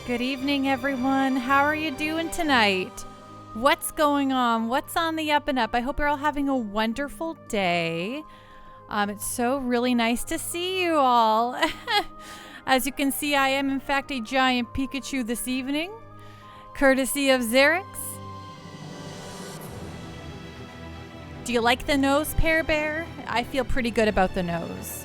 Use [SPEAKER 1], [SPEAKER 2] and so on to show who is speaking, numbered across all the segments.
[SPEAKER 1] Good evening, everyone. How are you doing tonight? What's going on? What's on the up and up? I hope you're all having a wonderful day. It's so really nice to see you all. As you can see, I am in fact a giant Pikachu this evening, courtesy of Xerix. Do you like the nose, Pear Bear? I feel pretty good about the nose.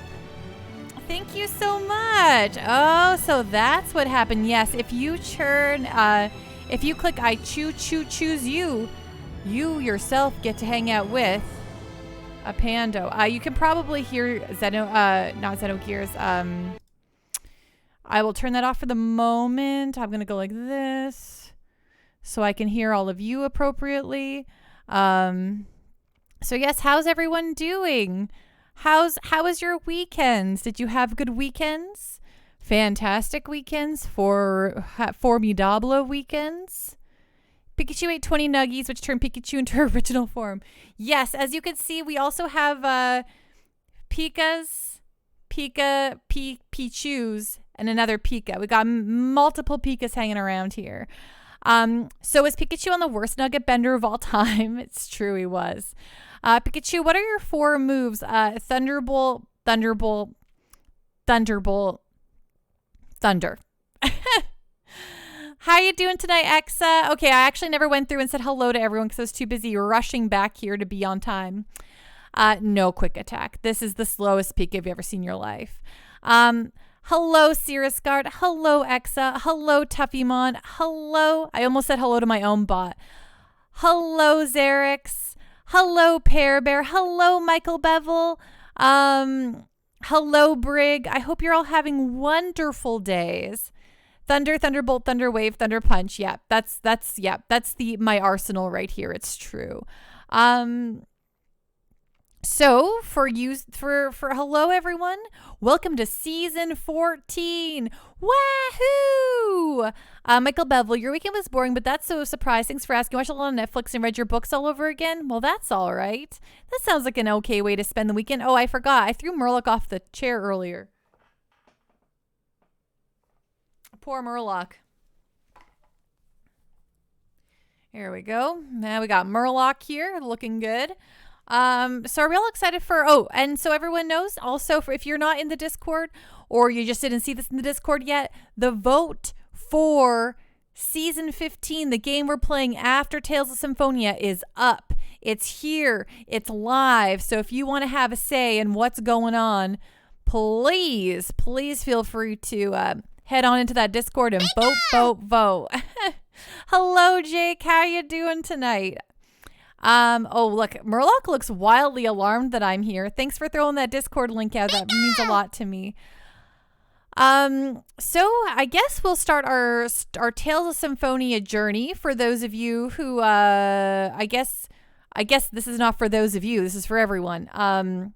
[SPEAKER 1] Thank you so much. Oh, so that's what happened. Yes, if you if you click I choose you, you yourself get to hang out with a Pando. You can probably hear not Xenogears. I will turn that off for the moment. I'm going to go like this so I can hear all of you appropriately. So yes, how's everyone doing? How was your weekends? Did you have good weekends? Fantastic weekends? Formidable weekends? Pikachu ate 20 nuggies, which turned Pikachu into her original form. Yes, as you can see, we also have Pichus, and another Pika. We got multiple Pikas hanging around here. So is Pikachu on the worst nugget bender of all time? It's true, he was. Pikachu, what are your 4 moves? Thunderbolt, Thunderbolt, Thunderbolt, Thunder. How you doing tonight, Exa? Okay, I actually never went through and said hello to everyone because I was too busy rushing back here to be on time. No quick attack. This is the slowest Pika you've ever seen in your life. Hello, Cirrusguard. Hello, Exa. Hello, Tuffymon. Hello. I almost said hello to my own bot. Hello, Xerix. Hello, Pear Bear. Hello, Michael Bevel. Hello, Brig. I hope you're all having wonderful days. Thunder, Thunderbolt, Thunder Wave, Thunder Punch. Yeah, that's my arsenal right here. It's true. So for hello everyone, welcome to season 14. Wahoo! Michael Bevel, your weekend was boring, but that's so surprising. Thanks for asking. Watched a lot on Netflix and read your books all over again. Well, that's all right. That sounds like an okay way to spend the weekend. Oh, I forgot. I threw Murloc off the chair earlier. Poor Murloc. Here we go. Now we got Murloc here, looking good. So are we all excited and so everyone knows also if you're not in the Discord or you just didn't see this in the Discord yet, the vote for season 15, the game we're playing after Tales of Symphonia, is up. It's here. It's live. So if you want to have a say in what's going on, please feel free to head on into that Discord and vote. Hello, Jake. How you doing tonight? Oh, look, Murloc looks wildly alarmed that I'm here. Thanks for throwing that Discord link out. That means a lot to me. So I guess we'll start our Tales of Symphonia journey for those of you who, I guess this is not for those of you. This is for everyone.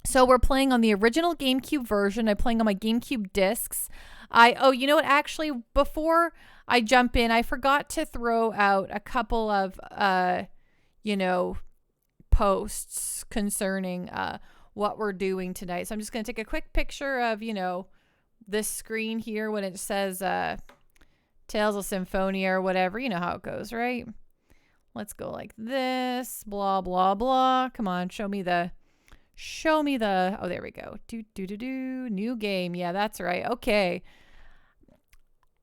[SPEAKER 1] So we're playing on the original GameCube version. I'm playing on my GameCube discs. You know what? Actually, before I jump in, I forgot to throw out a couple of, posts concerning what we're doing tonight. So I'm just going to take a quick picture of, this screen here when it says Tales of Symphonia or whatever. You know how it goes, right? Let's go like this, blah, blah, blah. Come on, show me the, oh, there we go. New game. Yeah, that's right. Okay.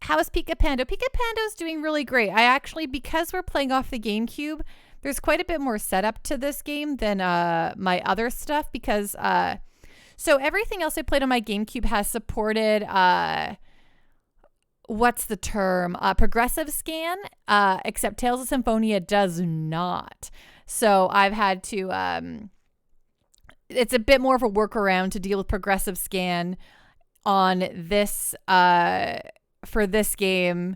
[SPEAKER 1] How is Pika Pando? Pika Pando's doing really great. I actually, because we're playing off the GameCube, there's quite a bit more setup to this game than my other stuff because so everything else I played on my GameCube has supported what's the term? Progressive scan, except Tales of Symphonia does not. So I've had to it's a bit more of a workaround to deal with progressive scan on this for this game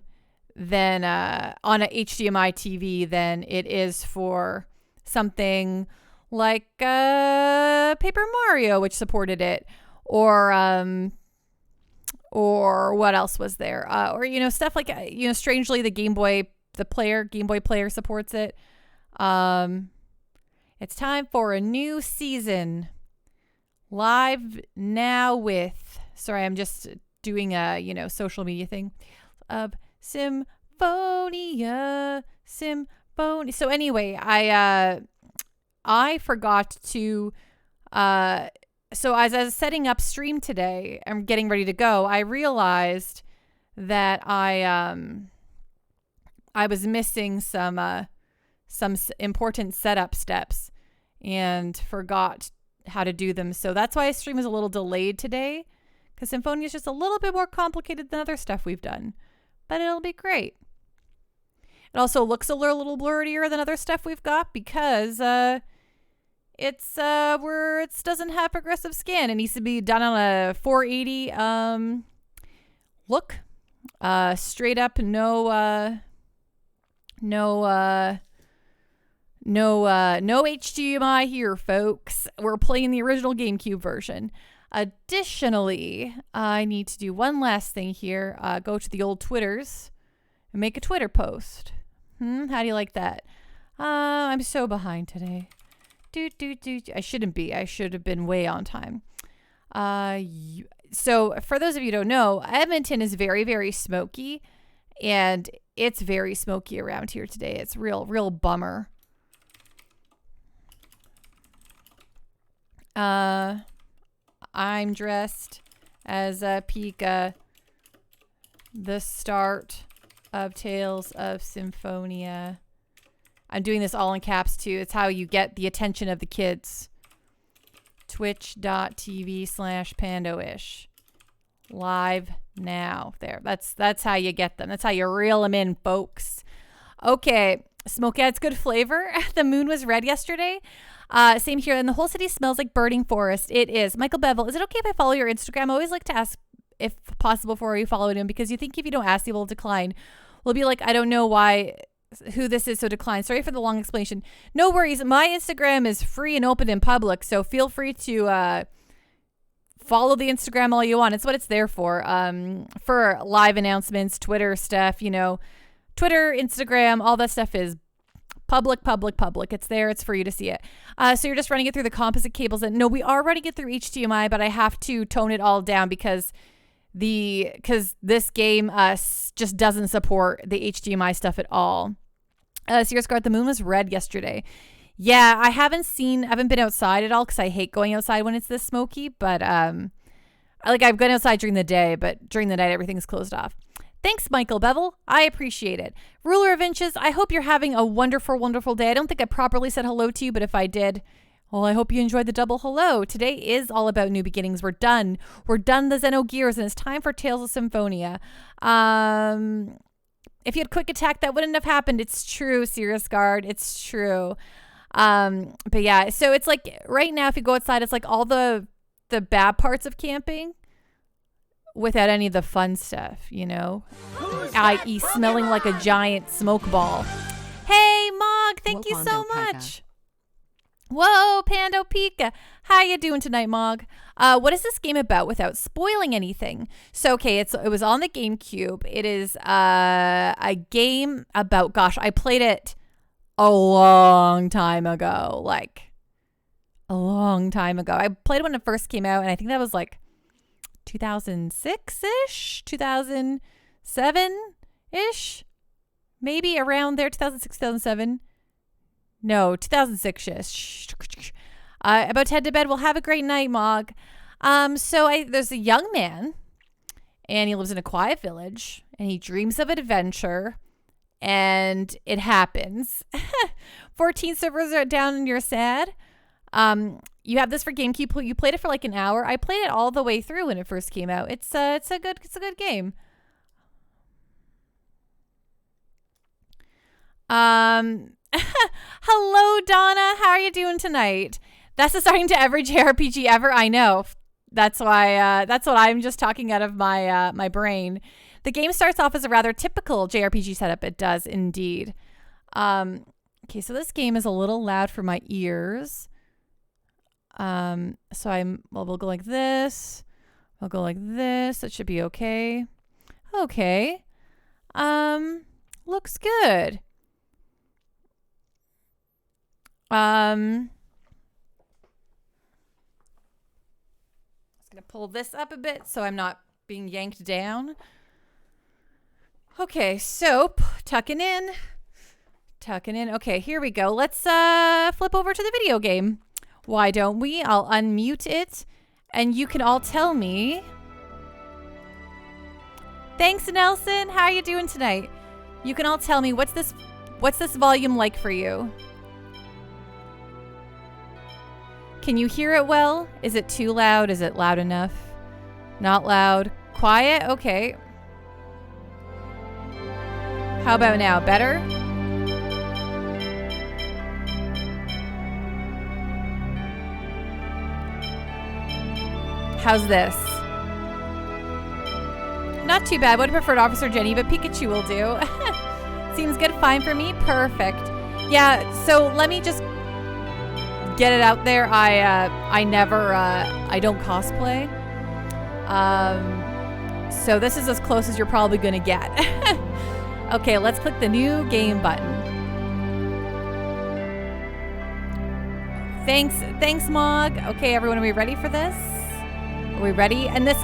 [SPEAKER 1] than on a HDMI TV than it is for something like Paper Mario, which supported it, or what else was there, or stuff like strangely the Game Boy Player supports it. It's time for a new season live now with. Sorry, I'm just doing a social media thing. of Symphonia. So anyway, I forgot to so as I was setting up stream today and getting ready to go, I realized that I was missing some important setup steps and forgot how to do them. So that's why stream was a little delayed today, because Symphonia is just a little bit more complicated than other stuff we've done, but it'll be great. It also looks a little blurrier than other stuff we've got because it doesn't have progressive scan. It needs to be done on a 480 look. Straight up, no HDMI here, folks. We're playing the original GameCube version. Additionally, I need to do one last thing here. Go to the old Twitters and make a Twitter post. How do you like that? I'm so behind today. I shouldn't be. I should have been way on time. So for those of you who don't know, Edmonton is very, very smoky, and it's very smoky around here today. It's real bummer. I'm dressed as Pika, the start of Tales of Symphonia. I'm doing this all in caps too. It's how you get the attention of the kids. Twitch.tv/pandoish. Live now. There. That's how you get them. That's how you reel them in, folks. Okay. Smoke adds good flavor. The moon was red yesterday. Same here. And the whole city smells like burning forest. It is. Michael Bevel, is it okay if I follow your Instagram? I always like to ask if possible before you follow him, because you think if you don't ask, he will decline. We'll be like, I don't know who this is, so decline. Sorry for the long explanation. No worries. My Instagram is free and open in public, so feel free to follow the Instagram all you want. It's what it's there for live announcements, Twitter stuff, Twitter, Instagram, all that stuff is public. It's there. It's for you to see it. So you're just running it through the composite cables. And no, we are running it through HDMI, but I have to tone it all down because this game just doesn't support the HDMI stuff at all. Serious Guard, the moon was red yesterday. Yeah, I haven't been outside at all because I hate going outside when it's this smoky. But I've gone outside during the day, but during the night everything's closed off. Thanks, Michael Bevel. I appreciate it. Ruler of Inches, I hope you're having a wonderful, wonderful day. I don't think I properly said hello to you, but if I did, well, I hope you enjoyed the double hello. Today is all about new beginnings. We're done. We're done the Xenogears, and it's time for Tales of Symphonia. If you had quick attack, that wouldn't have happened. It's true, Serious Guard. It's true. But yeah, so it's like right now, if you go outside, it's like all the bad parts of camping without any of the fun stuff, i.e. smelling like a giant smoke ball. Hey, Mog, thank you so much. Whoa, Pando Pika. How you doing tonight, Mog? What is this game about without spoiling anything? So, okay, it was on the GameCube. It is a game about, I played it a long time ago. I played it when it first came out, and I think that was 2006-ish, 2007-ish, maybe around there, 2006, 2007. No, 2006-ish. About to head to bed. Well, have a great night, Mog. There's a young man, and he lives in a quiet village, and he dreams of adventure, and it happens. 14 servers are down, and you're sad. You have this for GameCube. You played it for an hour. I played it all the way through when it first came out. It's a good game. Hello, Donna. How are you doing tonight? That's the starting to every JRPG ever. I know. That's why. That's what I'm just talking out of my brain. The game starts off as a rather typical JRPG setup. It does indeed. Okay, so this game is a little loud for my ears. We'll go like this. I'll go like this. That should be okay. Okay. Looks good. I'm just going to pull this up a bit so I'm not being yanked down. Okay, soap, tucking in. Okay, here we go. Let's flip over to the video game. Why don't we? I'll unmute it, and you can all tell me. Thanks, Nelson. How are you doing tonight? You can all tell me what's this volume like for you? Can you hear it well? Is it too loud? Is it loud enough? Not loud. Quiet? Okay. How about now? Better? How's this? Not too bad. Would have preferred Officer Jenny, but Pikachu will do. Seems good. Fine for me. Perfect. Yeah, so let me just get it out there. I don't cosplay. So this is as close as you're probably gonna get. Okay, let's click the new game button. Thanks, Mog. Okay, everyone, are we ready for this? Are we ready? And this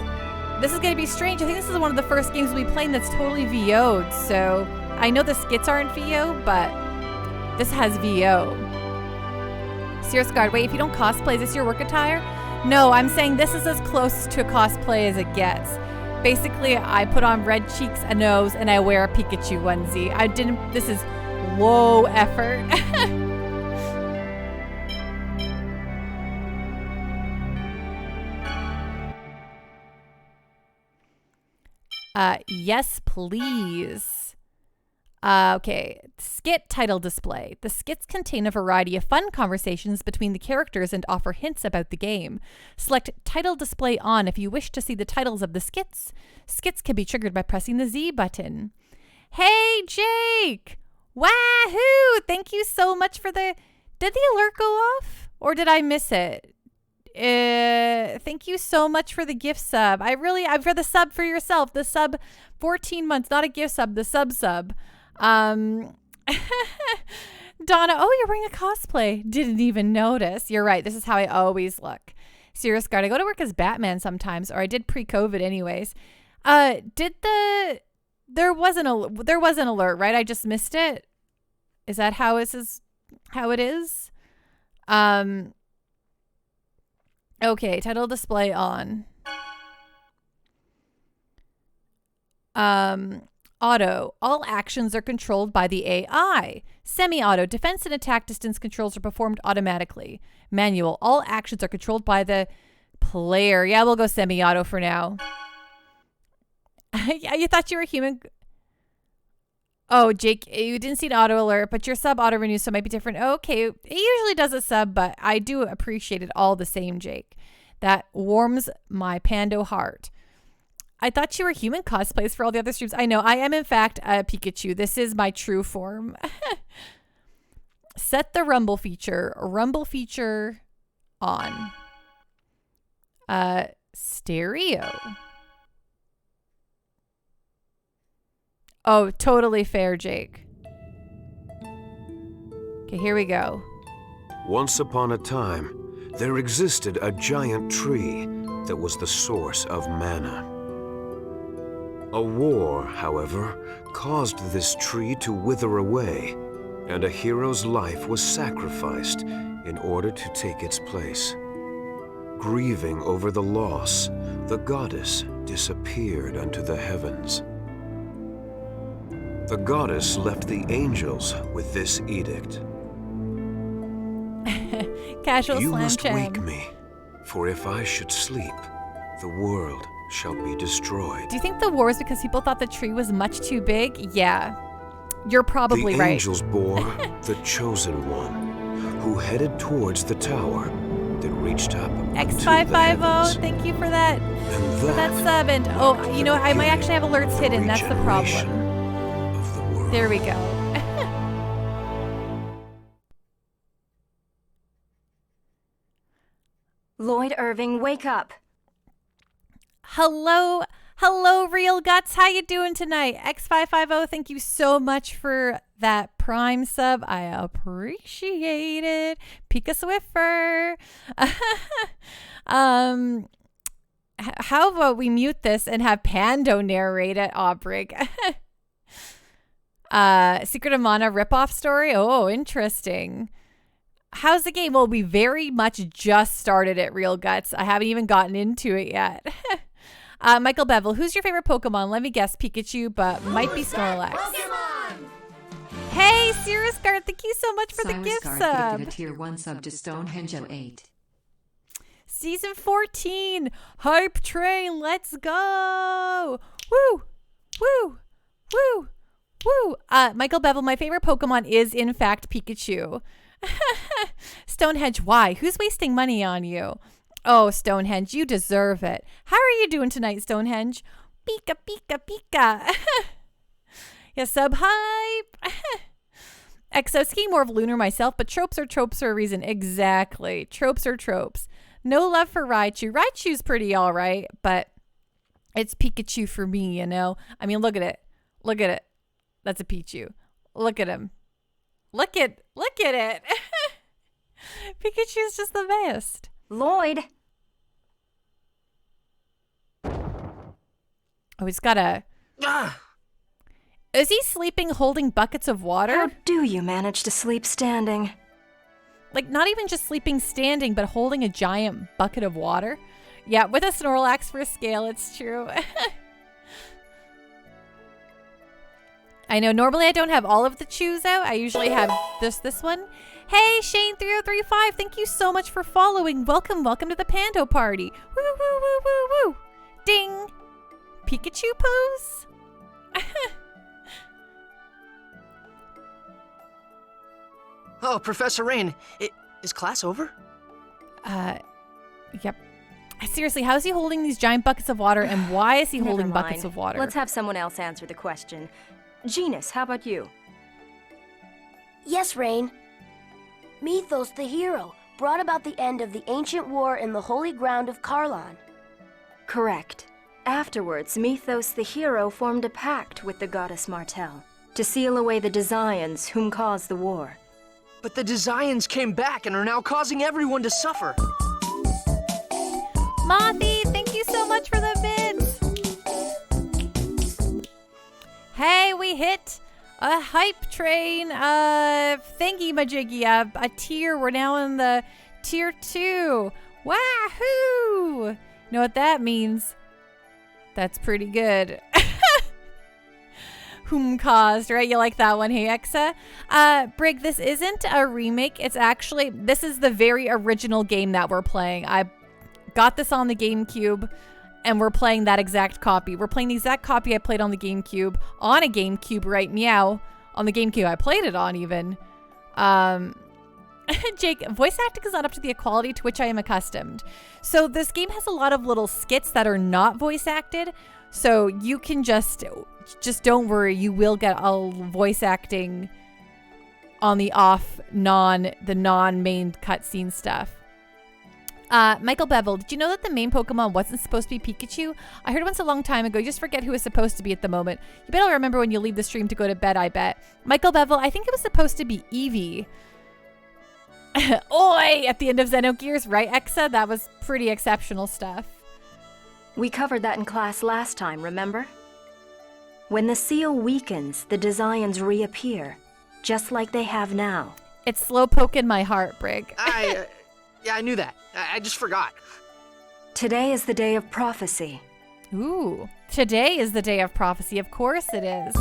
[SPEAKER 1] is gonna be strange. I think this is one of the first games we'll be playing that's totally VO'd. So I know the skits aren't VO, but this has VO. Serious Guard, wait, if you don't cosplay, is this your work attire? No, I'm saying this is as close to a cosplay as it gets. Basically, I put on red cheeks, a nose, and I wear a Pikachu onesie. This is low effort. Yes, please. Okay, skit title display. The skits contain a variety of fun conversations between the characters and offer hints about the game. Select title display on if you wish to see the titles of the skits. Skits can be triggered by pressing the Z button. Hey, Jake! Wahoo! Thank you so much for the... Did the alert go off? Or did I miss it? Thank you so much for the gift sub. I'm for the sub for yourself. The sub 14 months, not a gift sub, the sub. Donna, oh, you're wearing a cosplay. Didn't even notice. You're right. This is how I always look. Serious Guard, I go to work as Batman sometimes, or I did pre-COVID anyways. There was an alert, right? I just missed it. Is that how it is? Okay, title display on. Auto. All actions are controlled by the AI. Semi-auto. Defense and attack distance controls are performed automatically. Manual. All actions are controlled by the player. Yeah, we'll go semi-auto for now. Yeah, you thought you were human. Oh, Jake, you didn't see an auto alert, but your sub auto renews, so it might be different. Okay, it usually does a sub, but I do appreciate it all the same, Jake. That warms my Pando heart. I thought you were human cosplays for all the other streams. I know, I am in fact a Pikachu. This is my true form. Set the rumble feature. Rumble feature on. Stereo. Oh, totally fair, Jake. Okay, here we go.
[SPEAKER 2] Once upon a time, there existed a giant tree that was the source of mana. A war, however, caused this tree to wither away, and a hero's life was sacrificed in order to take its place. Grieving over the loss, the goddess disappeared unto the heavens. The goddess left the angels with this edict.
[SPEAKER 1] Casual
[SPEAKER 2] You
[SPEAKER 1] slam
[SPEAKER 2] must
[SPEAKER 1] jam.
[SPEAKER 2] wake me, for if I should sleep, the world shall be destroyed.
[SPEAKER 1] Do you think the war is because people thought the tree was much too big? Yeah, you're probably
[SPEAKER 2] The
[SPEAKER 1] right.
[SPEAKER 2] angels bore the chosen one, who headed towards the tower that reached up unto the
[SPEAKER 1] X550,
[SPEAKER 2] heavens.
[SPEAKER 1] thank you for that.
[SPEAKER 2] And
[SPEAKER 1] For that sub. And oh, you know, I might actually have alerts hidden. That's the
[SPEAKER 2] Regeneration
[SPEAKER 1] problem.
[SPEAKER 2] of the world.
[SPEAKER 1] There we go.
[SPEAKER 3] Lloyd Irving, wake up.
[SPEAKER 1] Hello, Real Guts. How you doing tonight? X550, thank you so much for that Prime sub. I appreciate it. Pika Swiffer. How about we mute this and have Pando narrate it, Aubrey? Secret of Mana ripoff story. Oh, interesting. How's the game? Well, we very much just started it, Real Guts. I haven't even gotten into it yet. Michael Bevel, who's your favorite Pokemon? Let me guess, Pikachu, but might be Snorlax. Hey, Cirrus Guard, thank you so much for the gift sub.
[SPEAKER 4] A tier 1 sub to Stonehenge 08.
[SPEAKER 1] Season 14, Hype Train, let's go. Woo, woo, woo, woo. Michael Bevel, my favorite Pokemon is, in fact, Pikachu. Stonehenge, why? Who's wasting money on you? Oh, Stonehenge, you deserve it. How are you doing tonight, Stonehenge? Pika, pika, pika. Yeah, sub hype. Exo, skiing more of Lunar myself, but tropes are a reason. Exactly. Tropes are tropes. No love for Raichu. Raichu's pretty all right, but it's Pikachu for me, you know? I mean, look at it. Look at it. That's a Pichu. Look at him. Look at it. Pikachu's just the best.
[SPEAKER 3] Lloyd!
[SPEAKER 1] Oh, he's got a... Is he sleeping holding buckets of water?
[SPEAKER 3] How do you manage to sleep standing?
[SPEAKER 1] Like, not even just sleeping standing, but holding a giant bucket of water? Yeah, with a Snorlax for scale, it's true. I know, normally I don't have all of the chews out. I usually have just this one. Hey, Shane3035, thank you so much for following. Welcome to the Pando party. Woo, woo, woo, woo, woo. Ding. Pikachu pose?
[SPEAKER 5] Oh, Professor Rain, is class over?
[SPEAKER 1] Yep. Seriously, how is he holding these giant buckets of water, and why is he holding
[SPEAKER 3] Never
[SPEAKER 1] buckets
[SPEAKER 3] mind.
[SPEAKER 1] of water?
[SPEAKER 3] Let's have someone else answer the question. Genus, how about you?
[SPEAKER 6] Yes, Rain. Mythos, the hero, brought about the end of the ancient war in the holy ground of Karlan.
[SPEAKER 3] Correct. Afterwards, Mythos, the hero, formed a pact with the goddess Martel to seal away the Desians whom caused the war.
[SPEAKER 5] But the Desians came back and are now causing everyone to suffer.
[SPEAKER 1] Mothy, thank you so much for the bits. Hey, we hit a hype train, thingy majiggy, a tier. We're now in the tier 2. Wahoo! You know what that means? That's pretty good. Whom caused, right? You like that one, hey, Exa? Brig, this isn't a remake. It's actually, this is the very original game that we're playing. I got this on the GameCube, and we're playing that exact copy. We're playing the exact copy I played on the GameCube, on a GameCube, right? Meow. On the GameCube I played it on, even. Jake, voice acting is not up to the equality to which I am accustomed. So this game has a lot of little skits that are not voice acted. So you can just don't worry. You will get a voice acting on the non-main cutscene stuff. Michael Bevel, did you know that the main Pokemon wasn't supposed to be Pikachu? I heard once a long time ago. You just forget who it's supposed to be at the moment. You better remember when you leave the stream to go to bed, I bet. Michael Bevel, I think it was supposed to be Eevee. Oi! At the end of Xenogears, right, Exa? That was pretty exceptional stuff.
[SPEAKER 3] We covered that in class last time, remember? When the seal weakens, the Desians reappear, just like they have now.
[SPEAKER 1] It's slow poking my heart, Brig.
[SPEAKER 5] Yeah, I knew that. I just forgot.
[SPEAKER 3] Today is the day of prophecy.
[SPEAKER 1] Ooh, today is the day of prophecy. Of course it is.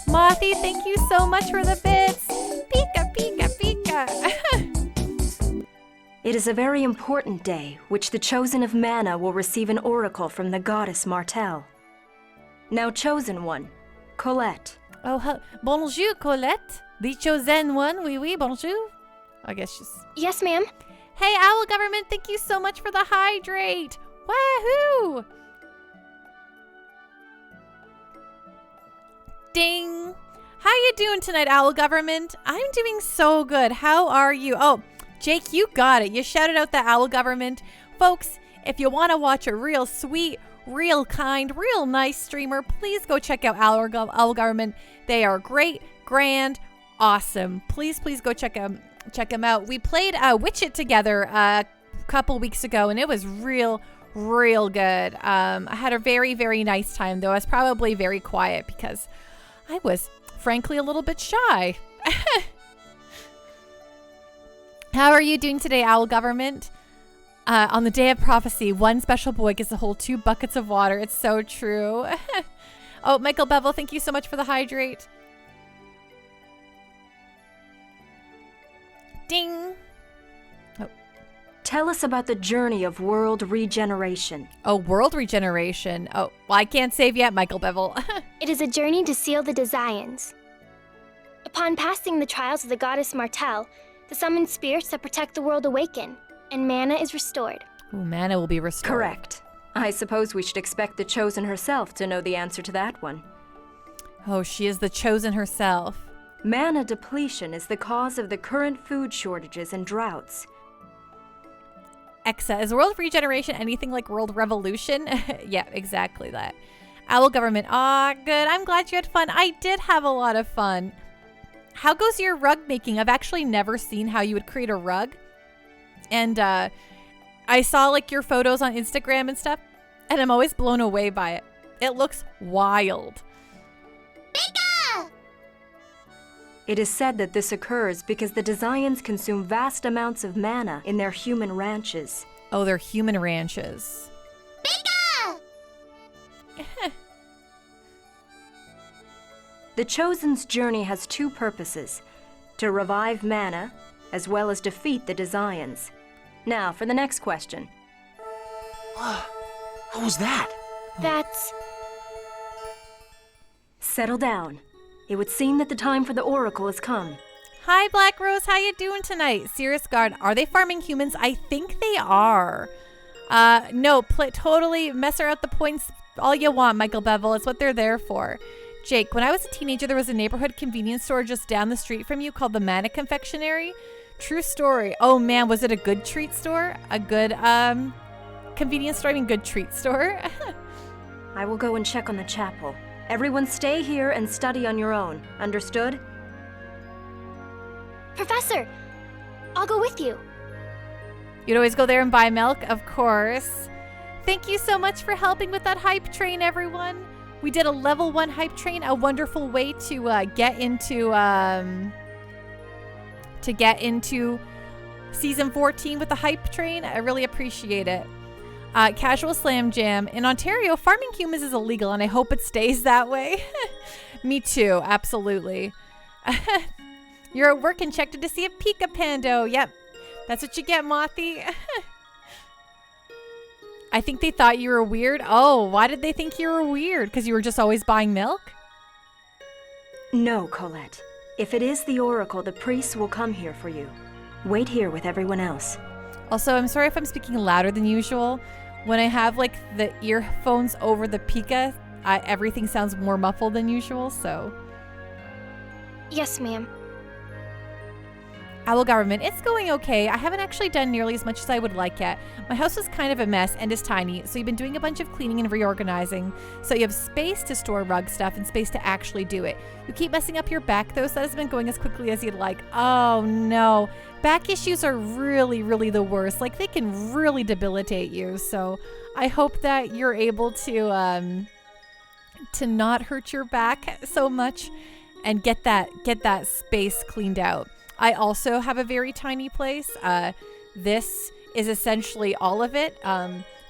[SPEAKER 1] Mothy, thank you so much for the bits. Pika, pika, pika.
[SPEAKER 3] It is a very important day, which the Chosen of Mana will receive an oracle from the goddess Martel. Now, Chosen One, Colette.
[SPEAKER 1] Oh, bonjour, Colette. The Chosen One, oui, oui, bonjour. I guess she's...
[SPEAKER 6] Yes, ma'am.
[SPEAKER 1] Hey, Owl Government, thank you so much for the hydrate. Wahoo! Ding. How you doing tonight, Owl Government? I'm doing so good. How are you? Oh, Jake, you got it. You shouted out the Owl Government. Folks, if you want to watch a real sweet, real kind, real nice streamer, please go check out Owl Government. They are great, grand, awesome. Please go check them out. We played Witch It together a couple weeks ago, and it was real good. I had a very, very nice time, though. I was probably very quiet because I was, frankly, a little bit shy. How are you doing today, Owl Government? On the day of prophecy, one special boy gets to hold 2 buckets of water. It's so true. Oh, Michael Bevel, thank you so much for the hydrate. Ding. Oh.
[SPEAKER 3] Tell us about the journey of world regeneration.
[SPEAKER 1] Oh, world regeneration. Oh, well, I can't save yet, Michael Bevel.
[SPEAKER 7] It is a journey to seal the Desians. Upon passing the trials of the goddess Martel, the summoned spirits that protect the world awaken, and mana is restored.
[SPEAKER 1] Ooh, mana will be restored.
[SPEAKER 3] Correct. I suppose we should expect the Chosen herself to know the answer to that one.
[SPEAKER 1] Oh, she is the Chosen herself.
[SPEAKER 3] Mana depletion is the cause of the current food shortages and droughts.
[SPEAKER 1] Exa, is world regeneration anything like world revolution? Yeah, exactly that. Owl Government, good. I'm glad you had fun. I did have a lot of fun. How goes your rug making? I've actually never seen how you would create a rug. And I saw like your photos on Instagram and stuff, and I'm always blown away by it. It looks wild.
[SPEAKER 3] It is said that this occurs because the Desians consume vast amounts of mana in their human ranches.
[SPEAKER 1] Oh, they're human ranches.
[SPEAKER 3] The Chosen's journey has 2 purposes: to revive mana, as well as defeat the Desians. Now, for the next question.
[SPEAKER 5] What was that?
[SPEAKER 7] That's...
[SPEAKER 3] Settle down. It would seem that the time for the Oracle has come.
[SPEAKER 1] Hi, Black Rose. How you doing tonight? Serious Guard, are they farming humans? I think they are. No, totally mess around the points all you want, Michael Bevel. It's what they're there for. Jake, when I was a teenager, there was a neighborhood convenience store just down the street from you called the Mana Confectionery. True story. Oh, man, was it a good treat store? A good, convenience store? I mean, good treat store?
[SPEAKER 3] I will go and check on the chapel. Everyone stay here and study on your own. Understood?
[SPEAKER 7] Professor, I'll go with you.
[SPEAKER 1] You'd always go there and buy milk, of course. Thank you so much for helping with that hype train, everyone. We did a level 1 hype train, a wonderful way to get into season 14 with the hype train. I really appreciate it. Casual Slam Jam. In Ontario, farming humans is illegal, and I hope it stays that way. Me too, absolutely. You're at work and checked to see a Pika Pando. Yep, that's what you get, Mothy. I think they thought you were weird. Oh, why did they think you were weird? Because you were just always buying milk?
[SPEAKER 3] No, Colette. If it is the Oracle, the priests will come here for you. Wait here with everyone else.
[SPEAKER 1] Also, I'm sorry if I'm speaking louder than usual. When I have like the earphones over the Pika, everything sounds more muffled than usual, so.
[SPEAKER 7] Yes, ma'am.
[SPEAKER 1] Owl Government, it's going okay. I haven't actually done nearly as much as I would like yet. My house is kind of a mess and is tiny, so you've been doing a bunch of cleaning and reorganizing. So you have space to store rug stuff and space to actually do it. You keep messing up your back though, so that hasn't been going as quickly as you'd like. Oh no. Back issues are really, really the worst. Like they can really debilitate you. So I hope that you're able to not hurt your back so much and get that space cleaned out. I also have a very tiny place. This is essentially all of it.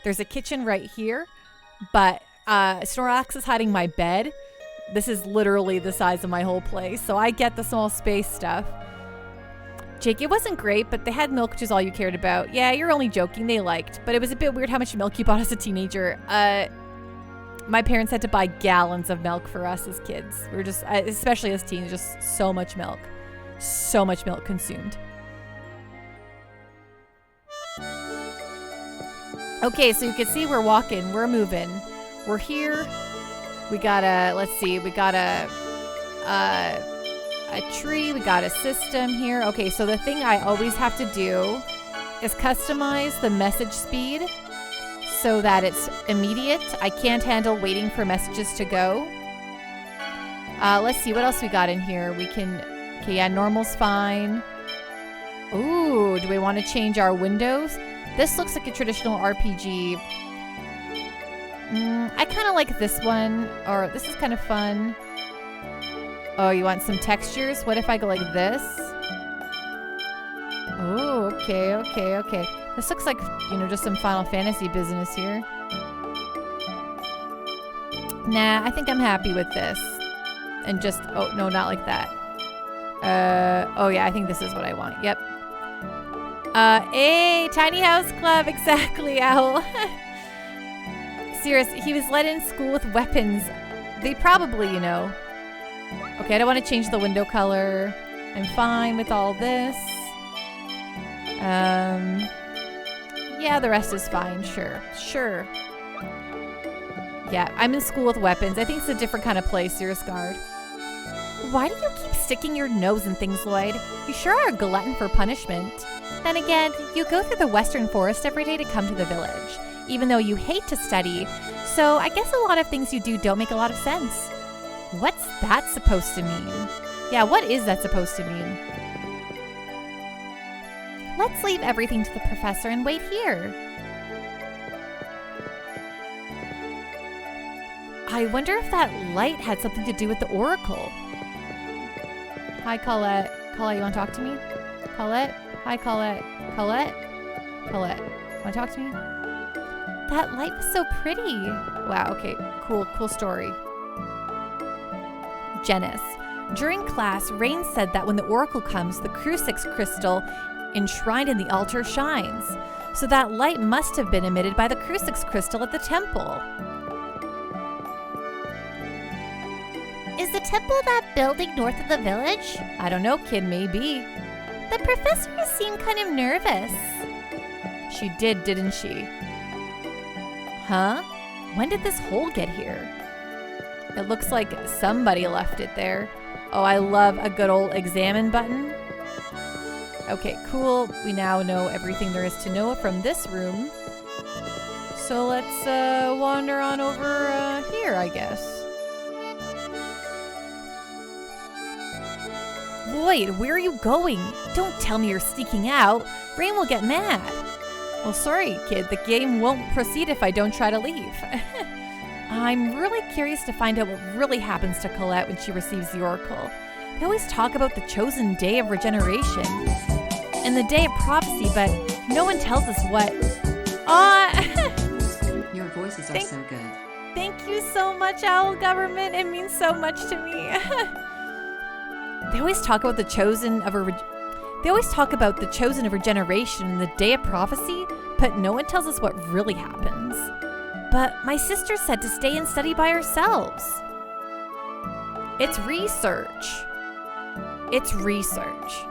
[SPEAKER 1] There's a kitchen right here, but Snorlax is hiding my bed. This is literally the size of my whole place, so I get the small space stuff. Jake, it wasn't great, but they had milk, which is all you cared about. Yeah, you're only joking. They liked, but it was a bit weird how much milk you bought as a teenager. My parents had to buy gallons of milk for us as kids. We were just, especially as teens, just so much milk. So much milk consumed. Okay, so you can see we're walking, we're moving. We're here. We got let's see, we got a tree, we got a system here. Okay, so the thing I always have to do is customize the message speed so that it's immediate. I can't handle waiting for messages to go. Let's see, what else we got in here? We can, okay, yeah, normal's fine. Ooh, do we want to change our windows? This looks like a traditional RPG. I kind of like this one, or this is kind of fun. Oh, you want some textures? What if I go like this? Oh, okay, okay, okay. This looks like, you know, just some Final Fantasy business here. Nah, I think I'm happy with this. And just, oh, no, not like that. Oh yeah, I think this is what I want. Yep. Hey, tiny house club, exactly, Owl. Serious, he was let in school with weapons. They probably, you know. Okay, I don't want to change the window color. I'm fine with all this. Yeah, the rest is fine, sure. Sure. Yeah, I'm in school with weapons. I think it's a different kind of place, Serious Guard. Why do you keep sticking your nose in things, Lloyd? You sure are a glutton for punishment. Then again, you go through the western forest every day to come to the village, even though you hate to study, so I guess a lot of things you do don't make a lot of sense. What's that supposed to mean? Yeah, what is that supposed to mean? Let's leave everything to the professor and wait here. I wonder if that light had something to do with the oracle. Hi, Colette. Colette, you want to talk to me? Colette? Hi, Colette. Colette? Colette, want to talk to me? That light was so pretty. Wow, okay, cool story. Janice. During class, Rain said that when the oracle comes, the crucifix crystal enshrined in the altar shines. So that light must have been emitted by the crucifix crystal at the temple. Is the temple that building north of the village? I don't know, kid, maybe. The professor seemed kind of nervous. She did, didn't she? Huh? When did this hole get here? It looks like somebody left it there. Oh, I love a good old examine button. Okay, cool. We now know everything there is to know from this room. So let's wander on over here, I guess. Lloyd, where are you going? Don't tell me you're sneaking out. Rain will get mad. Well, sorry, kid. The game won't proceed if I don't try to leave. I'm really curious to find out what really happens to Colette when she receives the oracle. They always talk about the chosen day of regeneration and the day of prophecy, but no one tells us what.
[SPEAKER 4] Your voices are so good.
[SPEAKER 1] Thank you so much, Owl Government. It means so much to me. They always talk about the chosen of regeneration and the day of prophecy, but no one tells us what really happens. But my sister said to stay and study by ourselves. It's research. It's research.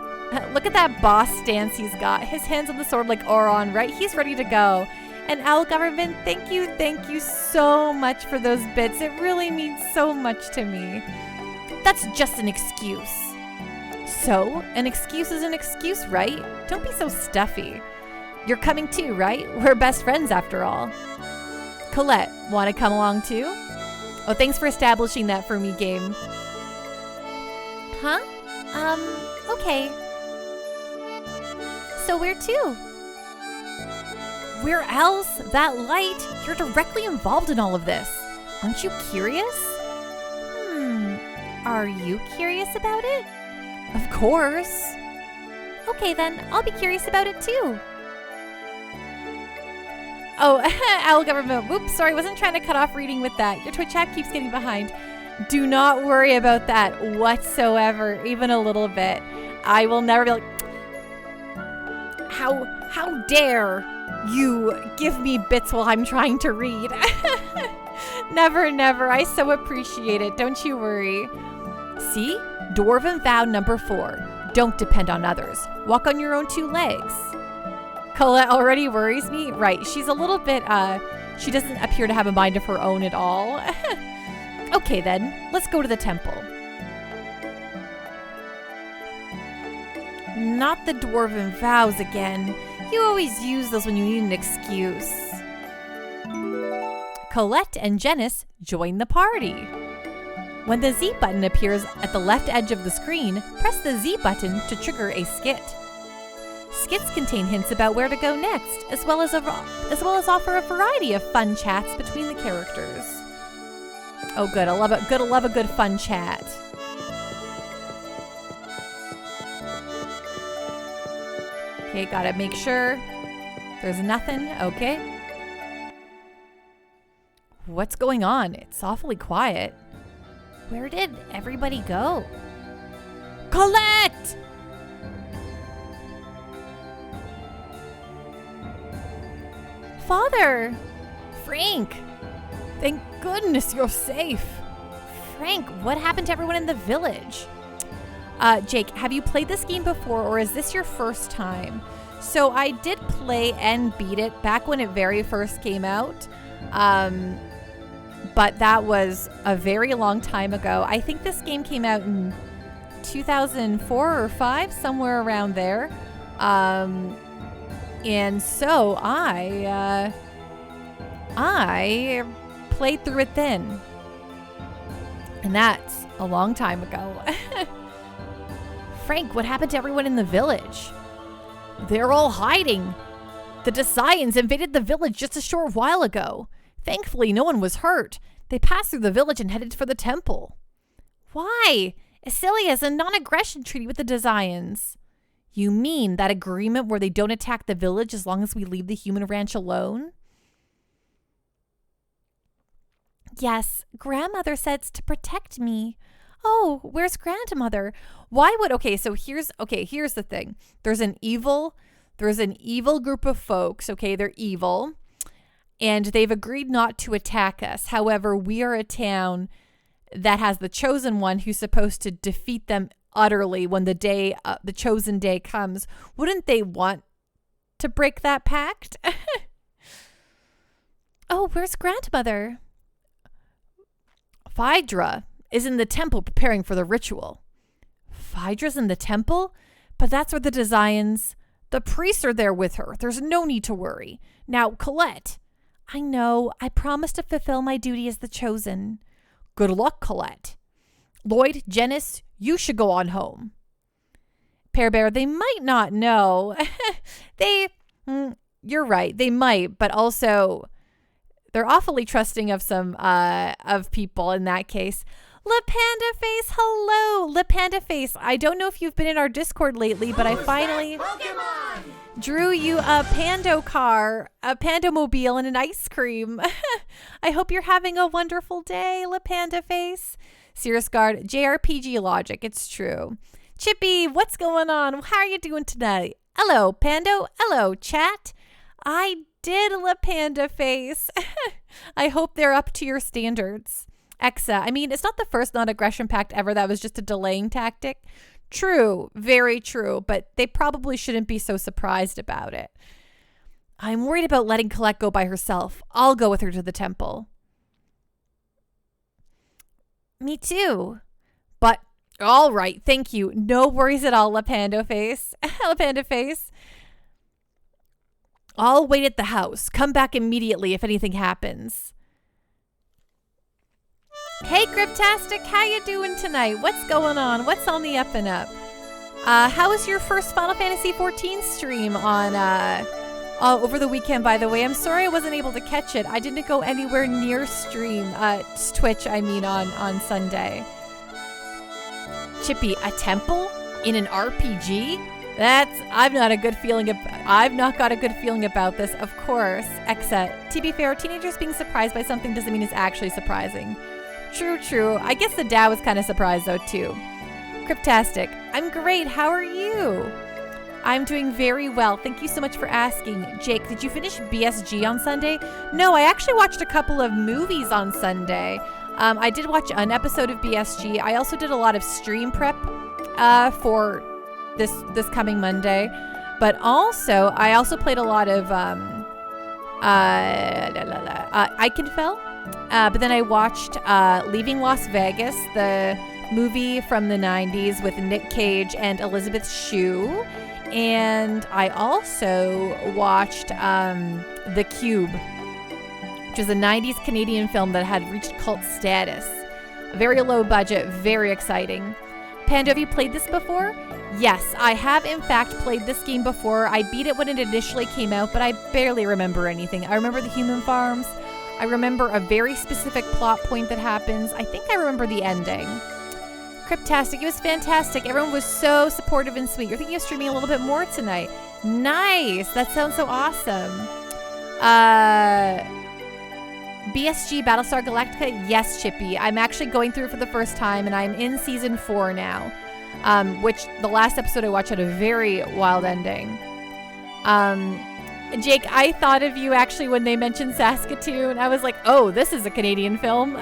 [SPEAKER 1] Look at that boss stance he's got. His hands on the sword like Oron, right? He's ready to go. And Owl Government, thank you so much for those bits. It really means so much to me. That's just an excuse. So, an excuse is an excuse, right? Don't be so stuffy. You're coming too, right? We're best friends after all. Colette, want to come along too? Oh, thanks for establishing that for me, game. Huh? Okay. So where to? Where else? That light? You're directly involved in all of this. Aren't you curious? Are you curious about it? Of course. Okay then, I'll be curious about it too. Oh, Owl Government. Whoops, sorry, wasn't trying to cut off reading with that. Your Twitch chat keeps getting behind. Do not worry about that whatsoever, even a little bit. I will never be like, how dare you give me bits while I'm trying to read? Never. I so appreciate it. Don't you worry. See? Dwarven vow number 4. Don't depend on others. Walk on your own 2 legs. Colette already worries me. Right, she's a little bit, she doesn't appear to have a mind of her own at all. Okay then, let's go to the temple. Not the dwarven vows again. You always use those when you need an excuse. Colette and Janice join the party. When the Z button appears at the left edge of the screen, press the Z button to trigger a skit. Skits contain hints about where to go next, as well as offer a variety of fun chats between the characters. Oh, good. I love a good fun chat. Okay, gotta make sure there's nothing. Okay. What's going on? It's awfully quiet. Where did everybody go? Colette! Father! Frank! Thank goodness you're safe. Frank, what happened to everyone in the village? Jake, have you played this game before, or is this your first time? So I did play and beat it back when it very first came out. But that was a very long time ago. I think this game came out in 2004 or 5, somewhere around there. And so I played through it then. And that's a long time ago. Frank, what happened to everyone in the village? They're all hiding. The Desians invaded the village just a short while ago. Thankfully, no one was hurt. They passed through the village and headed for the temple. Why? Asilia has a non-aggression treaty with the Desians. You mean that agreement where they don't attack the village as long as we leave the human ranch alone? Yes, grandmother said it's to protect me. Oh, where's grandmother? Why would, here's the thing. There's an evil group of folks, okay, they're evil, and they've agreed not to attack us. However, we are a town that has the chosen one who's supposed to defeat them utterly when the chosen day comes. Wouldn't they want to break that pact? Oh, where's grandmother? Phaedra is in the temple preparing for the ritual. Phaedra's in the temple? But that's where the Desians, the priests are there with her. There's no need to worry. Now, Colette. I know. I promised to fulfill my duty as the chosen. Good luck, Colette. Lloyd, Janice, you should go on home. Pear Bear, they might not know. You're right. They might, but also they're awfully trusting of some of people in that case. Le Panda Face, hello. Le Panda Face, I don't know if you've been in our Discord lately, but I finally drew you a Pando car, a Pandomobile, and an ice cream. I hope you're having a wonderful day, Le Panda Face. Cirrus Guard, JRPG logic, it's true. Chippy, what's going on? How are you doing tonight? Hello, Pando. Hello, chat. I did Le Panda Face. I hope they're up to your standards. Exa, I mean, it's not the first non-aggression pact ever that was just a delaying tactic. True, very true, but they probably shouldn't be so surprised about it. I'm worried about letting Colette go by herself. I'll go with her to the temple. Me too. But, all right, thank you. No worries at all, La Panda Face. La Panda Face. I'll wait at the house. Come back immediately if anything happens. Hey, Cryptastic, how you doing tonight? What's going on? What's on the up and up? How was your first Final Fantasy XIV stream on over the weekend, by the way? I'm sorry I wasn't able to catch it. I didn't go anywhere near stream, Twitch, I mean, on Sunday. Chippy, a temple in an RPG? I've not got a good feeling about this, of course. Exa, to be fair, teenagers being surprised by something doesn't mean it's actually surprising. True. I guess the Dow was kind of surprised, though, too. Cryptastic, I'm great. How are you? I'm doing very well. Thank you so much for asking. Jake, did you finish BSG on Sunday? No, I actually watched a couple of movies on Sunday. I did watch an episode of BSG. I also did a lot of stream prep for this coming Monday. But also, I also played a lot of Eichenfeld. But then I watched Leaving Las Vegas, the movie from the 90s with Nick Cage and Elizabeth Shue. And I also watched The Cube, which is a 90s Canadian film that had reached cult status. Very low budget, very exciting. Panda, have you played this before? Yes, I have in fact played this game before. I beat it when it initially came out, but I barely remember anything. I remember the human farms. I remember a very specific plot point that happens. I think I remember the ending. Cryptastic, it was fantastic. Everyone was so supportive and sweet. You're thinking of streaming a little bit more tonight. Nice. That sounds so awesome. BSG Battlestar Galactica. Yes, Chippy. I'm actually going through it for the first time, and I'm in season 4 now. Which the last episode I watched had a very wild ending. Jake, I thought of you actually when they mentioned Saskatoon. I was like, oh, this is a Canadian film.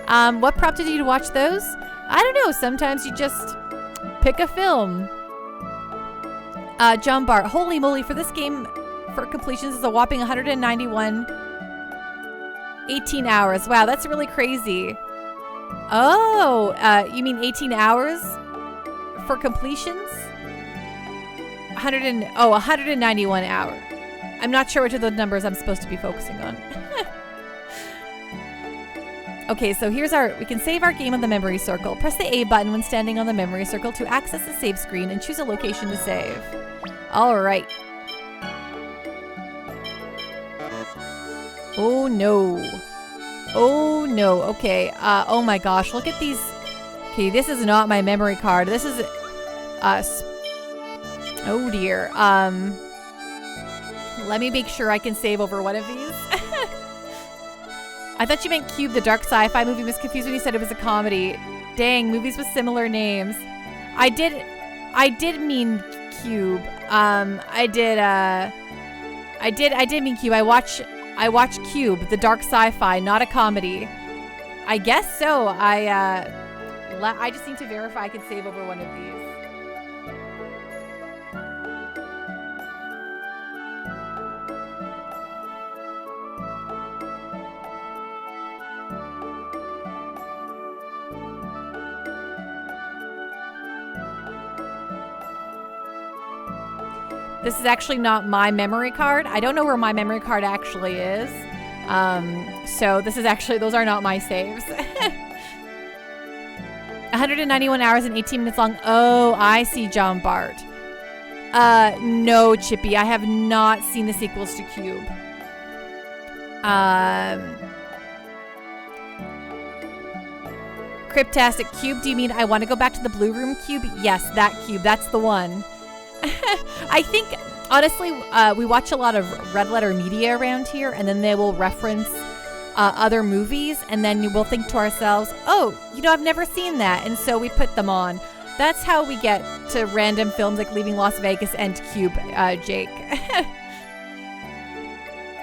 [SPEAKER 1] What prompted you to watch those? I don't know. Sometimes you just pick a film. John Bart, holy moly, for this game, for completions is a whopping 191 18 hours. Wow, that's really crazy. Oh, you mean 18 hours for completions? 191 hours. I'm not sure which of those numbers I'm supposed to be focusing on. Okay, so here's we can save our game on the memory circle. Press the A button when standing on the memory circle to access the save screen and choose a location to save. All right. Oh no. Oh no. Okay. Oh my gosh. Look at these. Okay, this is not my memory card. This is oh dear. Let me make sure I can save over one of these. I thought you meant Cube, the dark sci-fi movie. Was confused when you said it was a comedy. Dang, movies with similar names. I did mean Cube. I did mean Cube. I watched Cube, the dark sci-fi, not a comedy. I guess so. I just need to verify I can save over one of these. This is actually not my memory card. I don't know where my memory card actually is. So this is actually, those are not my saves. 191 hours and 18 minutes long. Oh, I see, John Bart. No, Chippy, I have not seen the sequels to Cube. Cryptastic Cube, do you mean I want to go back to the Blue Room Cube? Yes, that Cube, that's the one. I think, honestly, we watch a lot of Red Letter Media around here, and then they will reference other movies, and then we'll think to ourselves, oh, I've never seen that, and so we put them on. That's how we get to random films like Leaving Las Vegas and Cube, Jake.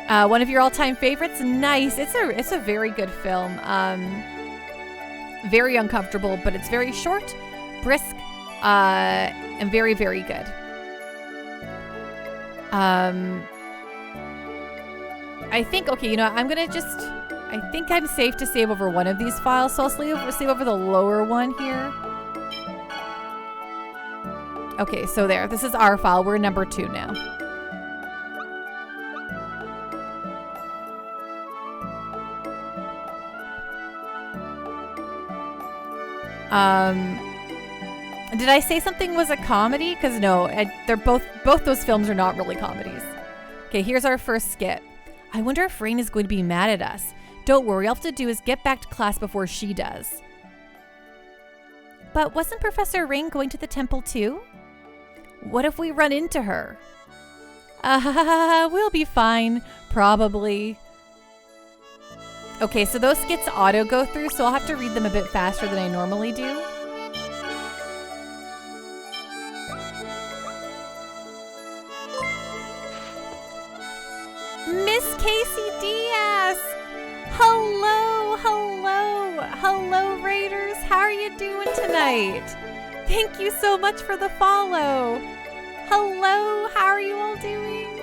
[SPEAKER 1] One of your all-time favorites? Nice. It's a very good film. Very uncomfortable, but it's very short, brisk, and very, very good. I think, okay, I'm gonna I think I'm safe to save over one of these files, so I'll save over the lower one here. Okay, so there, this is our file. We're number 2 now. Did I say something was a comedy? Because no, they're both those films are not really comedies. Okay, here's our first skit. I wonder if Rain is going to be mad at us. Don't worry, all I have to do is get back to class before she does. But wasn't Professor Rain going to the temple too? What if we run into her? We'll be fine, probably. Okay, so those skits auto go through, so I'll have to read them a bit faster than I normally do. Miss Casey Diaz! Hello, Raiders. How are you doing tonight? Thank you so much for the follow. Hello, how are you all doing?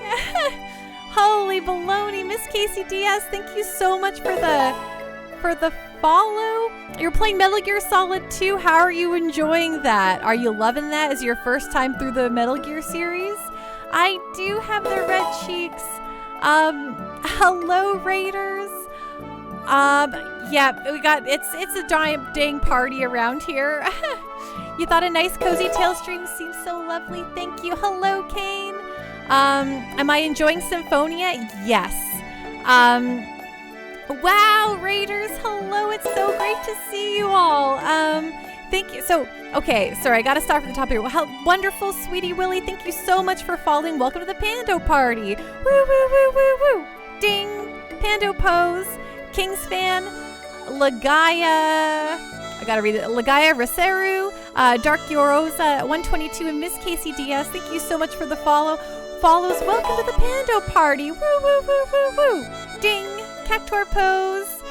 [SPEAKER 1] Holy baloney, Miss Casey Diaz, thank you so much for the follow. You're playing Metal Gear Solid 2. How are you enjoying that? Are you loving that as your first time through the Metal Gear series? I do have the red cheeks. Hello, Raiders. Yeah, it's a giant dang party around here. You thought a nice cozy tale stream seems so lovely. Thank you. Hello, Kane. Am I enjoying Symphonia? Yes. Wow, Raiders. Hello. It's so great to see you all. Thank thank you. So, okay, sorry, I gotta start from the top here. How wonderful, Sweetie Willie. Thank you so much for following. Welcome to the Pando Party. Woo, woo, woo, woo, woo. Ding. Pando Pose. Kings Fan. Lagaya. I gotta read it. Lagaya Reseru. Dark Yoros 122 and Miss Casey Diaz. Thank you so much for the follows. Welcome to the Pando Party. Woo, woo, woo, woo, woo. Ding. Cactuar Pose.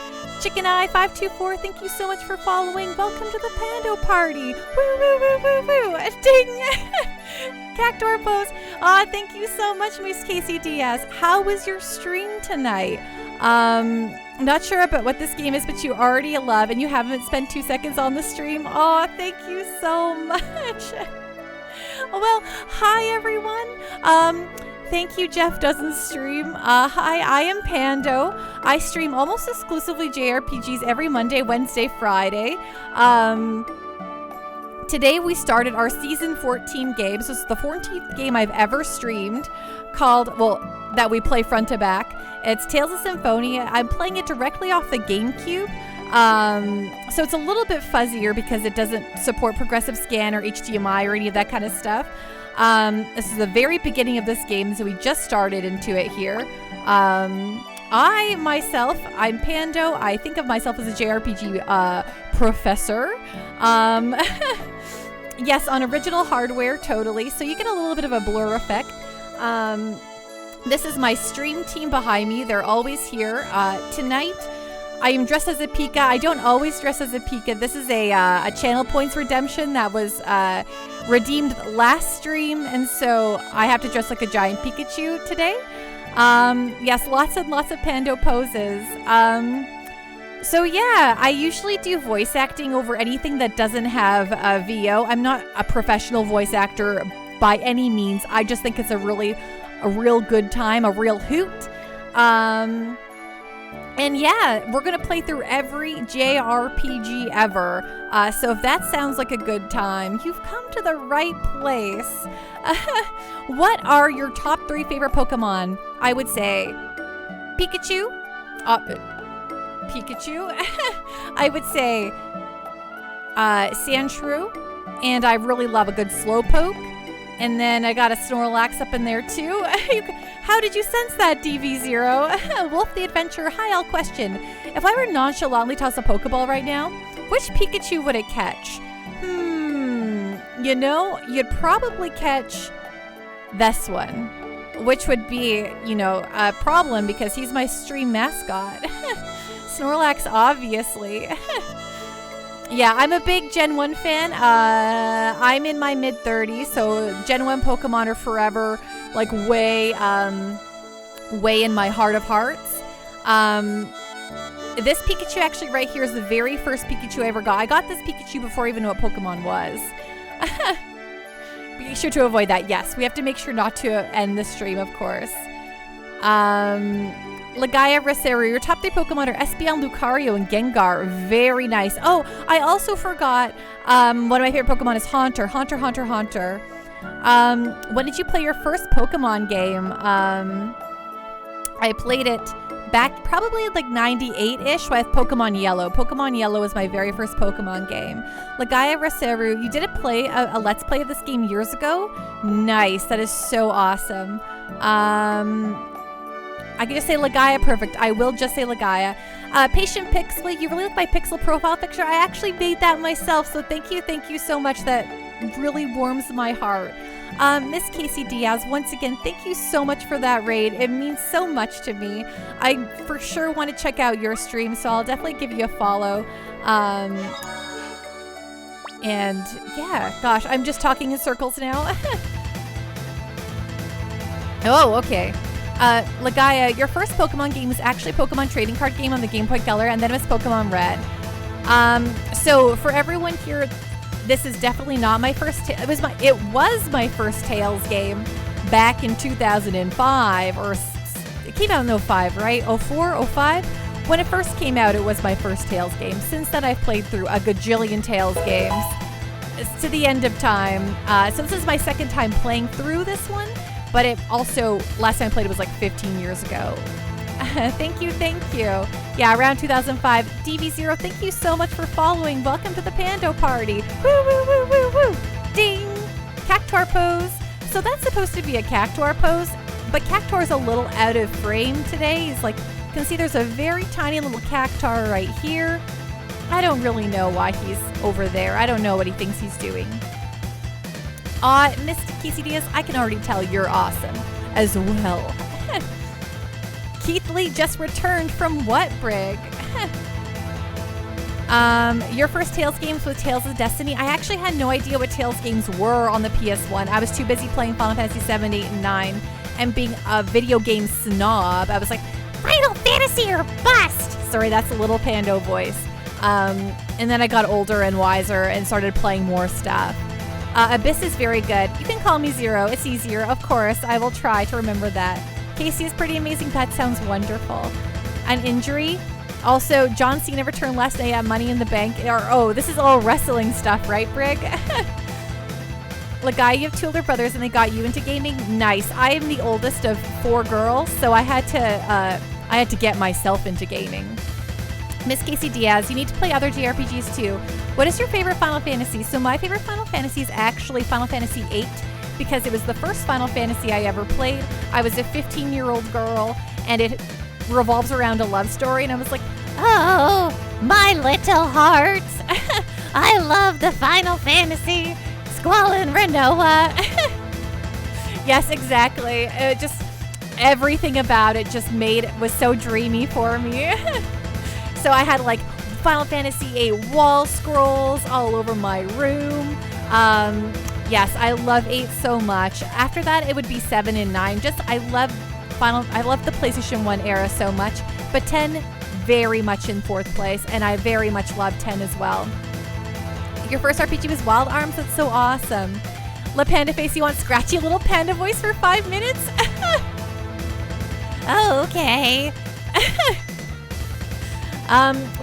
[SPEAKER 1] Chicken Eye 524, thank you so much for following. Welcome to the Pando Party. Woo, woo, woo, woo, woo. Ding. Cactuar Pose. Thank you so much, Miss Casey Diaz. How was your stream tonight? Not sure about what this game is, but you already love and you haven't spent 2 seconds on the stream. Oh, thank you so much. Well, hi everyone. Thank you, Jeff Doesn't Stream. Hi, I am Pando. I stream almost exclusively JRPGs every Monday, Wednesday, Friday. Today we started our Season 14 game. So it's the 14th game I've ever streamed that we play front to back. It's Tales of Symphonia. I'm playing it directly off the GameCube. So it's a little bit fuzzier because it doesn't support progressive scan or HDMI or any of that kind of stuff. This is the very beginning of this game, so we just started into it here. I'm Pando. I think of myself as a JRPG professor. Yes, on original hardware, totally. So you get a little bit of a blur effect. This is my stream team behind me. They're always here. Tonight, I am dressed as a Pika. I don't always dress as a Pika. This is a channel points redemption that was redeemed last stream, and so I have to dress like a giant Pikachu today. Yes, lots and lots of Pando poses. So yeah, I usually do voice acting over anything that doesn't have a VO. I'm not a professional voice actor by any means. I just think it's a real good time, a real hoot. And yeah, we're going to play through every JRPG ever. So if that sounds like a good time, you've come to the right place. What are your top 3 favorite Pokemon? I would say Pikachu. Pikachu. I would say Sandshrew. And I really love a good Slowpoke. And then I got a Snorlax up in there too. How did you sense that, DV0? Wolf the Adventurer, hi, I'll question. If I were nonchalantly toss a Pokeball right now, which Pikachu would it catch? You'd probably catch this one, which would be, a problem because he's my stream mascot. Snorlax, obviously. Yeah, I'm a big Gen 1 fan. I'm in my mid-30s, so Gen 1 Pokemon are forever, like, way in my heart of hearts. This Pikachu actually right here is the very first Pikachu I ever got. I got this Pikachu before I even knew what Pokemon was. Be sure to avoid that. Yes, we have to make sure not to end the stream, of course. Lagaya Reseru, your top 3 Pokemon are Espeon, Lucario, and Gengar. Very nice. Oh, I also forgot one of my favorite Pokemon is Haunter. Haunter. When did you play your first Pokemon game? I played it back probably like 98-ish with Pokemon Yellow. Pokemon Yellow was my very first Pokemon game. Lagaya Reseru, you did a Let's Play of this game years ago? Nice. That is so awesome. I can just say Lagaya, perfect. I will just say Lagaya. Patient Pixel, you really like my pixel profile picture? I actually made that myself, so thank you so much. That really warms my heart. Miss Casey Diaz, once again, thank you so much for that raid. It means so much to me. I for sure want to check out your stream, so I'll definitely give you a follow. And yeah, gosh, I'm just talking in circles now. Oh, okay. Lagaya, your first Pokemon game was actually a Pokemon trading card game on the Game Boy Color, and then it was Pokemon Red. So for everyone here, this is definitely not my first. It was my first Tales game back in 2005, or it came out in 05, right? 04, 05. When it first came out, it was my first Tales game. Since then, I've played through a gajillion Tales games. It's to the end of time. So this is my second time playing through this one. But it also, last time I played it was like 15 years ago. Thank you, thank you. Yeah, around 2005. DV0, thank you so much for following. Welcome to the Pando Party. Woo, woo, woo, woo, woo. Ding. Cactuar pose. So that's supposed to be a Cactuar pose, but Cactuar is a little out of frame today. He's like, you can see there's a very tiny little Cactuar right here. I don't really know why he's over there. I don't know what he thinks he's doing. Mr. Quesadillas, I can already tell you're awesome as well. Keith Lee just returned from what, Brig? Your first Tales games with Tales of Destiny. I actually had no idea what Tales games were on the PS1. I was too busy playing Final Fantasy 7, 8, and 9 and being a video game snob. I was like, Final Fantasy or bust! Sorry, that's a little Pando voice. And then I got older and wiser and started playing more stuff. Abyss is very good. You can call me Zero. It's easier. Of course, I will try to remember that. Casey is pretty amazing. That sounds wonderful. An injury. Also, John Cena returned last night at Money in the Bank. This is all wrestling stuff, right, Brig? Lagai, you have 2 older brothers and they got you into gaming? Nice. I am the oldest of 4 girls, so I had to get myself into gaming. Miss Casey Diaz, you need to play other JRPGs too. What is your favorite Final Fantasy? So my favorite Final Fantasy is actually Final Fantasy VIII because it was the first Final Fantasy I ever played. I was a 15-year-old girl and it revolves around a love story and I was like, oh, my little heart. I love the Final Fantasy. Squall and Renoa. Yes, exactly. Just everything about it just was so dreamy for me. So I had like Final Fantasy VIII wall scrolls all over my room. Yes, I love 8 so much. After that, it would be 7 and 9. I love the PlayStation 1 era so much. But 10, very much in 4th place. And I very much love 10 as well. Your first RPG was Wild Arms. That's so awesome. La Panda Face, you want scratchy little panda voice for 5 minutes? Oh, okay.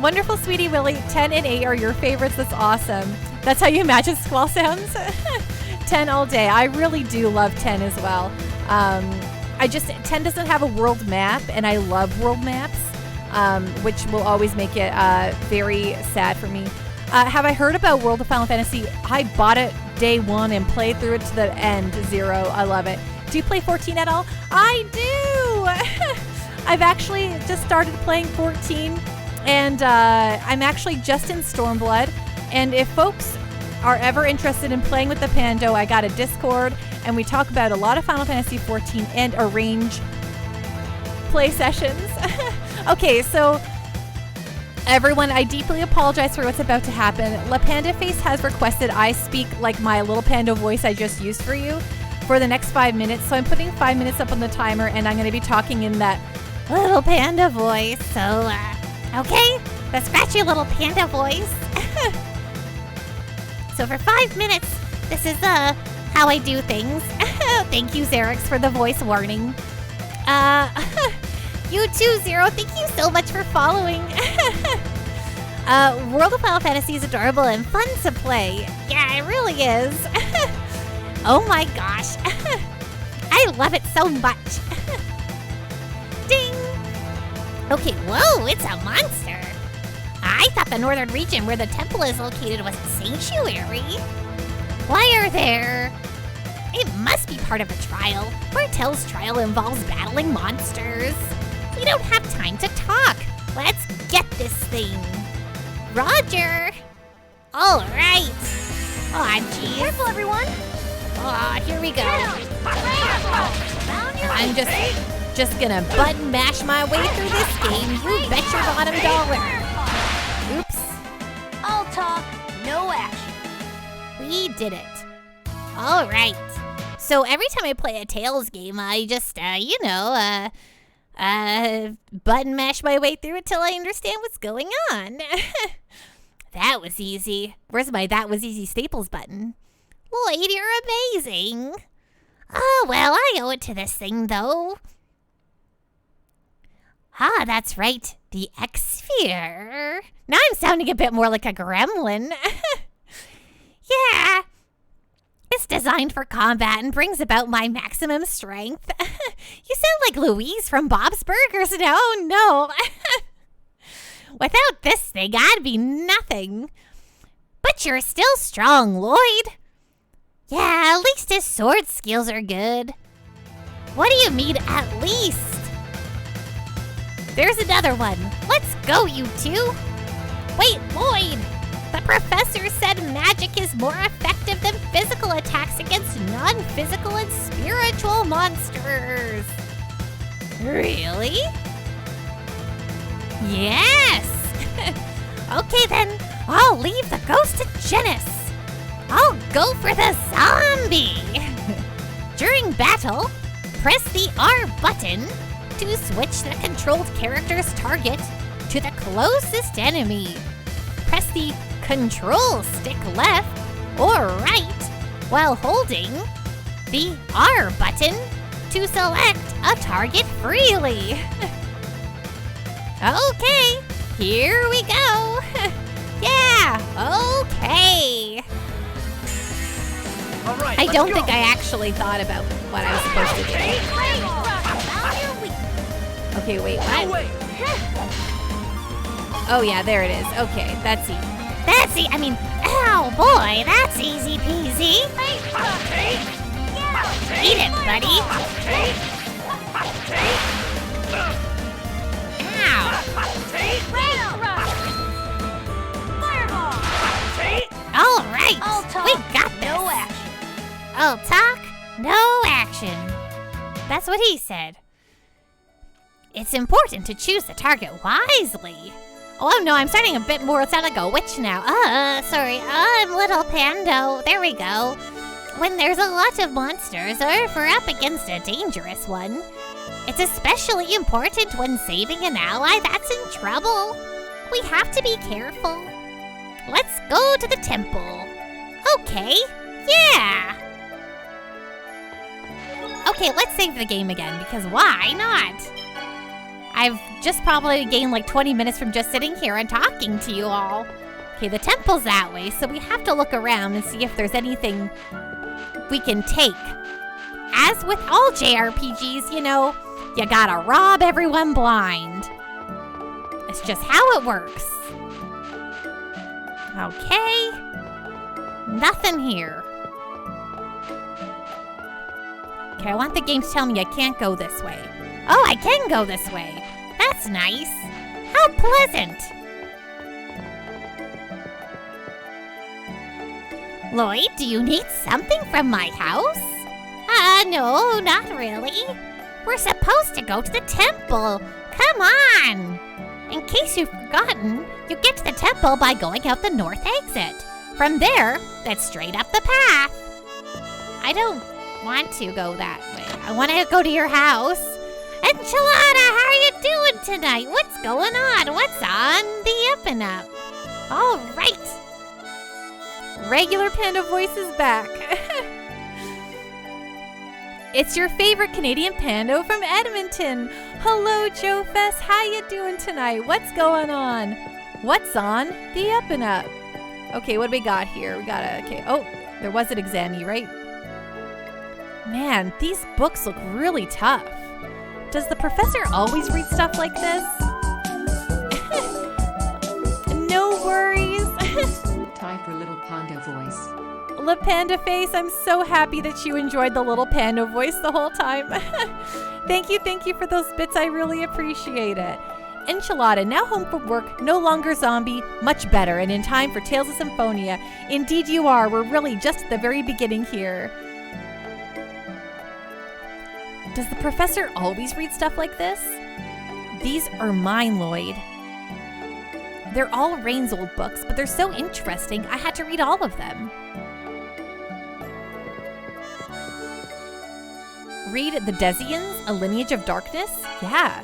[SPEAKER 1] Wonderful Sweetie Willie, 10 and 8 are your favorites. That's awesome. That's how you imagine Squall sounds? 10 all day. I really do love 10 as well. 10 doesn't have a world map, and I love world maps, which will always make it very sad for me. Have I heard about World of Final Fantasy? I bought it day 1 and played through it to the end, 0. I love it. Do you play 14 at all? I do! I've actually just started playing 14. And I'm actually just in Stormblood. And if folks are ever interested in playing with the Pando, I got a Discord. And we talk about a lot of Final Fantasy 14 and arrange play sessions. Okay, so everyone, I deeply apologize for what's about to happen. La Panda Face has requested I speak like my little Pando voice I just used for you for the next 5 minutes. So I'm putting 5 minutes up on the timer. And I'm going to be talking in that little panda voice. So, okay, the scratchy little panda voice. So for 5 minutes, this is how I do things. Thank you, Xerix, for the voice warning. You too, Zero. Thank you so much for following. World of Final Fantasy is adorable and fun to play. Yeah, it really is. Oh my gosh. I love it so much. Ding. Okay, whoa, it's a monster. I thought the northern region where the temple is located was a sanctuary. Why are there... It must be part of a trial. Martel's trial involves battling monsters. We don't have time to talk. Let's get this thing. Roger. All right. Oh, geez.
[SPEAKER 6] Careful, everyone.
[SPEAKER 1] Oh, here we go. I'm just gonna button mash my way through this game. You bet your bottom dollar. Oops.
[SPEAKER 6] I'll talk, no action.
[SPEAKER 1] We did it. All right. So every time I play a Tales game, I just, button mash my way through it till I understand what's going on. That was easy. Where's my that was easy staples button? Lloyd, you're amazing. Oh, well, I owe it to this thing, though. Ah, that's right. The X-Sphere. Now I'm sounding a bit more like a gremlin. Yeah. It's designed for combat and brings about my maximum strength. You sound like Louise from Bob's Burgers now. Oh, no. Without this thing, I'd be nothing. But you're still strong, Lloyd. Yeah, at least his sword skills are good. What do you mean, at least? There's another one. Let's go, you two. Wait, Lloyd. The professor said magic is more effective than physical attacks against non-physical and spiritual monsters. Really? Yes! Okay then, I'll leave the ghost to Genis. I'll go for the zombie. During battle, press the R button to switch the controlled character's target to the closest enemy. Press the control stick left or right while holding the R button to select a target freely. Okay, here we go. Yeah, okay.
[SPEAKER 5] All right,
[SPEAKER 1] I
[SPEAKER 5] let's
[SPEAKER 1] don't
[SPEAKER 5] go.
[SPEAKER 1] think I actually thought about what I was supposed to do. Okay, wait,
[SPEAKER 5] No
[SPEAKER 1] what?
[SPEAKER 5] way.
[SPEAKER 1] Oh yeah, there it is. Okay, that's easy. That's easy. I mean, oh boy, that's easy peasy. Eat it, buddy. Ow. All right,
[SPEAKER 6] All talk,
[SPEAKER 1] we got this.
[SPEAKER 6] no action.
[SPEAKER 1] All talk, no action. That's what he said. It's important to choose the target wisely. Oh no, I'm starting a bit more sound like a witch now. Sorry, I'm Little Pando. There we go. When there's a lot of monsters, or if we're up against a dangerous one, it's especially important when saving an ally that's in trouble. We have to be careful. Let's go to the temple. Okay, yeah. Okay, let's save the game again, because why not? I've just probably gained like 20 minutes from just sitting here and talking to you all. Okay, the temple's that way, so we have to look around and see if there's anything we can take. As with all JRPGs, you know, you gotta rob everyone blind. It's just how it works. Okay. Nothing here. Okay, I want the game to tell me I can't go this way. Oh, I can go this way. That's nice. How pleasant. Lloyd, do you need something from my house? No, not really. We're supposed to go to the temple. Come on. In case you've forgotten, you get to the temple by going out the north exit. From there, that's straight up the path. I don't want to go that way. I want to go to your house. Enchilada, how are you doing tonight? What's going on? What's on the up and up? All right. Regular Panda voice is back. It's your favorite Canadian Pando from Edmonton. Hello, Joe Fest. How you doing tonight? What's going on? What's on the up and up? Okay, what do we got here? We got okay. Oh, there was an exam-y, right? Man, these books look really tough. Does the professor always read stuff like this? No worries.
[SPEAKER 4] Time for Little Panda voice.
[SPEAKER 1] La Panda Face, I'm so happy that you enjoyed the little panda voice the whole time. Thank you for those bits. I really appreciate it. Enchilada, now home from work, no longer zombie, much better, and in time for Tales of Symphonia. Indeed you are. We're really just at the very beginning here. Does the professor always read stuff like this? These are mine, Lloyd. They're all Rain's old books, but they're so interesting, I had to read all of them. Read The Desians, A Lineage of Darkness? Yeah.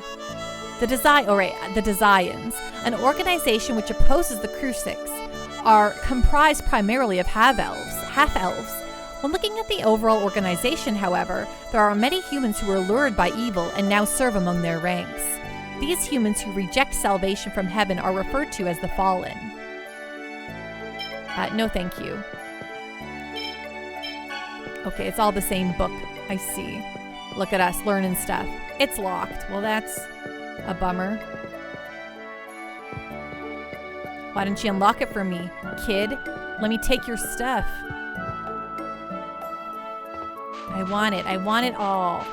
[SPEAKER 1] The Desians, an organization which opposes the Crucix, are comprised primarily of half-elves. When looking at the overall organization, however, there are many humans who were lured by evil and now serve among their ranks. These humans who reject salvation from heaven are referred to as the Fallen. No thank you. Okay, it's all the same book. I see. Look at us learning stuff. It's locked. Well, that's a bummer. Why didn't you unlock it for me, kid? Let me take your stuff. I want it. I want it all.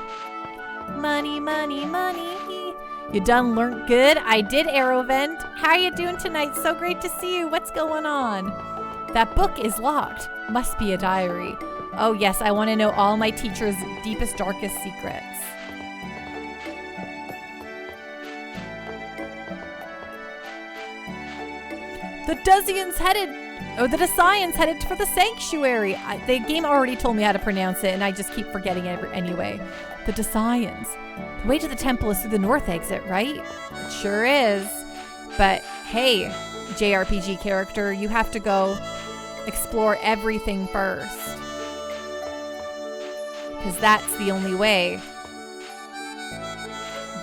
[SPEAKER 1] Money, money, money. You done learned good? I did, Arrowvent. How are you doing tonight? So great to see you. What's going on? That book is locked. Must be a diary. Oh yes, I want to know all my teacher's deepest, darkest secrets. The Desians headed, or the Desians headed for the sanctuary. The game already told me how to pronounce it, and I just keep forgetting it anyway. The Desians. The way to the temple is through the north exit, right? It sure is. But hey, JRPG character, you have to go explore everything first. Because that's the only way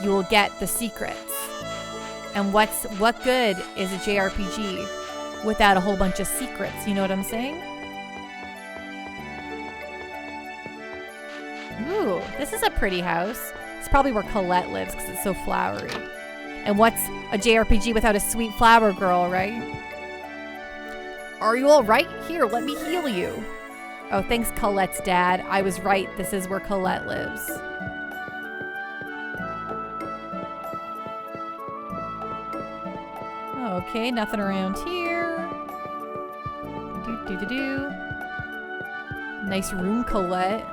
[SPEAKER 1] you will get the secrets. And what good is a JRPG without a whole bunch of secrets? You know what I'm saying? Ooh, this is a pretty house. It's probably where Colette lives because it's so flowery. And what's a JRPG without a sweet flower girl, right? Are you all right? Here, let me heal you. Oh, thanks, Colette's dad. I was right. This is where Colette lives. Okay, nothing around here. Do. Nice room, Colette.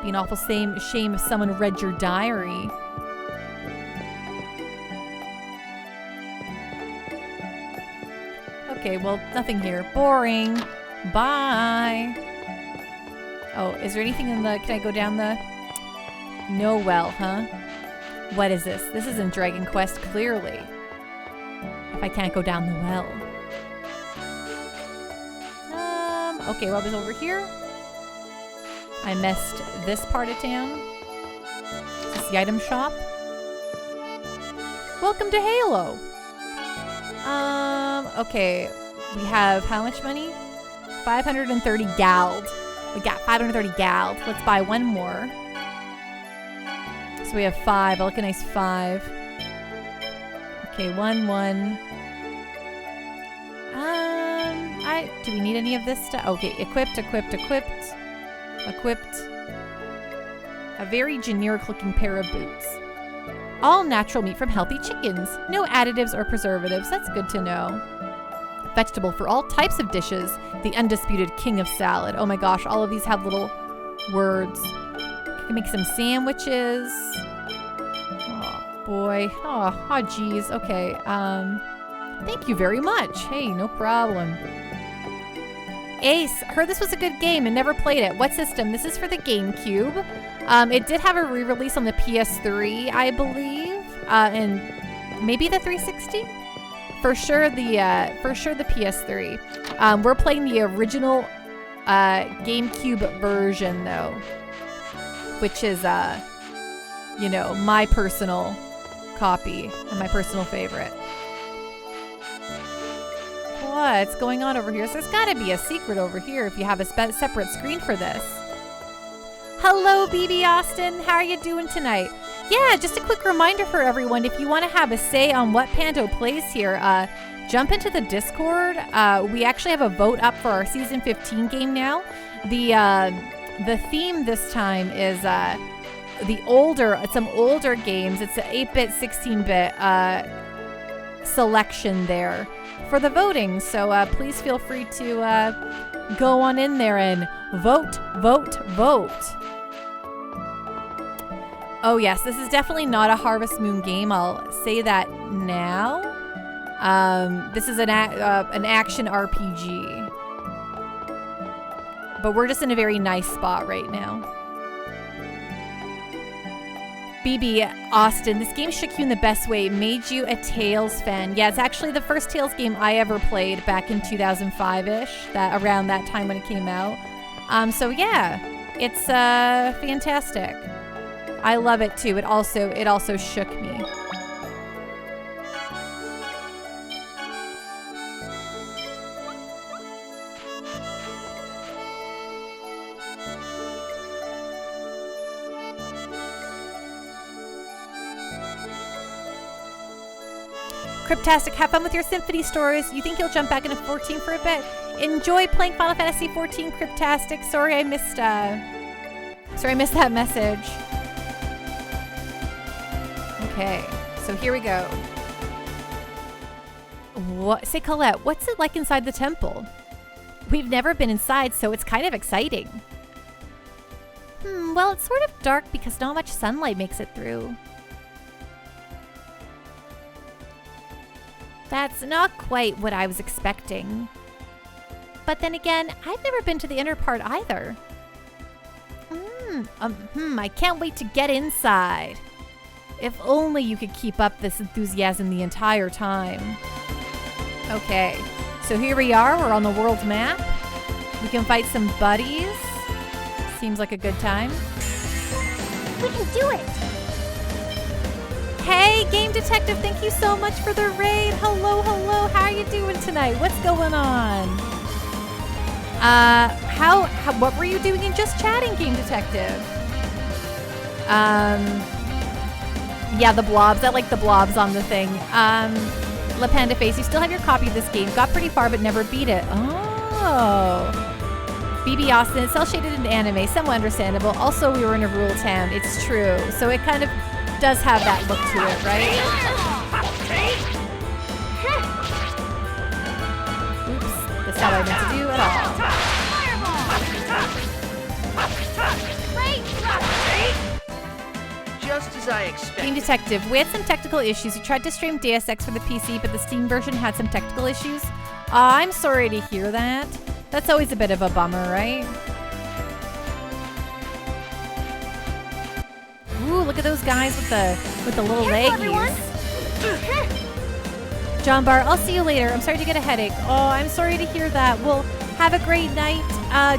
[SPEAKER 1] Be an awful shame if someone read your diary. Okay, well, nothing here. Boring. Bye. Oh, is there anything in the... Can I go down the... No well, huh? What is this? This isn't Dragon Quest, clearly. If I can't go down the well. Okay, what was over here? I missed this part of town. Is this the item shop? Welcome to Halo. Okay. We have how much money? 530 gald. We got 530 gald. Let's buy one more. So we have 5. I like a nice 5. Okay, 1. Do we need any of this stuff? Okay, equipped. A very generic looking pair of boots. All natural meat from healthy chickens. No additives or preservatives. That's good to know. Vegetable for all types of dishes. The undisputed king of salad. Oh my gosh, all of these have little words. Can make some sandwiches. Oh boy. Oh geez. Okay. Thank you very much. Hey, no problem. Ace, heard this was a good game and never played it. What system? This is for the GameCube. It did have a re-release on the PS3, I believe, and maybe the 360. For sure the PS3. We're playing the original GameCube version though, which is you know, my personal copy and my personal favorite. What's going on over here? So there's got to be a secret over here if you have a separate screen for this. Hello, BB Austin. How are you doing tonight? Yeah, just a quick reminder for everyone, if you want to have a say on what Pando plays here, jump into the Discord. We actually have a vote up for our Season 15 game now. The theme this time is some older games. It's an 8-bit, 16-bit selection there for the voting. So please feel free to go on in there and vote. Oh yes, this is definitely not a Harvest Moon game. I'll say that now. This is an action RPG. But we're just in a very nice spot right now. BB Austin, this game shook you in the best way. It made you a Tales fan. Yeah, it's actually the first Tales game I ever played back in 2005-ish, around that time when it came out. So yeah, it's fantastic. I love it too. It also shook me. Cryptastic, have fun with your Symphony stories. You think you'll jump back into 14 for a bit? Enjoy playing Final Fantasy 14, Cryptastic. Sorry I missed that message. Okay, so here we go. What? Say, Colette, what's it like inside the temple? We've never been inside, so it's kind of exciting. Well, it's sort of dark because not much sunlight makes it through. That's not quite what I was expecting. But then again, I've never been to the inner part either. I can't wait to get inside. If only you could keep up this enthusiasm the entire time. Okay, so here we are. We're on the world map. We can fight some buddies. Seems like a good time.
[SPEAKER 7] We can do it!
[SPEAKER 1] Hey, Game Detective, thank you so much for the raid. Hello, hello. How are you doing tonight? What's going on? What were you doing in just chatting, Game Detective? Yeah, the blobs. I like the blobs on the thing. La Panda Face, you still have your copy of this game. Got pretty far, but never beat it. Oh. BB Austin, it's cel-shaded in anime. Somewhat understandable. Also, we were in a rural town. It's true. So it kind of does have that look to it, right? Oops. That's not what I meant to do at all.
[SPEAKER 5] Just as I expected.
[SPEAKER 1] Game Detective, we had some technical issues. We tried to stream Deus Ex for the PC, but the Steam version had some technical issues. I'm sorry to hear that. That's always a bit of a bummer, right? Ooh, look at those guys with the little leggies. John Bar, I'll see you later. I'm sorry to get a headache. Oh, I'm sorry to hear that. Well, have a great night,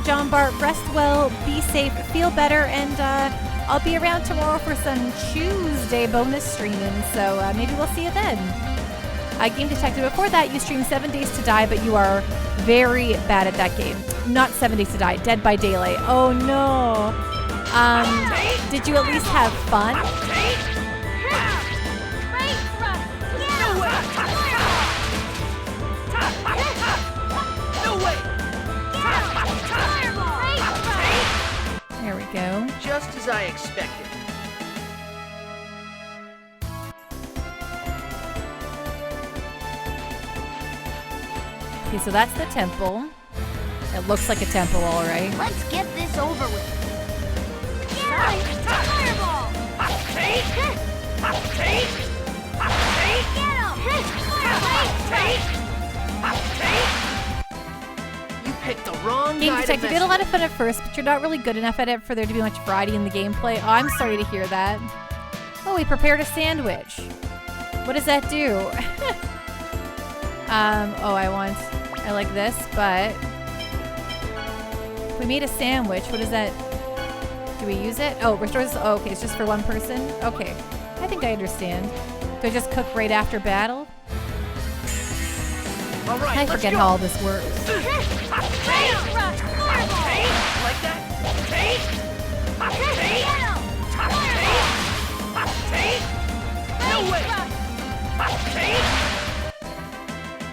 [SPEAKER 1] John Bar. Rest well, be safe, feel better, and I'll be around tomorrow for some Tuesday bonus streaming, so maybe we'll see you then. Game Detective, before that, you streamed 7 Days to Die, but you are very bad at that game. Not 7 Days to Die, Dead by Daylight. Oh no. Did you at least have fun? There we go.
[SPEAKER 5] Just as I expected.
[SPEAKER 1] Okay, so that's the temple. It looks like a temple, all right.
[SPEAKER 6] Let's get this over with. Fireball! Get him!
[SPEAKER 5] You picked the wrong
[SPEAKER 1] Game
[SPEAKER 5] guy to
[SPEAKER 1] Detective,
[SPEAKER 5] mess
[SPEAKER 1] you had a lot
[SPEAKER 5] with.
[SPEAKER 1] of fun at first, but you're not really good enough at it for there to be much variety in the gameplay. Oh, I'm sorry to hear that. Oh, we prepared a sandwich. What does that do? I like this, but we made a sandwich. What is that? Do we use it? Oh, restores. Oh, okay, it's just for one person. Okay, I think I understand. Do I just cook right after battle?
[SPEAKER 5] All right,
[SPEAKER 1] I
[SPEAKER 5] let's
[SPEAKER 1] forget
[SPEAKER 5] go.
[SPEAKER 1] how all this works.
[SPEAKER 5] Like that? No way!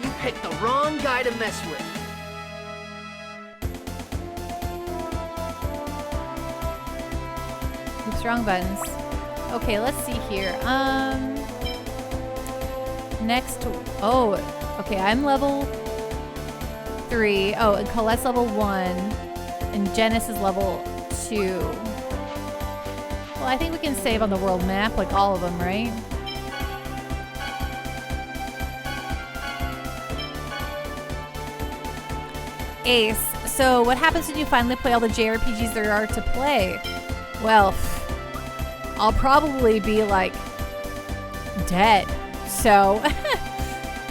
[SPEAKER 5] You picked the wrong guy to mess with.
[SPEAKER 1] Oops, wrong buttons. Okay, let's see here. Next. Oh, okay, I'm level 3. Oh, and Colette's level 1. And Janice is level 2. Well, I think we can save on the world map, like all of them, right? Ace. So what happens when you finally play all the JRPGs there are to play? Well, I'll probably be like dead. So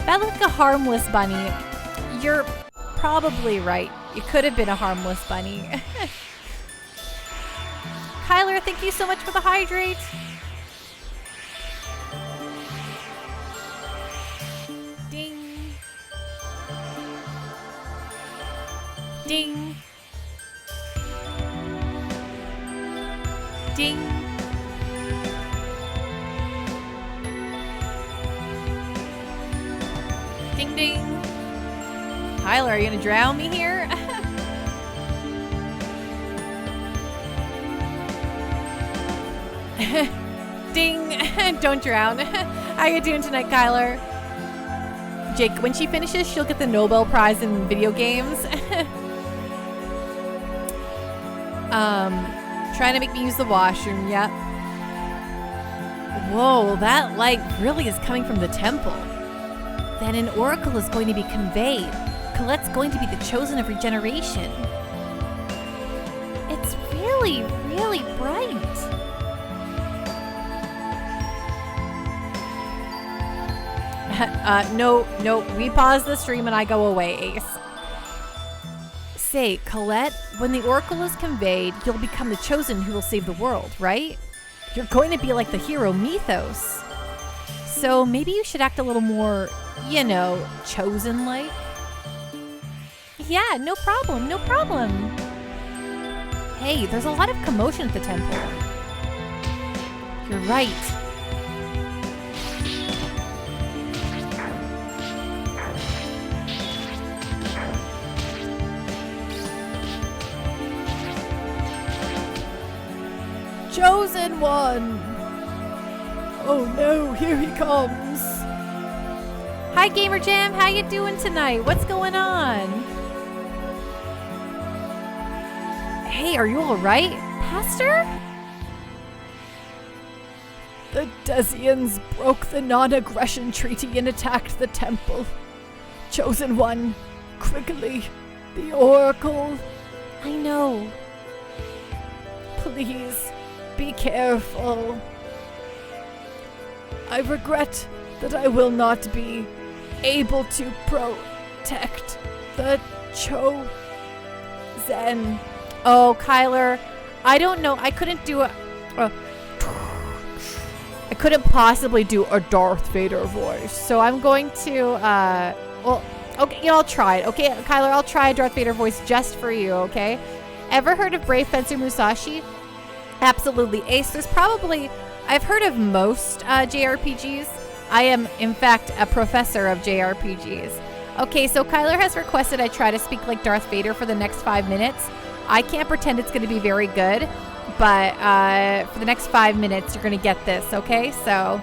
[SPEAKER 1] that looked like a harmless bunny. You're probably right. You could have been a harmless bunny. Kyler, thank you so much for the hydrate. Ding. Ding. Ding. ding. Tyler, are you gonna drown me here? Ding. Don't drown. How you doing tonight, Kyler? Jake, when she finishes, she'll get the Nobel Prize in video games. Trying to make me use the washroom, yep. Whoa, that light really is coming from the temple. Then an oracle is going to be conveyed. Colette's going to be the chosen of Regeneration. It's really, really bright. No, we pause the stream and I go away, Ace. Say, Colette, when the oracle is conveyed, you'll become the chosen who will save the world, right? You're going to be like the hero mythos. So maybe you should act a little more, you know, chosen-like. Yeah, no problem, no problem. Hey, there's a lot of commotion at the temple. You're right. Chosen one! Oh no, here he comes. Hi Gamer Jam, how you doing tonight? What's going on? Hey, are you alright, Pastor? The Desians broke the non-aggression treaty and attacked the temple. Chosen one, quickly, the Oracle. I know. Please. Be careful. I regret that I will not be able to protect the chosen. Oh, Kyler, I don't know. I couldn't do I couldn't possibly do a Darth Vader voice, so I'm going to well, okay, you know, I'll try it. Okay, Kyler, I'll try a Darth Vader voice just for you. Okay. Ever heard of Brave Fencer Musashi? Absolutely. Ace, there's probably, I've heard of most JRPGs. I am, in fact, a professor of JRPGs. Okay, so Kyler has requested I try to speak like Darth Vader for the next 5 minutes. I can't pretend it's going to be very good, but for the next 5 minutes, you're going to get this, okay? So,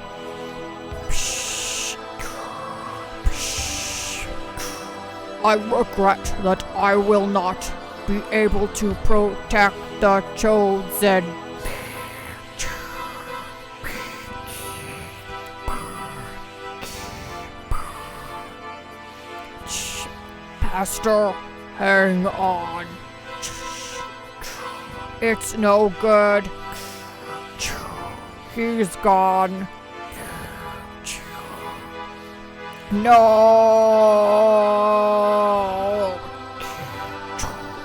[SPEAKER 1] I regret that I will not be able to protect the chosen. Pastor, hang on. It's no good. He's gone. No!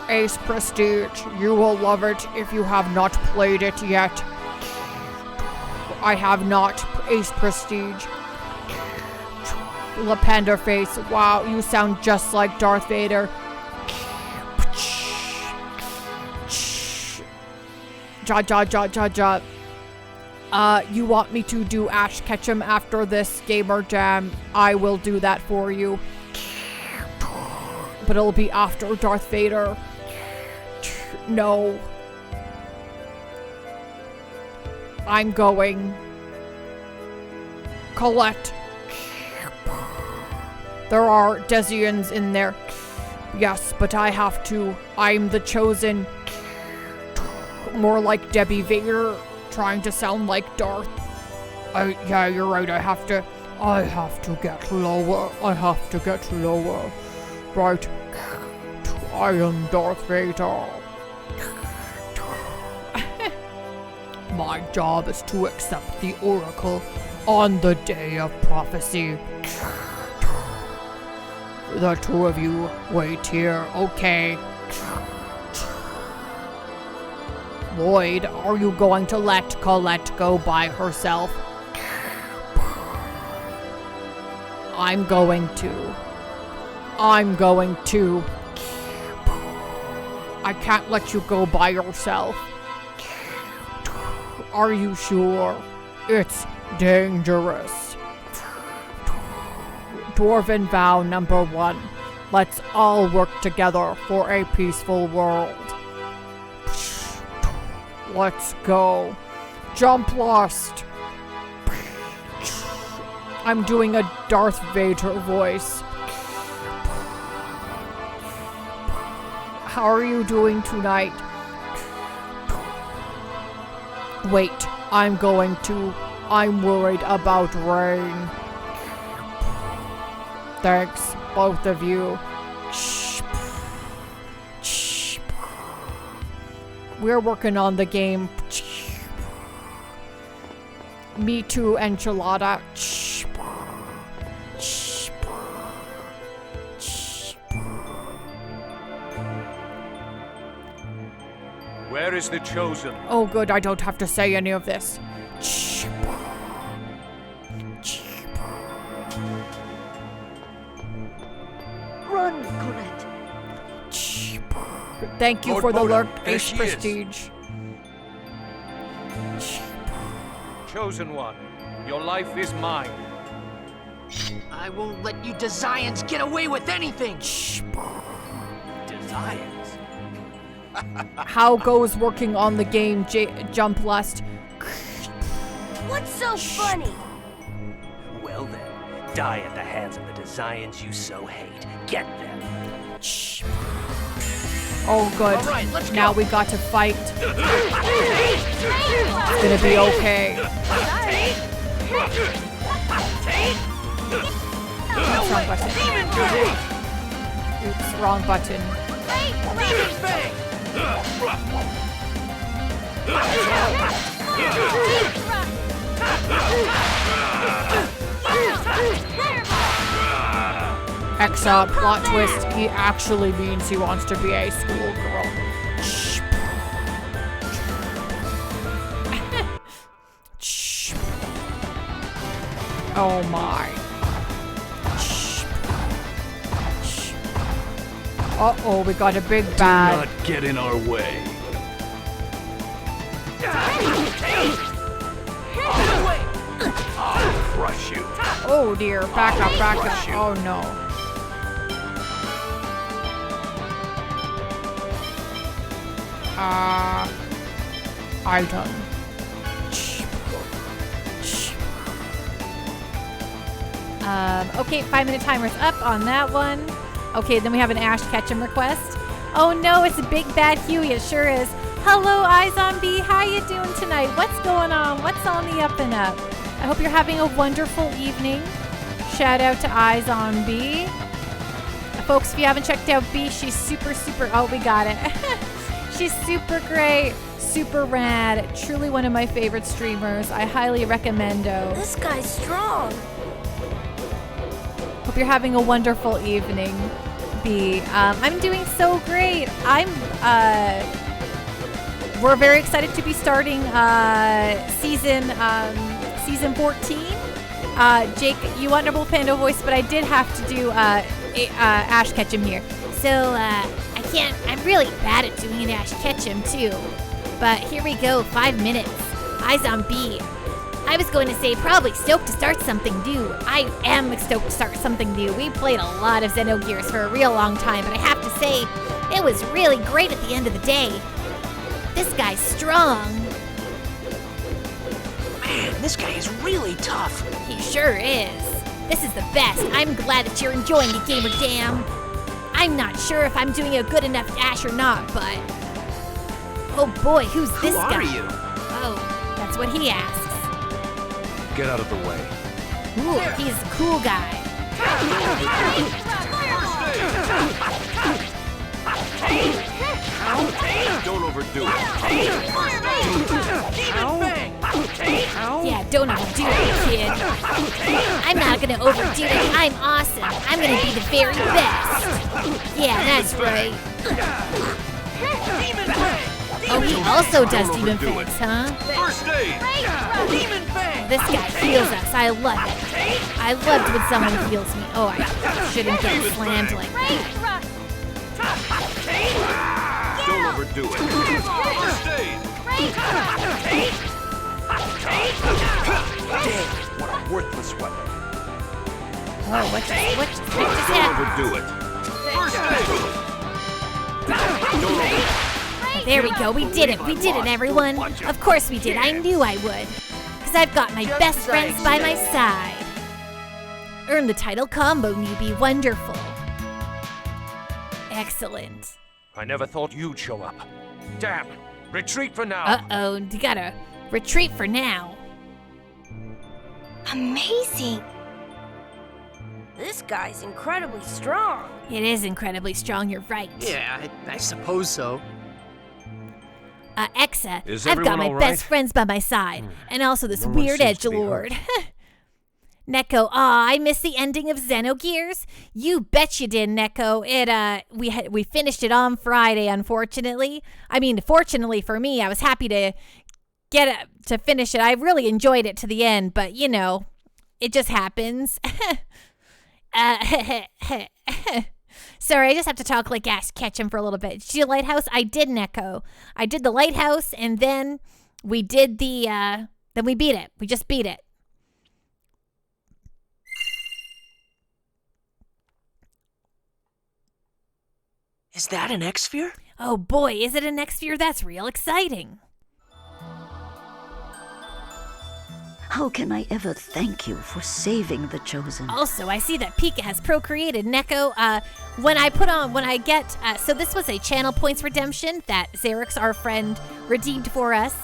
[SPEAKER 1] Ace Prestige, you will love it if you have not played it yet. I have not, Ace Prestige. La Panda Face, wow, you sound just like Darth Vader. Ja. You want me to do Ash Ketchum after this Gamer Jam? I will do that for you. But it'll be after Darth Vader. No. I'm going. Colette. There are Desians in there. Yes, but I have to. I'm the chosen. More like Debbie Vader, trying to sound like Darth. Yeah, you're right. I have to get lower. Right. I am Darth Vader. My job is to accept the Oracle on the day of prophecy. The two of you wait here, okay? Lloyd, are you going to let Colette go by herself? I'm going to. I can't let you go by yourself. Are you sure? It's dangerous. Dwarven vow number 1. Let's all work together for a peaceful world. Let's go. Jump Lost. I'm doing a Darth Vader voice. How are you doing tonight? Wait, I'm worried about rain. Thanks, both of you. We're working on the game. Me too, enchilada.
[SPEAKER 8] Where is the Chosen?
[SPEAKER 1] Oh good, I don't have to say any of this.
[SPEAKER 5] Run, Colette.
[SPEAKER 1] Thank you
[SPEAKER 8] Lord
[SPEAKER 1] for the
[SPEAKER 8] Bodum,
[SPEAKER 1] lurk
[SPEAKER 8] there
[SPEAKER 1] ace
[SPEAKER 8] she is.
[SPEAKER 1] prestige.
[SPEAKER 8] Chosen One, your life is mine.
[SPEAKER 5] I won't let you Desians get away with anything.
[SPEAKER 8] Desires?
[SPEAKER 1] How goes working on the game, Jump Lust?
[SPEAKER 6] What's so funny?
[SPEAKER 9] Well then, die at the hands of the Desians you so hate. Get them.
[SPEAKER 1] Oh good.
[SPEAKER 5] All right, let's
[SPEAKER 1] Now
[SPEAKER 5] go.
[SPEAKER 1] we got to fight. It's gonna be okay. Oops, wrong button. Oops, wrong button. Exa plot twist, he actually means he wants to be a schoolgirl. Oh my. Uh-oh, we got a big bad.
[SPEAKER 8] Not get in our way. I'll crush you.
[SPEAKER 1] Oh dear, back up, back up. Oh no. Item. Okay, 5-minute timer's up on that one. Okay, then we have an Ash Ketchum request. Oh no, it's a big bad Huey, it sure is. Hello, iZombie, how you doing tonight? What's going on? What's on the up and up? I hope you're having a wonderful evening. Shout out to iZombie. Folks, if you haven't checked out B, she's super, oh, we got it. She's super great, super rad, truly one of my favorite streamers. I highly recommend-o.
[SPEAKER 6] This guy's strong.
[SPEAKER 1] Hope you're having a wonderful evening, B. I'm doing so great. We're very excited to be starting season 14. Jake, you want Double Panda voice, but I did have to do Ash Ketchum here. So I'm really bad at doing an Ash Ketchum too. But here we go, 5 minutes. iZombie. I was going to say probably stoked to start something new. I am stoked to start something new. We played a lot of Xenogears for a real long time, but I have to say, it was really great at the end of the day. This guy's strong.
[SPEAKER 9] Man, this guy is really tough.
[SPEAKER 1] He sure is. This is the best. I'm glad that you're enjoying it, Gamer Jam. I'm not sure if I'm doing a good enough Ash or not, but... Oh boy, who's this guy?
[SPEAKER 9] Who are you?
[SPEAKER 1] Oh, that's what he asks.
[SPEAKER 2] Get out of the way.
[SPEAKER 1] Ooh, he's a cool guy.
[SPEAKER 8] Don't overdo it.
[SPEAKER 1] Yeah, don't overdo it, kid. I'm not gonna overdo it. I'm awesome. I'm gonna be the very best. Yeah, that's right. Oh, he also does Demon Fangs, huh?
[SPEAKER 8] First aid.
[SPEAKER 1] This guy heals us. I love it. I loved when someone heals me. Oh, I shouldn't get slammed like that.
[SPEAKER 8] Don't overdo it. First aid.
[SPEAKER 9] Dang, what a worthless weapon.
[SPEAKER 1] Whoa, what just
[SPEAKER 2] Don't
[SPEAKER 1] happened?
[SPEAKER 2] overdo it.
[SPEAKER 1] There we go. We did it. We did it, everyone. Of course we did. I knew I would. Because I've got my best friends by my side. Earn the title combo, newbie. Wonderful. Excellent.
[SPEAKER 8] I never thought you'd show up. Damn. Retreat for now.
[SPEAKER 1] Uh-oh. You gotta retreat for now.
[SPEAKER 7] Amazing.
[SPEAKER 6] This guy's incredibly strong.
[SPEAKER 1] It is incredibly strong. You're right.
[SPEAKER 5] Yeah, I suppose so.
[SPEAKER 1] Exa,
[SPEAKER 2] Is
[SPEAKER 1] I've got
[SPEAKER 2] everyone
[SPEAKER 1] my
[SPEAKER 2] all
[SPEAKER 1] best
[SPEAKER 2] right?
[SPEAKER 1] friends by my side. And also this
[SPEAKER 2] No one
[SPEAKER 1] weird
[SPEAKER 2] seems to be
[SPEAKER 1] edgelord.
[SPEAKER 2] hurt.
[SPEAKER 1] Neko, I missed the ending of Xenogears. You bet you did, Neko. We finished it on Friday, unfortunately. I mean, fortunately for me, I was happy to to finish it. I really enjoyed it to the end, but you know, it just happens. Sorry, I just have to talk like Ash Ketchum for a little bit. Did you see the lighthouse? I did, Neko. I did the lighthouse, and then we did then we beat it. We just beat it.
[SPEAKER 5] Is that an X-Sphere?
[SPEAKER 1] Oh boy, is it a next sphere? That's real exciting.
[SPEAKER 10] How can I ever thank you for saving the Chosen?
[SPEAKER 1] Also, I see that Pika has procreated. Neko, so this was a channel points redemption that Xerix, our friend, redeemed for us.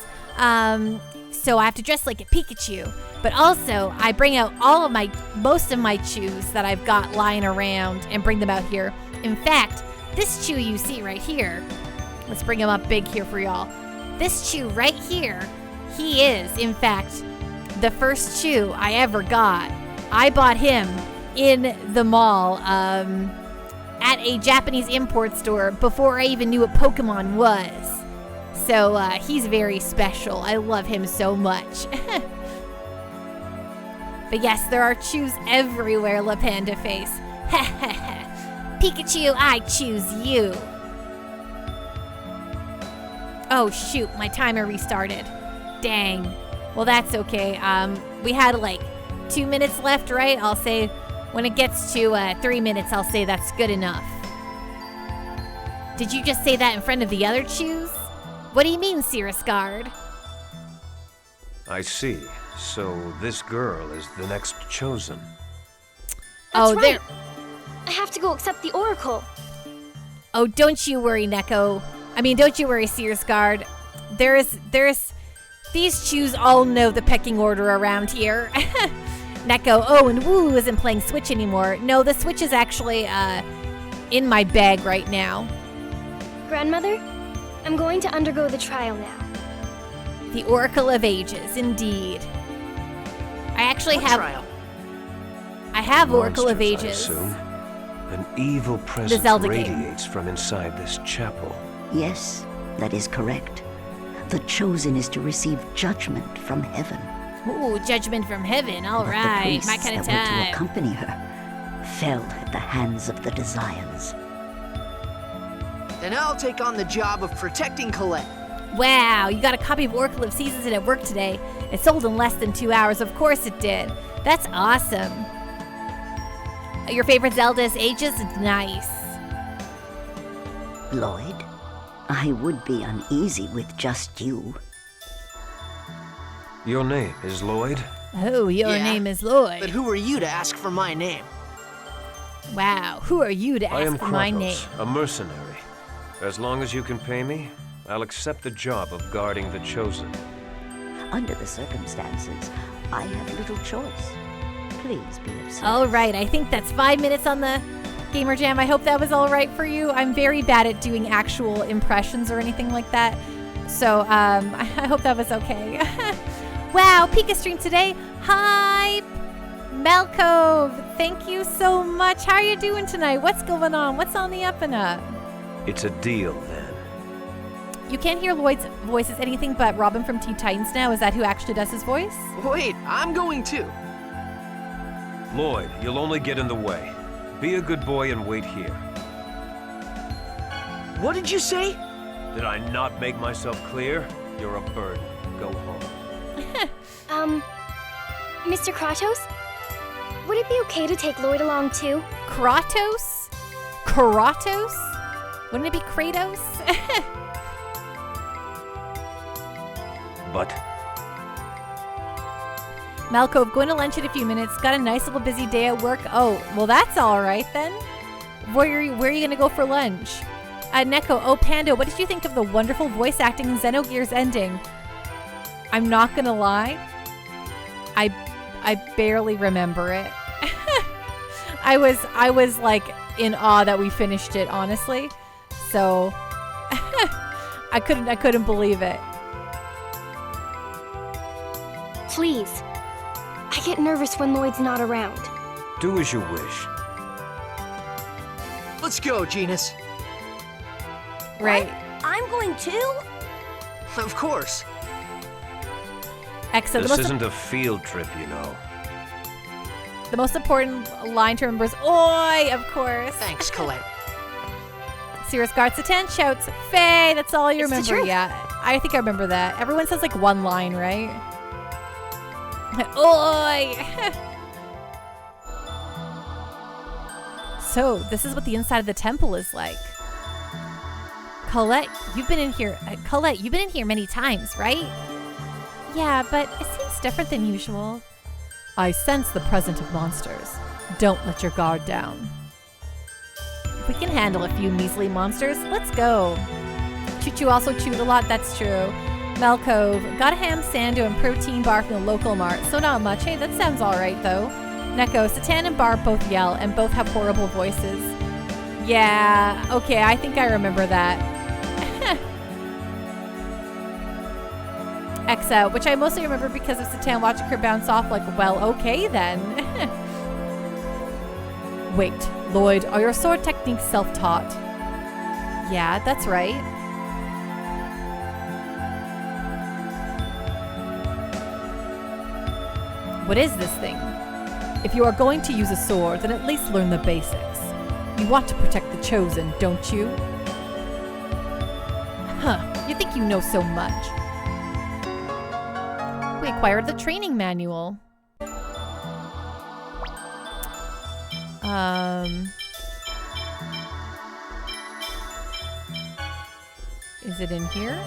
[SPEAKER 1] So I have to dress like a Pikachu. But also, I bring out most of my chews that I've got lying around and bring them out here. In fact, this chew you see right here, let's bring him up big here for y'all. This chew right here, he is, in fact, the first chew I ever got. I bought him in the mall at a Japanese import store before I even knew what Pokemon was. So he's very special. I love him so much. But yes, there are chews everywhere, La Panda Face. Pikachu, I choose you. Oh shoot, my timer restarted. Dang. Well, that's okay. We had like 2 minutes left, right? I'll say when it gets to 3 minutes, I'll say that's good enough. Did you just say that in front of the other chews? What do you mean, Cirrusguard?
[SPEAKER 2] I see. So this girl is the next chosen.
[SPEAKER 7] That's
[SPEAKER 1] Oh,
[SPEAKER 7] right. I have to go accept the Oracle.
[SPEAKER 1] Oh, don't you worry, Neko. Don't you worry, Cirrusguard. There's these chews all know the pecking order around here. Neko, oh, and Woo isn't playing Switch anymore. No, the Switch is actually in my bag right now.
[SPEAKER 7] Grandmother, I'm going to undergo the trial now.
[SPEAKER 1] The Oracle of Ages, indeed. I actually
[SPEAKER 5] What
[SPEAKER 1] have.
[SPEAKER 5] trial?
[SPEAKER 1] I have Oracle of
[SPEAKER 2] Monsters, I
[SPEAKER 1] Ages.
[SPEAKER 2] assume. An evil presence
[SPEAKER 1] Zelda game.
[SPEAKER 2] radiates from inside this chapel.
[SPEAKER 10] Yes, that is correct. The Chosen is to receive judgment from heaven.
[SPEAKER 1] Ooh, judgment from heaven. All
[SPEAKER 10] But
[SPEAKER 1] right,
[SPEAKER 10] the priests
[SPEAKER 1] my kind of
[SPEAKER 10] that were to
[SPEAKER 1] time.
[SPEAKER 10] accompany her fell at the hands of the Desires.
[SPEAKER 5] Then I'll take on the job of protecting Colette.
[SPEAKER 1] Wow, you got a copy of Oracle of Seasons at work today. It sold in less than 2 hours. Of course it did. That's awesome. Your favorite Zelda is Ages? Nice.
[SPEAKER 10] Lloyd, I would be uneasy with just you.
[SPEAKER 2] Your name is Lloyd?
[SPEAKER 1] Oh, your
[SPEAKER 5] Yeah,
[SPEAKER 1] name is Lloyd.
[SPEAKER 5] But who are you to ask for my name?
[SPEAKER 1] Wow, who are you to
[SPEAKER 2] I am
[SPEAKER 1] ask for my name?
[SPEAKER 2] Kratos, a mercenary. As long as you can pay me, I'll accept the job of guarding the Chosen.
[SPEAKER 10] Under the circumstances, I have little choice. Please be of service.
[SPEAKER 1] All right, I think that's 5 minutes on the Gamer Jam. I hope that was all right for you. I'm very bad at doing actual impressions or anything like that. So I hope that was okay. Wow, Pika stream today. Hi, Melcove. Thank you so much. How are you doing tonight? What's going on? What's on the up and up?
[SPEAKER 2] It's a deal, then.
[SPEAKER 1] You can't hear Lloyd's voice as anything but Robin from Teen Titans now. Is that who actually does his voice?
[SPEAKER 5] Wait, I'm going too.
[SPEAKER 2] Lloyd, you'll only get in the way. Be a good boy and wait here.
[SPEAKER 5] What did you say?
[SPEAKER 2] Did I not make myself clear? You're a burden. Go home.
[SPEAKER 7] Mr. Kratos? would it be okay to take Lloyd along too?
[SPEAKER 1] Kratos? Kratos? Wouldn't it be Kratos?
[SPEAKER 9] But
[SPEAKER 1] Malcove, going to lunch in a few minutes. Got a nice little busy day at work. Oh, well, that's all right then. Where are you going to go for lunch? Neko, oh, Pando, what did you think of the wonderful voice acting in Xenogears ending? I'm not going to lie. I barely remember it. I was like in awe that we finished it, honestly. So I couldn't believe it.
[SPEAKER 7] Please. I get nervous when Lloyd's not around.
[SPEAKER 9] do as you wish.
[SPEAKER 5] Let's go, Genus.
[SPEAKER 1] Right.
[SPEAKER 6] What? I'm going too?
[SPEAKER 5] Of course.
[SPEAKER 1] Excellent.
[SPEAKER 2] This isn't a field trip, you know.
[SPEAKER 1] The most important line to remember is "Oi!" Of course.
[SPEAKER 5] Thanks, Colette.
[SPEAKER 1] Cirrus Gartsatan shouts, "Faye!" That's all you
[SPEAKER 6] It's the
[SPEAKER 1] remember.
[SPEAKER 6] truth.
[SPEAKER 1] Yeah, I think I remember that. Everyone says like one line, right? Oi! So this is what the inside of the temple is like. Colette, you've been in here. Colette, you've been in here many times, right? Yeah, but it seems different than usual. I sense the presence of monsters. Don't let your guard down. If we can handle a few measly monsters, let's go. Choo-Choo also chewed a lot, that's true. Melcove, got a ham sando and protein bar from the local mart, so not much. Hey, that sounds alright though. Neko, Satan and Barb both yell and both have horrible voices. Yeah, okay, I think I remember that. X out, which I mostly remember because of Satan watching her bounce off like, well, okay then. Wait, Lloyd, are your sword techniques self-taught? Yeah, that's right. What is this thing? If you are going to use a sword, then at least learn the basics. You want to protect the chosen, don't you? Huh, you think you know so much. We acquired the training manual. Is it in here?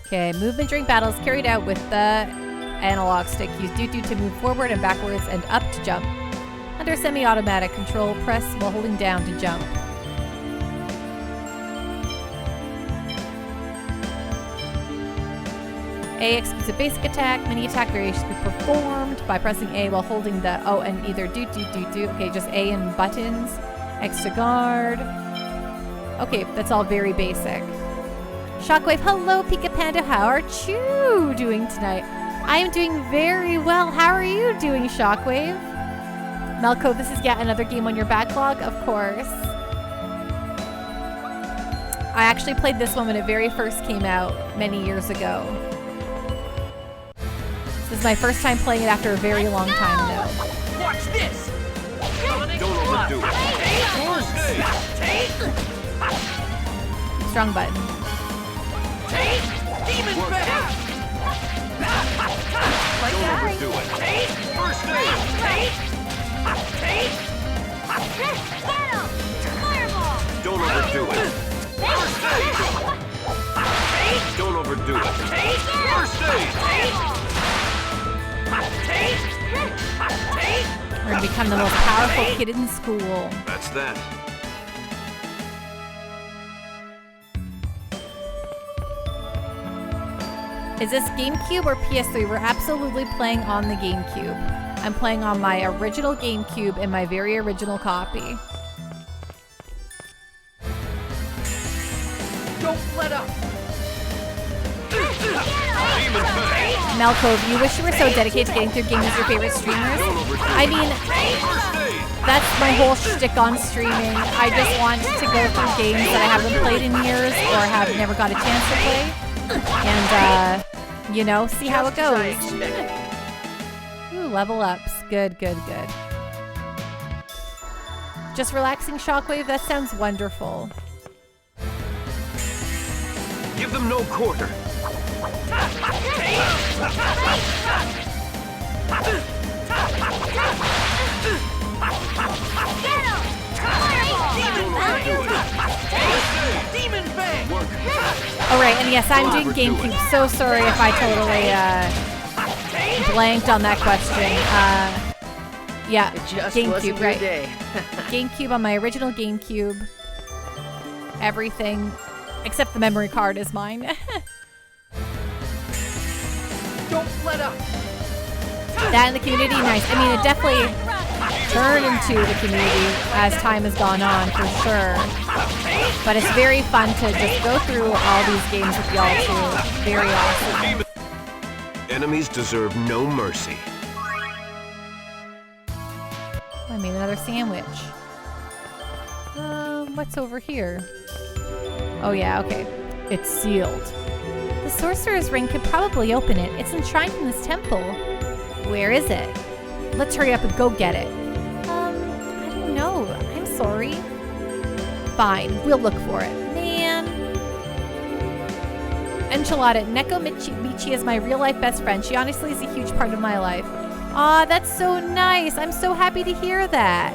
[SPEAKER 1] Okay, movement during battles carried out with the analog stick. Use do to move forward and backwards and up to jump. Under semi-automatic control, press while holding down to jump. A executes a basic attack. Many attack variations can be performed by pressing A while holding the and either do. Okay, just A and buttons. X to guard. Okay, that's all very basic. Shockwave, hello Pika Panda, how are you doing tonight? I am doing very well. How are you doing, Shockwave? Melko, this is yet another game on your backlog, of course. I actually played this one when it very first came out many years ago. This is my first time playing it after a very long time though.
[SPEAKER 5] Watch this!
[SPEAKER 2] Don't overdo it.
[SPEAKER 1] Strong button.
[SPEAKER 5] Demon back!
[SPEAKER 2] Don't overdo it.
[SPEAKER 5] First
[SPEAKER 2] Don't overdo it. Don't overdo it.
[SPEAKER 5] First
[SPEAKER 1] We're gonna become the most powerful kid in school.
[SPEAKER 2] That's that.
[SPEAKER 1] Is this GameCube or PS3? We're absolutely playing on the GameCube. I'm playing on my original GameCube in my very original copy.
[SPEAKER 5] Don't let up!
[SPEAKER 1] Melcove, you wish you were so dedicated to getting through games as your favorite streamers? I mean, that's my whole shtick on streaming. I just want to go through games that I haven't played in years or have never got a chance to play. And, you know, see how it goes. Ooh, level ups. Good. Just relaxing, Shockwave? That sounds wonderful.
[SPEAKER 2] Give them no quarter.
[SPEAKER 5] Demon Fang!
[SPEAKER 1] All right, and yes, I'm doing GameCube. So sorry if I totally blanked on that question. Yeah,
[SPEAKER 5] It just wasn't
[SPEAKER 1] GameCube,
[SPEAKER 5] your
[SPEAKER 1] right?
[SPEAKER 5] day.
[SPEAKER 1] GameCube on my original GameCube. Everything except the memory card is mine.
[SPEAKER 5] Don't let up.
[SPEAKER 1] That and the community, nice. I mean, it definitely turned into the community as time has gone on, for sure. But it's very fun to just go through all these games with y'all too. Very awesome.
[SPEAKER 2] Enemies deserve no mercy.
[SPEAKER 1] I made another sandwich. What's over here? Oh yeah, okay. It's sealed. The Sorcerer's Ring could probably open it. It's enshrined in this temple. Where is it? Let's hurry up and go get it. I don't know. I'm sorry. Fine, we'll look for it. Man. Enchilada, Neko Michi is my real-life best friend. She honestly is a huge part of my life. Aw, that's so nice. I'm so happy to hear that.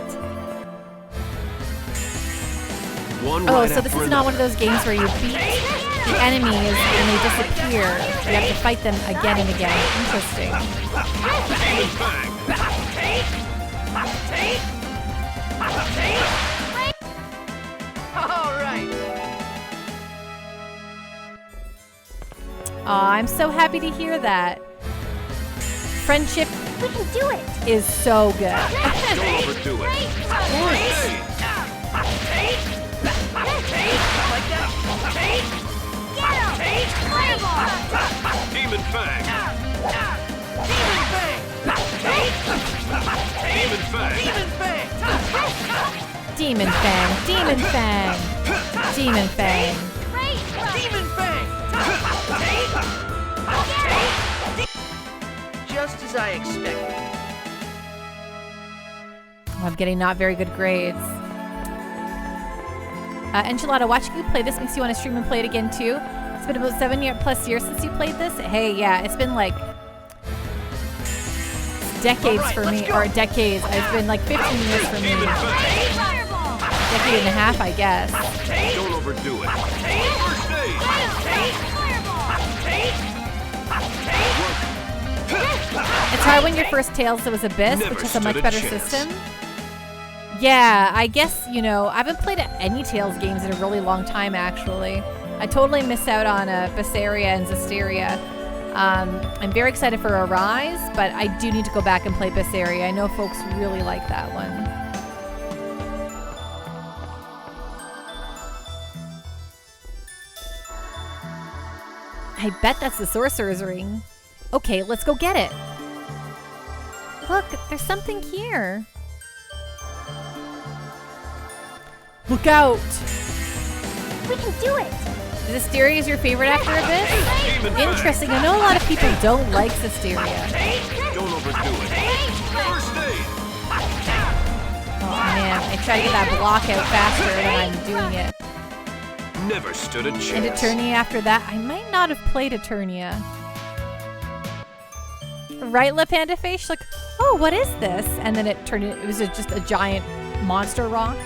[SPEAKER 1] Oh, so this is not one of those games where you beat the enemies and they disappear. You have to fight them again and again. Interesting.
[SPEAKER 5] All right.
[SPEAKER 1] Aw, I'm so happy to hear that. Friendship
[SPEAKER 7] We can do it!
[SPEAKER 1] is so good.
[SPEAKER 2] Don't overdo it. Demon Fang. Demon Fang.
[SPEAKER 1] Demon Fang, Demon Fang, Demon Fang.
[SPEAKER 5] Demon Fang. Just as I expected.
[SPEAKER 1] I'm getting not very good grades. Enchilada, watching you play this makes you want to stream and play it again too. It's been about 7+ years since you played this. Hey, yeah, it's been like decades for me, or decades. It's been like 15 years for me. Decade and a half, I guess.
[SPEAKER 2] Don't overdo it.
[SPEAKER 1] It's hard when your first Tales was Abyss,
[SPEAKER 2] Never
[SPEAKER 1] which is a much
[SPEAKER 2] stood a
[SPEAKER 1] better
[SPEAKER 2] chance.
[SPEAKER 1] system. Yeah, I guess, you know, I haven't played any Tales games in a really long time, actually. I totally missed out on Berseria and Zestiria. I'm very excited for Arise, but I do need to go back and play Berseria. I know folks really like that one. I bet that's the Sorcerer's Ring. Okay, let's go get it. Look, there's something here. Look out!
[SPEAKER 7] We can do it!
[SPEAKER 1] Zestiria is your favorite after Abyss? Interesting. I know a lot of people don't like Zestiria.
[SPEAKER 2] Don't overdo it.
[SPEAKER 1] Oh man, I try to get that block out faster than I'm doing it.
[SPEAKER 2] Never stood a chance.
[SPEAKER 1] And Eternia after that, I might not have played Eternia. Right, La Panda Face? Like, oh, what is this? And then it turned, it was just a giant monster rock.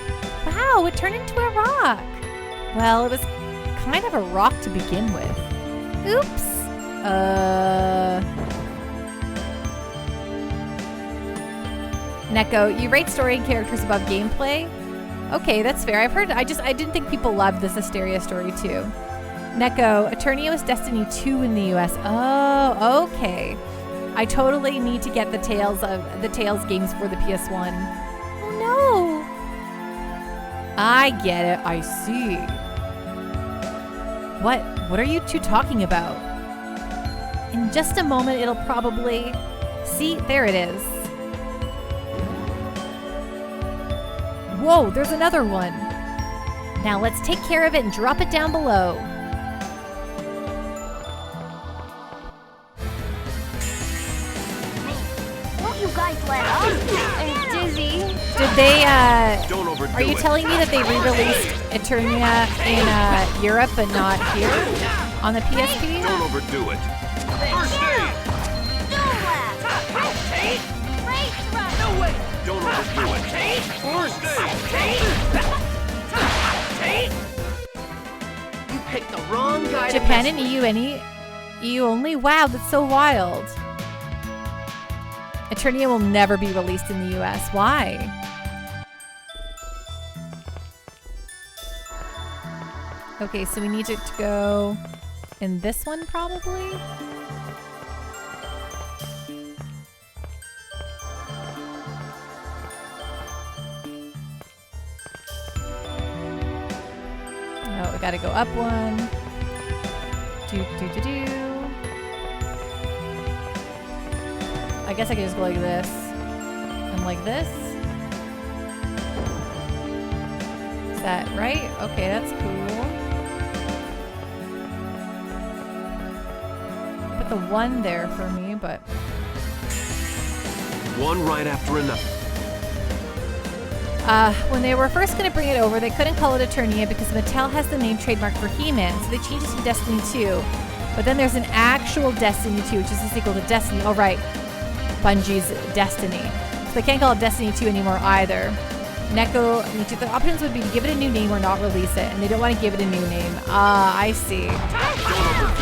[SPEAKER 1] Wow, it turned into a rock. Well, it was kind of a rock to begin with. Oops. Neko, you rate story and characters above gameplay? Okay, that's fair. I've heard, I didn't think people loved this Asteria story too. Neko, Eternia was Destiny 2 in the US. Oh, okay. I totally need to get the Tales games for the PS1. Oh no. I get it. I see. What are you two talking about? In just a moment, it'll probably... See, there it is. Whoa, there's another one. Now let's take care of it and drop it down below.
[SPEAKER 6] Won't you guys let up?
[SPEAKER 7] I'm dizzy.
[SPEAKER 1] Did they,
[SPEAKER 2] Don't overdo
[SPEAKER 1] are you
[SPEAKER 2] it.
[SPEAKER 1] telling me that they re-released Eternia in Europe but not here? on the PSP.
[SPEAKER 2] Don't overdo it. First aid!
[SPEAKER 5] No way!
[SPEAKER 2] Don't overdo it. First aid!
[SPEAKER 5] You picked the wrong guy
[SPEAKER 1] Japan
[SPEAKER 5] to
[SPEAKER 1] and
[SPEAKER 5] mess
[SPEAKER 1] EU EU only? Wow, that's so wild. Eternia will never be released in the US. Why? Okay, so we need it to go in this one probably? No, we gotta go up one. Do. I guess I could just go like this. And like this. Is that right? Okay, that's cool. Put the one there for me, but...
[SPEAKER 2] One right after another.
[SPEAKER 1] When they were first going to bring it over, they couldn't call it Eternia because Mattel has the name trademark for He-Man, so they changed it to Destiny 2. But then there's an actual Destiny 2, which is the sequel to Destiny. Oh, right. Bungie's Destiny. So they can't call it Destiny 2 anymore either. Neko, the options would be to give it a new name or not release it, and they don't want to give it a new name. I see.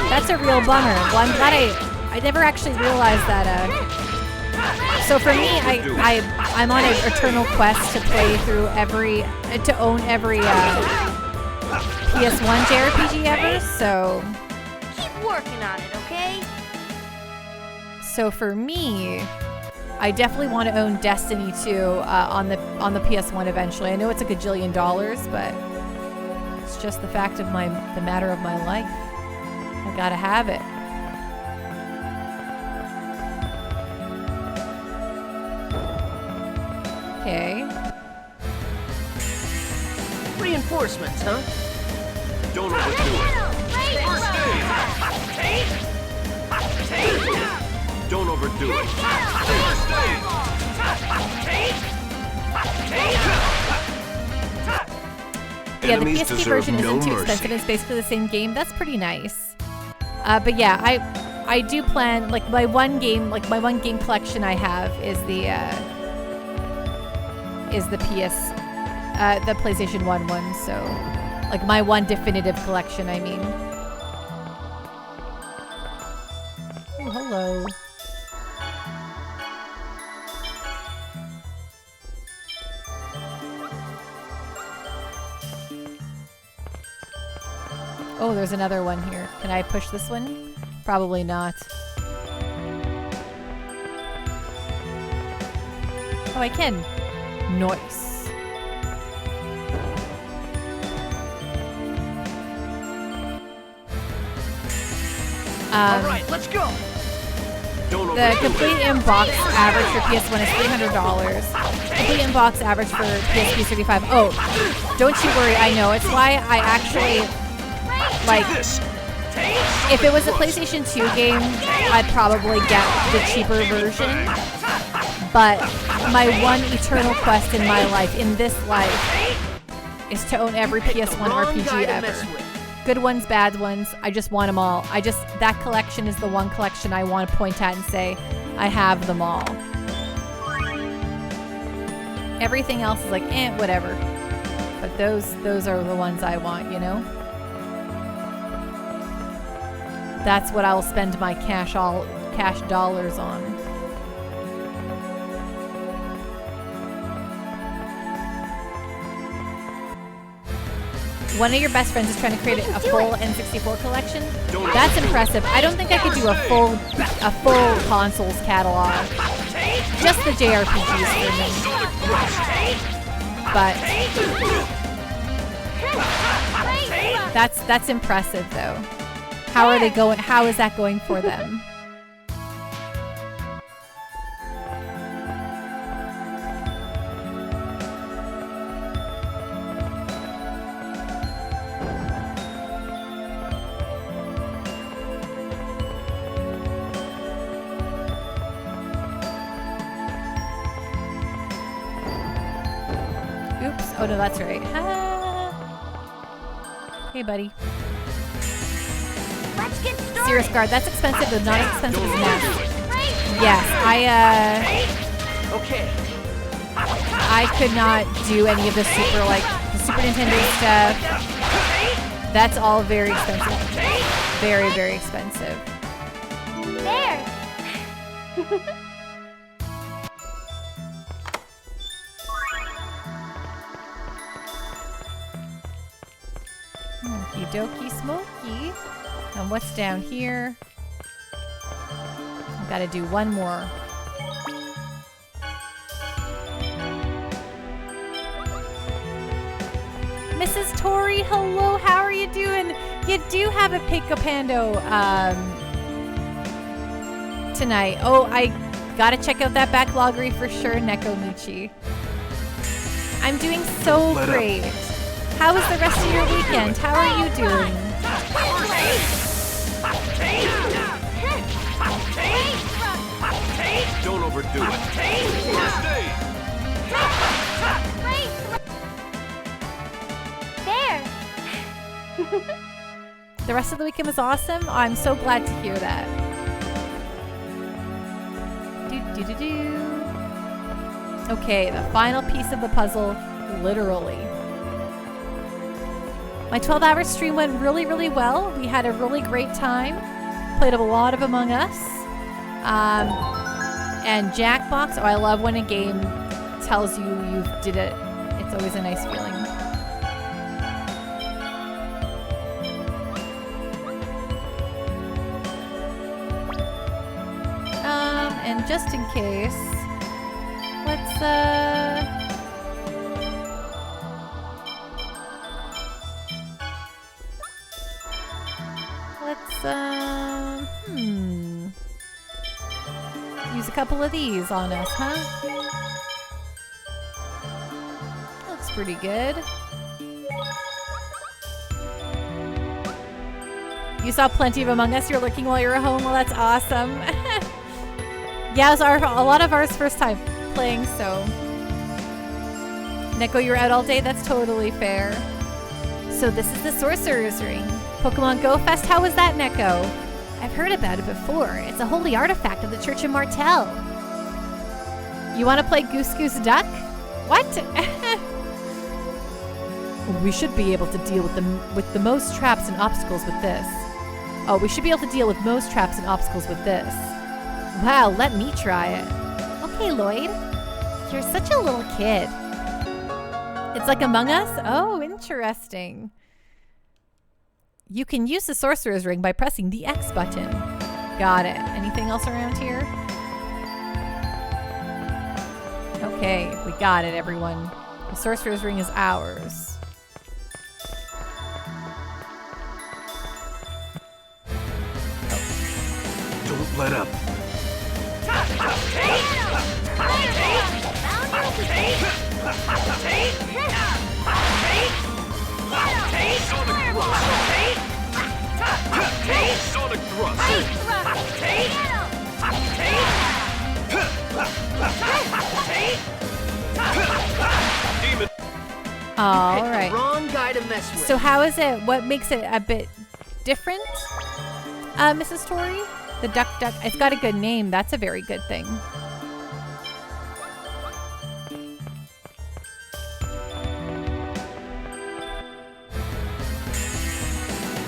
[SPEAKER 1] That's a real bummer. Well, I'm glad I never actually realized that, so for me, I'm on an eternal quest to play through to own every PS1 JRPG ever, so...
[SPEAKER 6] Keep working on it, okay?
[SPEAKER 1] So for me, I definitely want to own Destiny 2 on the PS1 eventually. I know it's a gajillion dollars, but it's just the fact of the matter of my life. I gotta have it. Okay.
[SPEAKER 5] Reinforcements, huh?
[SPEAKER 2] Don't overdo it. First aid! Don't overdo it. First aid!
[SPEAKER 1] Yeah, the
[SPEAKER 2] Enemies
[SPEAKER 1] PSP
[SPEAKER 2] deserve
[SPEAKER 1] version
[SPEAKER 2] no
[SPEAKER 1] isn't too
[SPEAKER 2] mercy.
[SPEAKER 1] expensive. It's basically the same game. That's pretty nice. But yeah, I do plan, like my one game collection I have is the PlayStation 1 one. So like my one definitive collection, I mean. Oh, hello. Oh, there's another one here. Can I push this one? Probably not. Oh, I can. Nice.
[SPEAKER 5] All right, let's go.
[SPEAKER 1] The complete in-box average for PS1 is $300. Complete in-box average for PSP is $35. Oh, don't you worry. I know. It's why I actually, like, if it was a PlayStation 2 game, I'd probably get the cheaper version. But my one eternal quest in my life, in this life, is to own every PS1 RPG ever. Good ones, bad ones. I just want them all. That collection is the one collection I want to point at and say, I have them all. Everything else is like, whatever. But those are the ones I want, you know? That's what I'll spend my cash dollars on. One of your best friends is trying to create a full N64 collection. That's impressive. I don't think I could do a full consoles catalog. Just the JRPGs for me. But that's impressive though. How are they going? How is that going for them? Oops. Oh no, that's right. Hey, buddy. Cirrus Guard, that's expensive, but not as expensive as Nest. Yes,
[SPEAKER 5] Okay.
[SPEAKER 1] I could not do any of the super, like, the Super Nintendo stuff. That's all very expensive. Very, very expensive.
[SPEAKER 7] There!
[SPEAKER 1] Okie dokie smoky. And what's down here? I've got to do one more. Mrs. Tori, hello, how are you doing? You do have a Pico-Pando tonight. Oh, I gotta check out that backloggery for sure, Nekomichi. I'm doing so great. How was the rest of your weekend? How are you doing?
[SPEAKER 2] Don't overdo it.
[SPEAKER 7] There!
[SPEAKER 1] The rest of the weekend was awesome. Oh, I'm so glad to hear that. Okay, the final piece of the puzzle, literally. My 12-hour stream went really, really well. We had a really great time. Played a lot of Among Us. And Jackbox. Oh, I love when a game tells you you did it. It's always a nice feeling. And just in case, let's use a couple of these on us, huh? Looks pretty good. You saw plenty of Among Us. You're looking while you're at home. Well, that's awesome. Yeah, it was a lot of ours first time playing, so. Neko, you're out all day? That's totally fair. So this is the Sorcerer's Ring. Pokemon Go Fest, how was that, Neko? I've heard about it before. It's a holy artifact of the Church of Martel. You want to play Goose Goose Duck? What? We should be able to deal with the most traps and obstacles with this. Oh, we should be able to deal with most traps and obstacles with this. Wow, let me try it. Okay, Lloyd. You're such a little kid. It's like Among Us? Oh, interesting. You can use the Sorcerer's Ring by pressing the X button. Got it. Anything else around here? Okay, we got it, everyone. The Sorcerer's Ring is ours.
[SPEAKER 2] Don't let up.
[SPEAKER 8] Sonic Thrust! Demon!
[SPEAKER 1] All right.
[SPEAKER 5] Wrong guy to mess with.
[SPEAKER 1] So how is it? What makes it a bit different, Mrs. Tori? The Duck Duck. It's got a good name. That's a very good thing.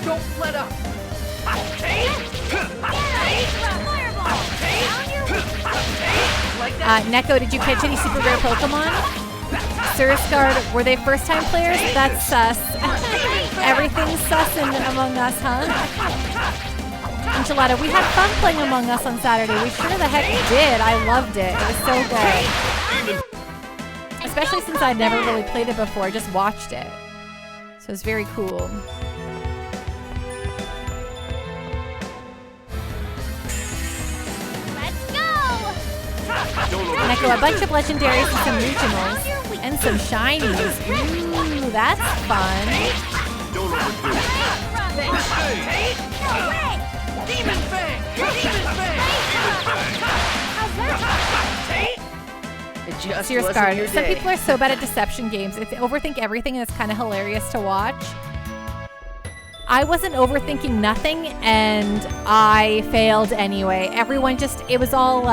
[SPEAKER 5] Don't let up.
[SPEAKER 1] Neko, did you catch any super rare Pokemon? Surskard, were they first time players? That's sus. Everything's sus in Among Us, huh? Enchilada, we had fun playing Among Us on Saturday. We sure the heck did. I loved it. It was so good. Especially since I'd never really played it before. I just watched it. So it was very cool. Neko, a bunch of legendaries and some regionals. And some shinies. Ooh, that's fun.
[SPEAKER 8] Don't overdo it.
[SPEAKER 5] Demon Fang! Demon Fang! It just
[SPEAKER 1] Serious
[SPEAKER 5] wasn't
[SPEAKER 1] Guard.
[SPEAKER 5] your
[SPEAKER 1] Some
[SPEAKER 5] day.
[SPEAKER 1] people are so bad at deception games. They overthink everything and it's kind of hilarious to watch. I wasn't overthinking nothing, and I failed anyway. Everyone just, it was all,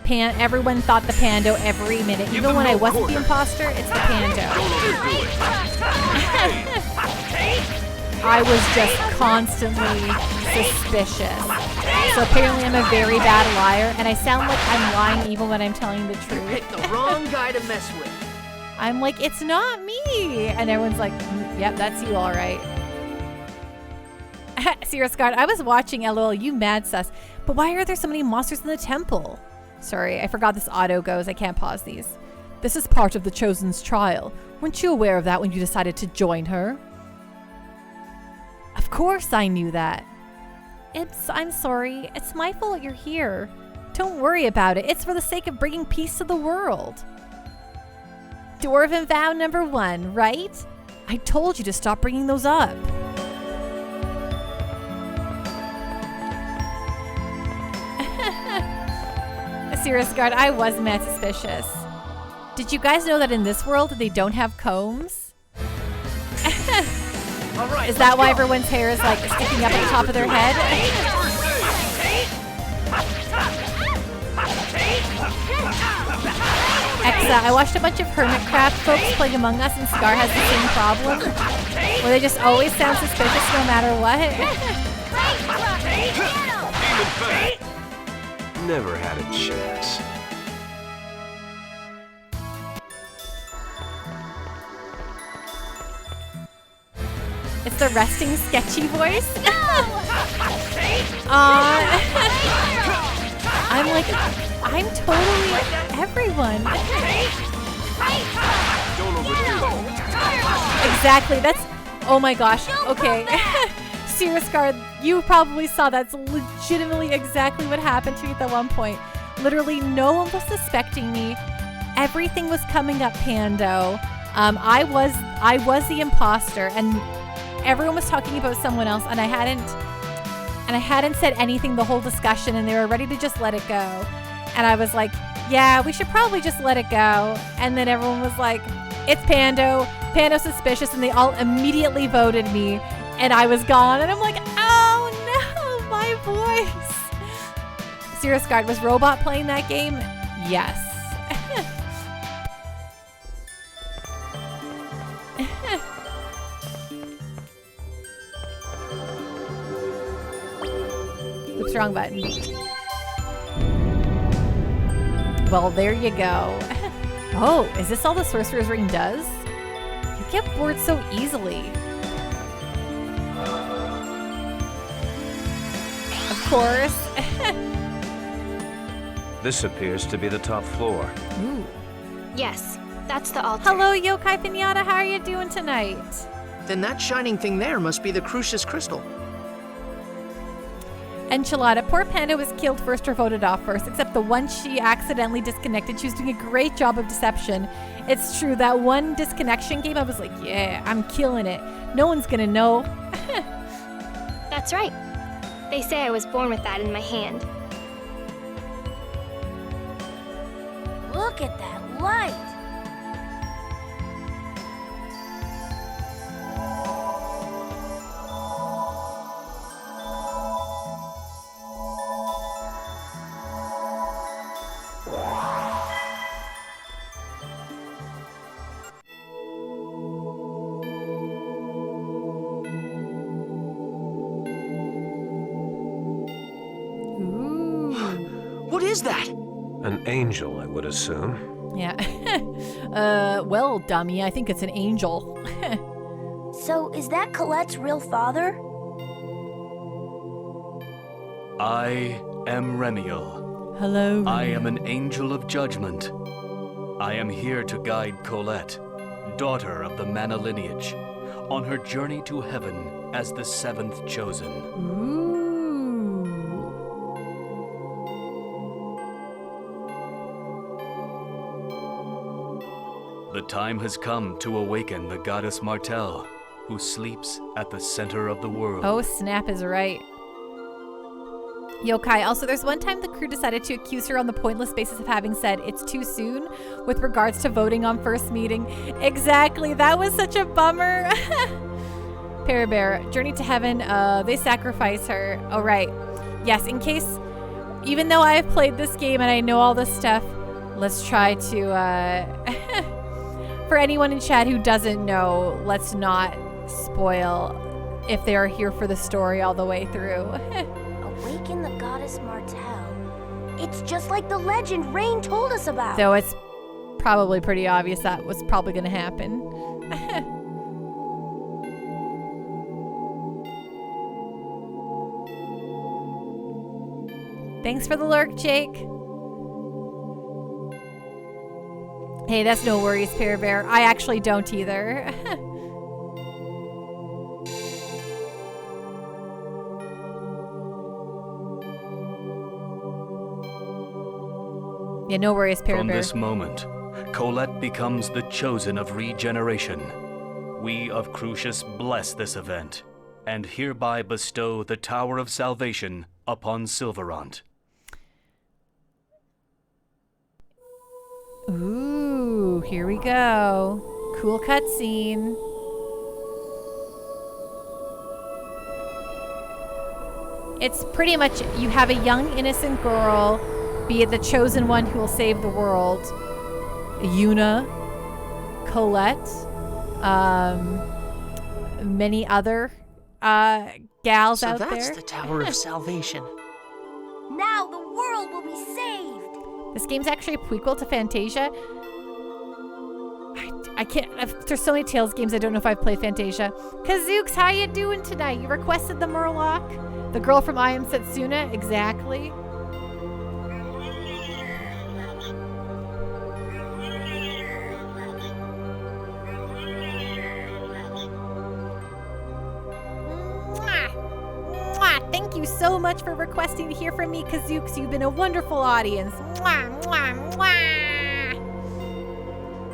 [SPEAKER 1] everyone thought the Pando every minute. Even when I wasn't the imposter, it's the Pando. I was just constantly suspicious. So apparently I'm a very bad liar, and I sound like I'm lying even when I'm telling the truth.
[SPEAKER 5] You picked the wrong guy to mess with.
[SPEAKER 1] I'm like, it's not me. And everyone's like, yep, that's you, all right. Serious God, I was watching LOL, you mad sus. But why are there so many monsters in the temple? Sorry, I forgot this auto goes. I can't pause these. This is part of the Chosen's trial. Weren't you aware of that when you decided to join her? Of course I knew that. I'm sorry. It's my fault you're here. Don't worry about it. It's for the sake of bringing peace to the world. Dwarven vow number 1, right? I told you to stop bringing those up. Serious guard, I was mad suspicious. Did you guys know that in this world they don't have combs?
[SPEAKER 5] All right,
[SPEAKER 1] is that why everyone's hair is like sticking up at the top of their head? Exa, I watched a bunch of Hermitcraft folks playing Among Us, and Scar has the same problem, where they just always sound suspicious no matter what.
[SPEAKER 2] Never had a chance.
[SPEAKER 1] It's the resting sketchy voice. I'm like, I'm totally everyone.
[SPEAKER 2] Don't overdo it.
[SPEAKER 1] Exactly. That's, oh my gosh. Okay. Serious Guard, you probably saw that's legitimately exactly what happened to me at the one point. Literally, no one was suspecting me. Everything was coming up Pando. I was the imposter, and everyone was talking about someone else, and I hadn't said anything the whole discussion, and they were ready to just let it go. And I was like, yeah, we should probably just let it go. And then everyone was like, it's Pando. Pando's suspicious, and they all immediately voted me. And I was gone, and I'm like, oh no, my voice. Serious Guard, was Robot playing that game? Yes. Oops, wrong button. Well, there you go. Oh, is this all the Sorcerer's Ring does? You get bored so easily. Of course.
[SPEAKER 8] This appears to be the top floor.
[SPEAKER 1] Ooh.
[SPEAKER 7] Yes, that's the altar.
[SPEAKER 1] Hello, Yokai Pinata. How are you doing tonight?
[SPEAKER 5] Then that shining thing there must be the Crucius Crystal.
[SPEAKER 1] Enchilada, poor Panda was killed first or voted off first, except the one she accidentally disconnected. She was doing a great job of deception. It's true, that one disconnection game, I was like, yeah, I'm killing it. No one's gonna know.
[SPEAKER 7] That's right. They say I was born with that in my hand.
[SPEAKER 6] Look at that light!
[SPEAKER 5] What is that?
[SPEAKER 2] An angel, I would assume.
[SPEAKER 1] Yeah. Well, dummy, I think it's an angel.
[SPEAKER 6] So, is that Colette's real father?
[SPEAKER 11] I am Remiel.
[SPEAKER 1] Hello.
[SPEAKER 11] I am an angel of judgment. I am here to guide Colette, daughter of the Mana lineage, on her journey to heaven as the 7th chosen.
[SPEAKER 1] Ooh.
[SPEAKER 11] The time has come to awaken the goddess Martel, who sleeps at the center of the world.
[SPEAKER 1] Oh, Snap is right. Yokai, also there's one time the crew decided to accuse her on the pointless basis of having said it's too soon with regards to voting on first meeting. Exactly, that was such a bummer. Bear, journey to heaven. They sacrifice her. Oh, right. Yes, in case, even though I've played this game and I know all this stuff, let's try to, for anyone in chat who doesn't know, let's not spoil if they are here for the story all the way through.
[SPEAKER 6] Awaken the goddess Martel. It's just like the legend Rain told us about.
[SPEAKER 1] Though it's probably pretty obvious that was probably going to happen. Thanks for the lurk, Jake. Hey, that's no worries, Bear. I actually don't either. Yeah, no worries, Bear.
[SPEAKER 11] From this moment, Colette becomes the chosen of Regeneration. We of Crucius bless this event, and hereby bestow the Tower of Salvation upon Silverant.
[SPEAKER 1] Ooh, here we go. Cool cutscene. It's pretty much, you have a young innocent girl, be it the chosen one who will save the world. Yuna, Colette, many other gals out there.
[SPEAKER 5] So that's the Tower of Salvation.
[SPEAKER 6] Now the world will be saved.
[SPEAKER 1] This game's actually a prequel to Fantasia. I can't. There's so many Tales games. I don't know if I've played Fantasia. Kazooks, how you doing tonight? You requested the Murloc, the girl from I Am Setsuna. Exactly. Thank you so much for requesting to hear from me, Kazooks. You've been a wonderful audience. Mwah, mwah, mwah.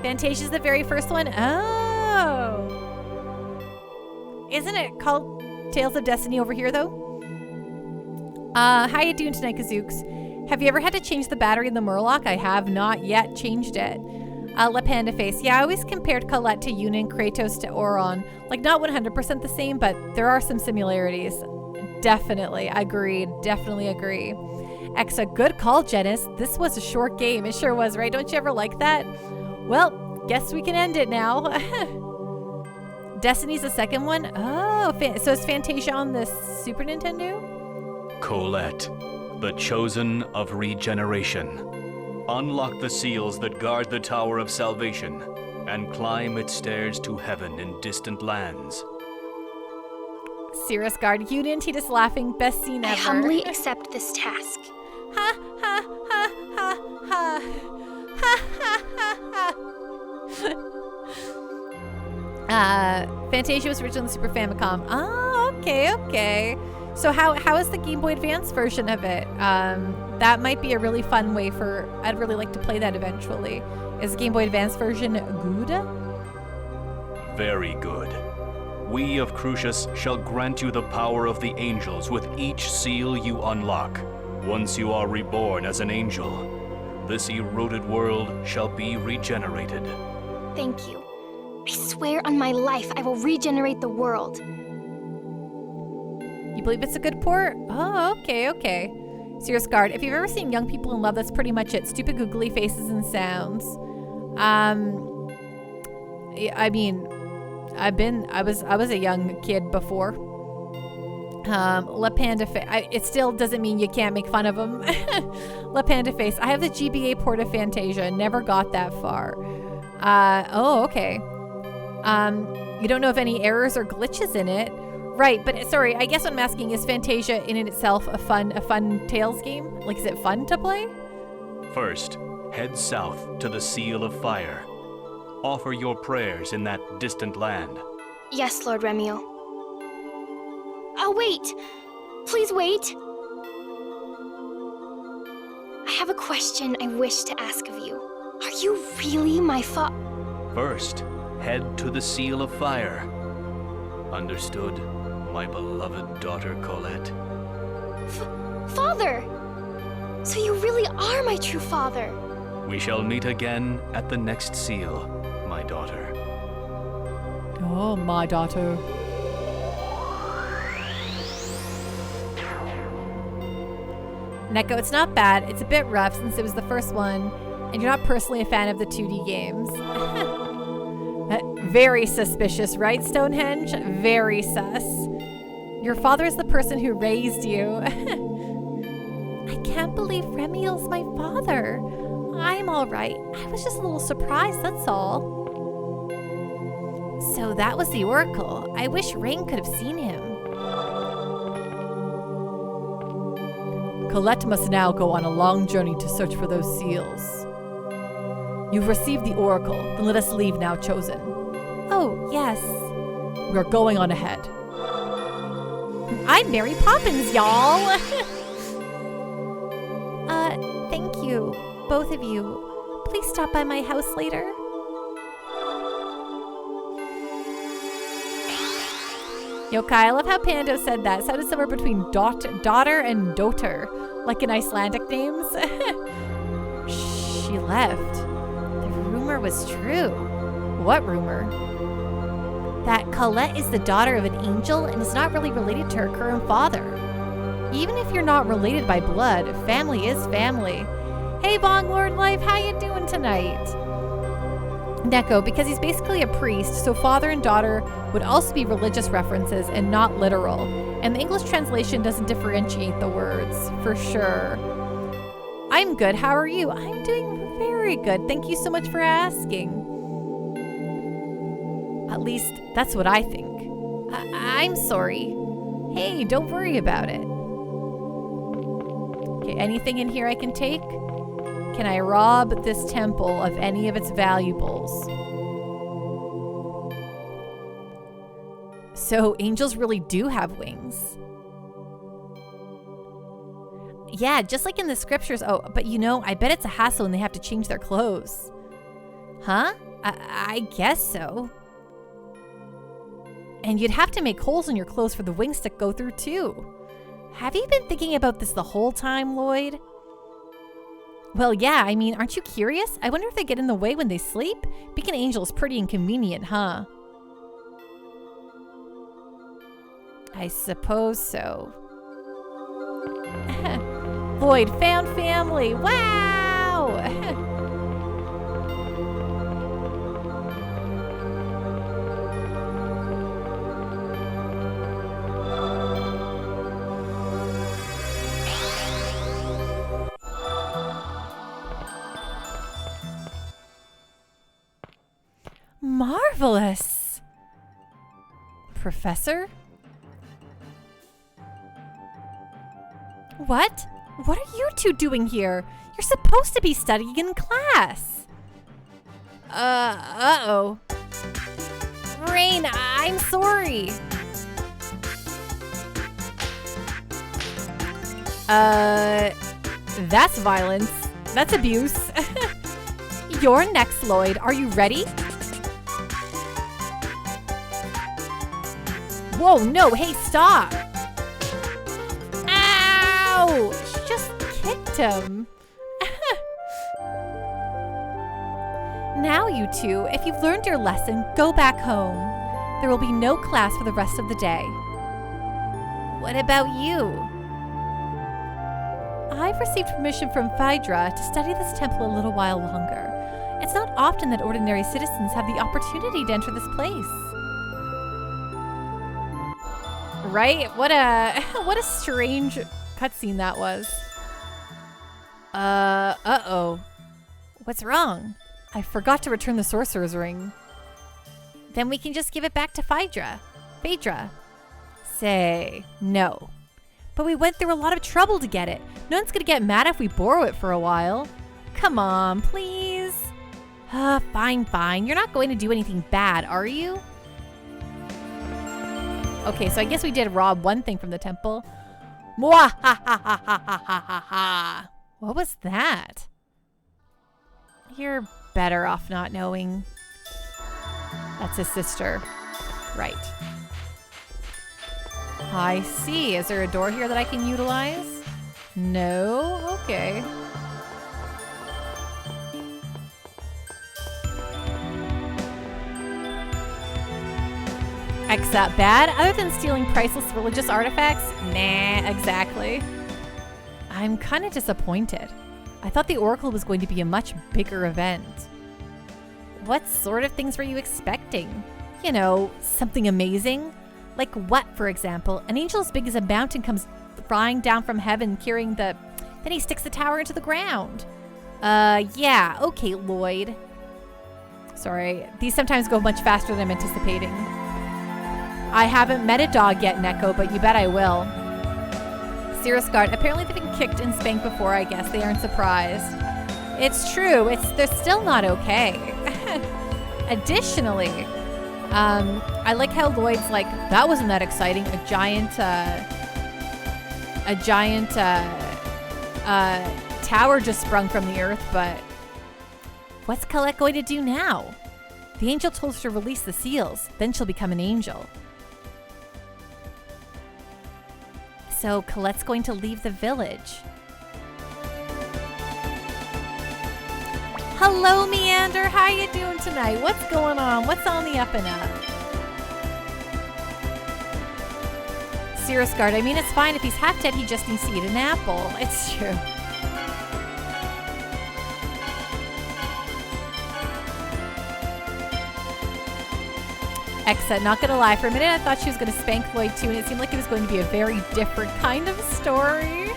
[SPEAKER 1] Fantasia's the very first one. Oh. Isn't it called Tales of Destiny over here, though? How you doing tonight, Kazooks? Have you ever had to change the battery in the Murloc? I have not yet changed it. La Panda Face. Yeah, I always compared Colette to Yuna and Kratos to Auron. Like, not 100% the same, but there are some similarities. Definitely. Agreed. Definitely agree. Exa, good call, Janice. This was a short game. It sure was, right? Don't you ever like that? Well, guess we can end it now. Destiny's the second one? Oh, so is Fantasia on the Super Nintendo?
[SPEAKER 11] Colette, the chosen of Regeneration. Unlock the seals that guard the Tower of Salvation and climb its stairs to heaven in distant lands.
[SPEAKER 1] Cirrus Guard, Unity is laughing. Best scene ever.
[SPEAKER 7] I humbly accept this task.
[SPEAKER 1] Ha ha ha ha ha. Ha ha ha ha. Fantasia was originally Super Famicom. Oh, okay. So how is the Game Boy Advance version of it? That might be a really fun way for, I'd really like to play that eventually. Is the Game Boy Advance version good?
[SPEAKER 11] Very good. We of Crucius shall grant you the power of the angels with each seal you unlock. Once you are reborn as an angel, this eroded world shall be regenerated.
[SPEAKER 7] Thank you. I swear on my life I will regenerate the world.
[SPEAKER 1] You believe it's a good port? Oh, okay. Cirrus Guard, if you've ever seen Young People in Love, that's pretty much it. Stupid googly faces and sounds. I mean, I was a young kid before. La Panda Face. It still doesn't mean you can't make fun of them. La Panda Face. I have the GBA port of Fantasia. Never got that far. Oh, okay. You don't know of any errors or glitches in it. Right, but sorry, I guess what I'm asking, is Fantasia in itself a fun Tales game? Like, is it fun to play?
[SPEAKER 11] First, head south to the Seal of Fire. Offer your prayers in that distant land.
[SPEAKER 7] Yes, Lord Remio. Oh, wait! Please wait! I have a question I wish to ask of you. Are you really my
[SPEAKER 11] First, head to the Seal of Fire. Understood, my beloved daughter Colette?
[SPEAKER 7] Father! So you really are my true father!
[SPEAKER 11] We shall meet again at the next seal, my daughter.
[SPEAKER 1] Oh, my daughter. Neko, it's not bad. It's a bit rough since it was the first one, and you're not personally a fan of the 2D games. Very suspicious, right, Stonehenge? Very sus. Your father is the person who raised you. I can't believe Remiel's my father. I'm all right. I was just a little surprised, that's all. So that was the Oracle. I wish Rain could have seen him. Colette must now go on a long journey to search for those seals. You've received the Oracle, then let us leave now, Chosen. Oh, yes. We're going on ahead. I'm Mary Poppins, y'all! Thank you, both of you. Please stop by my house later. Yokai, I love how Pando said that. It sounded somewhere between daughter and doter, like in Icelandic names. She left. The rumor was true. What rumor? That Colette is the daughter of an angel and is not really related to her current father. Even if you're not related by blood, family is family. Hey, Bong Lord Life, how you doing tonight? Neko, because he's basically a priest, so father and daughter would also be religious references and not literal. And the English translation doesn't differentiate the words, for sure. I'm good, how are you? I'm doing very good, thank you so much for asking. At least, that's what I think. I'm sorry. Hey, don't worry about it. Okay, anything in here I can take? Can I rob this temple of any of its valuables? So, angels really do have wings. Yeah, just like in the scriptures. Oh, but you know, I bet it's a hassle when they have to change their clothes. Huh? I guess so. And you'd have to make holes in your clothes for the wings to go through too. Have you been thinking about this the whole time, Lloyd? Well, yeah, I mean, aren't you curious? I wonder if they get in the way when they sleep? Being an angel is pretty inconvenient, huh? I suppose so. Lloyd found family! Wow! Marvelous! Professor? What? What are you two doing here? You're supposed to be studying in class. Uh-oh. Rain, I'm sorry. That's violence. That's abuse. You're next, Lloyd. Are you ready? Whoa, no, hey, stop. Ow! She just kicked him. Now, you two, if you've learned your lesson, go back home. There will be no class for the rest of the day. What about you? I've received permission from Phaedra to study this temple a little while longer. It's not often that ordinary citizens have the opportunity to enter this place. Right? What a strange cutscene that was. Uh-oh. What's wrong? I forgot to return the Sorcerer's ring. Then we can just give it back to Phaedra. Say, no. But we went through a lot of trouble to get it. No one's gonna get mad if we borrow it for a while. Come on, please. Fine. You're not going to do anything bad, are you? Okay, so I guess we did rob one thing from the temple. Mwahahahahahaha. What was that? You're better off not knowing. That's his sister. Right. I see. Is there a door here that I can utilize? No? Okay. Except bad? Other than stealing priceless religious artifacts? Nah, exactly. I'm kind of disappointed. I thought the Oracle was going to be a much bigger event. What sort of things were you expecting? You know, something amazing? Like what, for example? An angel as big as a mountain comes flying down from heaven carrying the... Then he sticks the tower into the ground. Yeah, okay, Lloyd. Sorry, these sometimes go much faster than I'm anticipating. I haven't met a dog yet, Neko, but you bet I will. Cirrus Guard, apparently they've been kicked and spanked before, I guess. They aren't surprised. It's true, they're still not okay. Additionally, I like how Lloyd's like, that wasn't that exciting. A giant tower just sprung from the earth, but what's Colette going to do now? The angel told her to release the seals, then she'll become an angel. So Colette's going to leave the village. Hello, Meander. How you doing tonight? What's going on? What's on the up and up? Cirrus Guard, I mean, it's fine. If he's half dead, he just needs to eat an apple. It's true. Except, not gonna lie, for a minute I thought she was gonna spank Lloyd too, and it seemed like it was going to be a very different kind of story.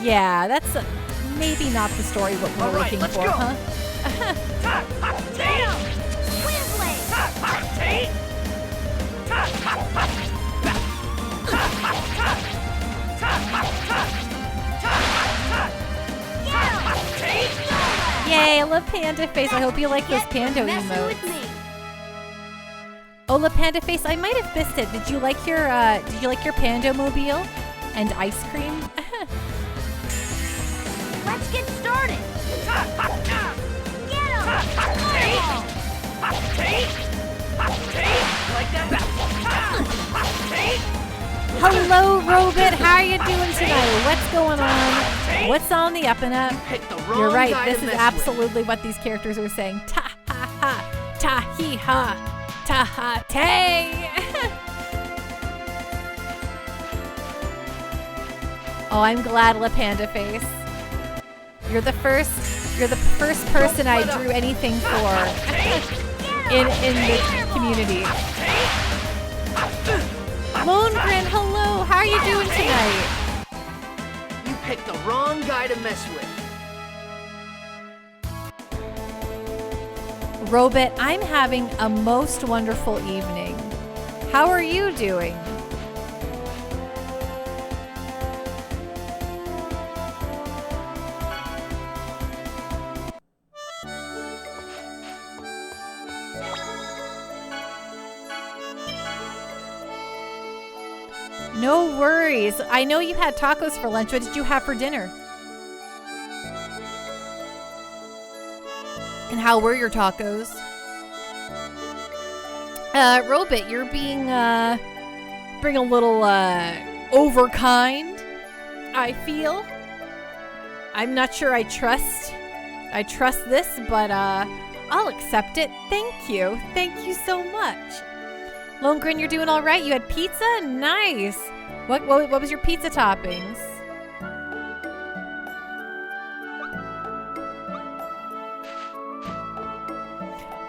[SPEAKER 1] Yeah, that's maybe not the story what we're looking for,
[SPEAKER 5] go.
[SPEAKER 1] huh? Yay, I love Panda Face. I hope you like those Pando emotes. Oh, La Panda Face, I might have missed it. Did you like your Pando Mobile and ice cream?
[SPEAKER 6] Let's get started. Get him!
[SPEAKER 1] Hello, Robit. How are you doing tonight? What's going on? What's on the up and up? You're right. This is absolutely what these characters are saying. Ta ha ha, ta hee ha, ta ha tay. Oh, I'm glad, La Panda Face. You're the first person I drew anything for in the community. Moongrin, hello. How are you doing tonight?
[SPEAKER 5] You picked the wrong guy to mess with.
[SPEAKER 1] Robit, I'm having a most wonderful evening. How are you doing? No worries. I know you had tacos for lunch. What did you have for dinner? And how were your tacos? Robit, you're being a little overkind, I feel. I'm not sure I trust this, but I'll accept it. Thank you. Thank you so much. Lone Grin, you're doing all right? You had pizza? Nice. What was your pizza toppings?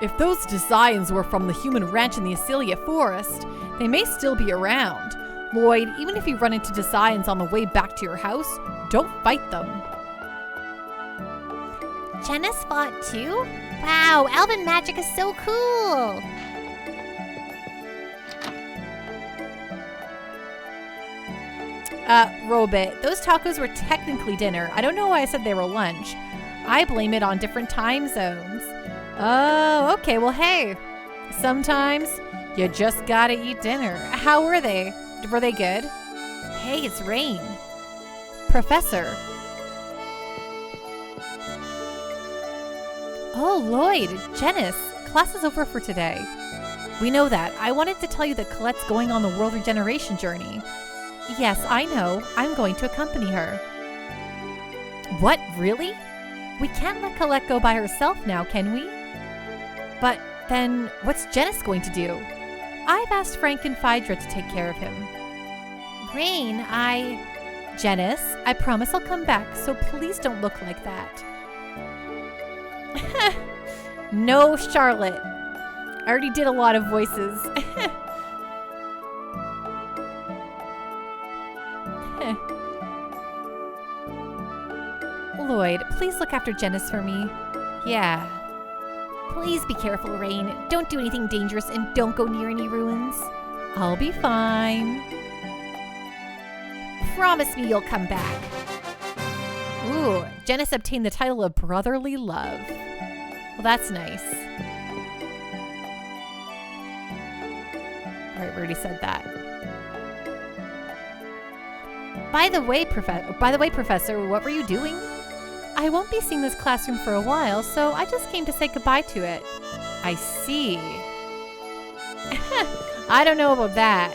[SPEAKER 1] If those designs were from the human ranch in the Acelia Forest, they may still be around. Lloyd, even if you run into designs on the way back to your house, don't fight them. Jenna's fought too? Wow, elven magic is so cool! Robit, those tacos were technically dinner. I don't know why I said they were lunch. I blame it on different time zones. Oh, okay, well hey, sometimes you just gotta eat dinner. How were they? Were they good? Hey, it's Rain. Professor. Oh, Lloyd, Janice, class is over for today. We know that. I wanted to tell you that Colette's going on the World Regeneration journey. Yes, I know. I'm going to accompany her. What, really? We can't let Colette go by herself now, can we? But then, what's Janice going to do? I've asked Frank and Phaedra to take care of him. Rain, Janice, I promise I'll come back, so please don't look like that. No, Charlotte. I already did a lot of voices. Lloyd, please look after Janice for me. Yeah. Please be careful, Rain. Don't do anything dangerous and don't go near any ruins. I'll be fine. Promise me you'll come back. Ooh, Janice obtained the title of Brotherly Love. Well, that's nice. All right, we already said that. By the way, Professor, what were you doing? I won't be seeing this classroom for a while, so I just came to say goodbye to it. I see. I don't know about that.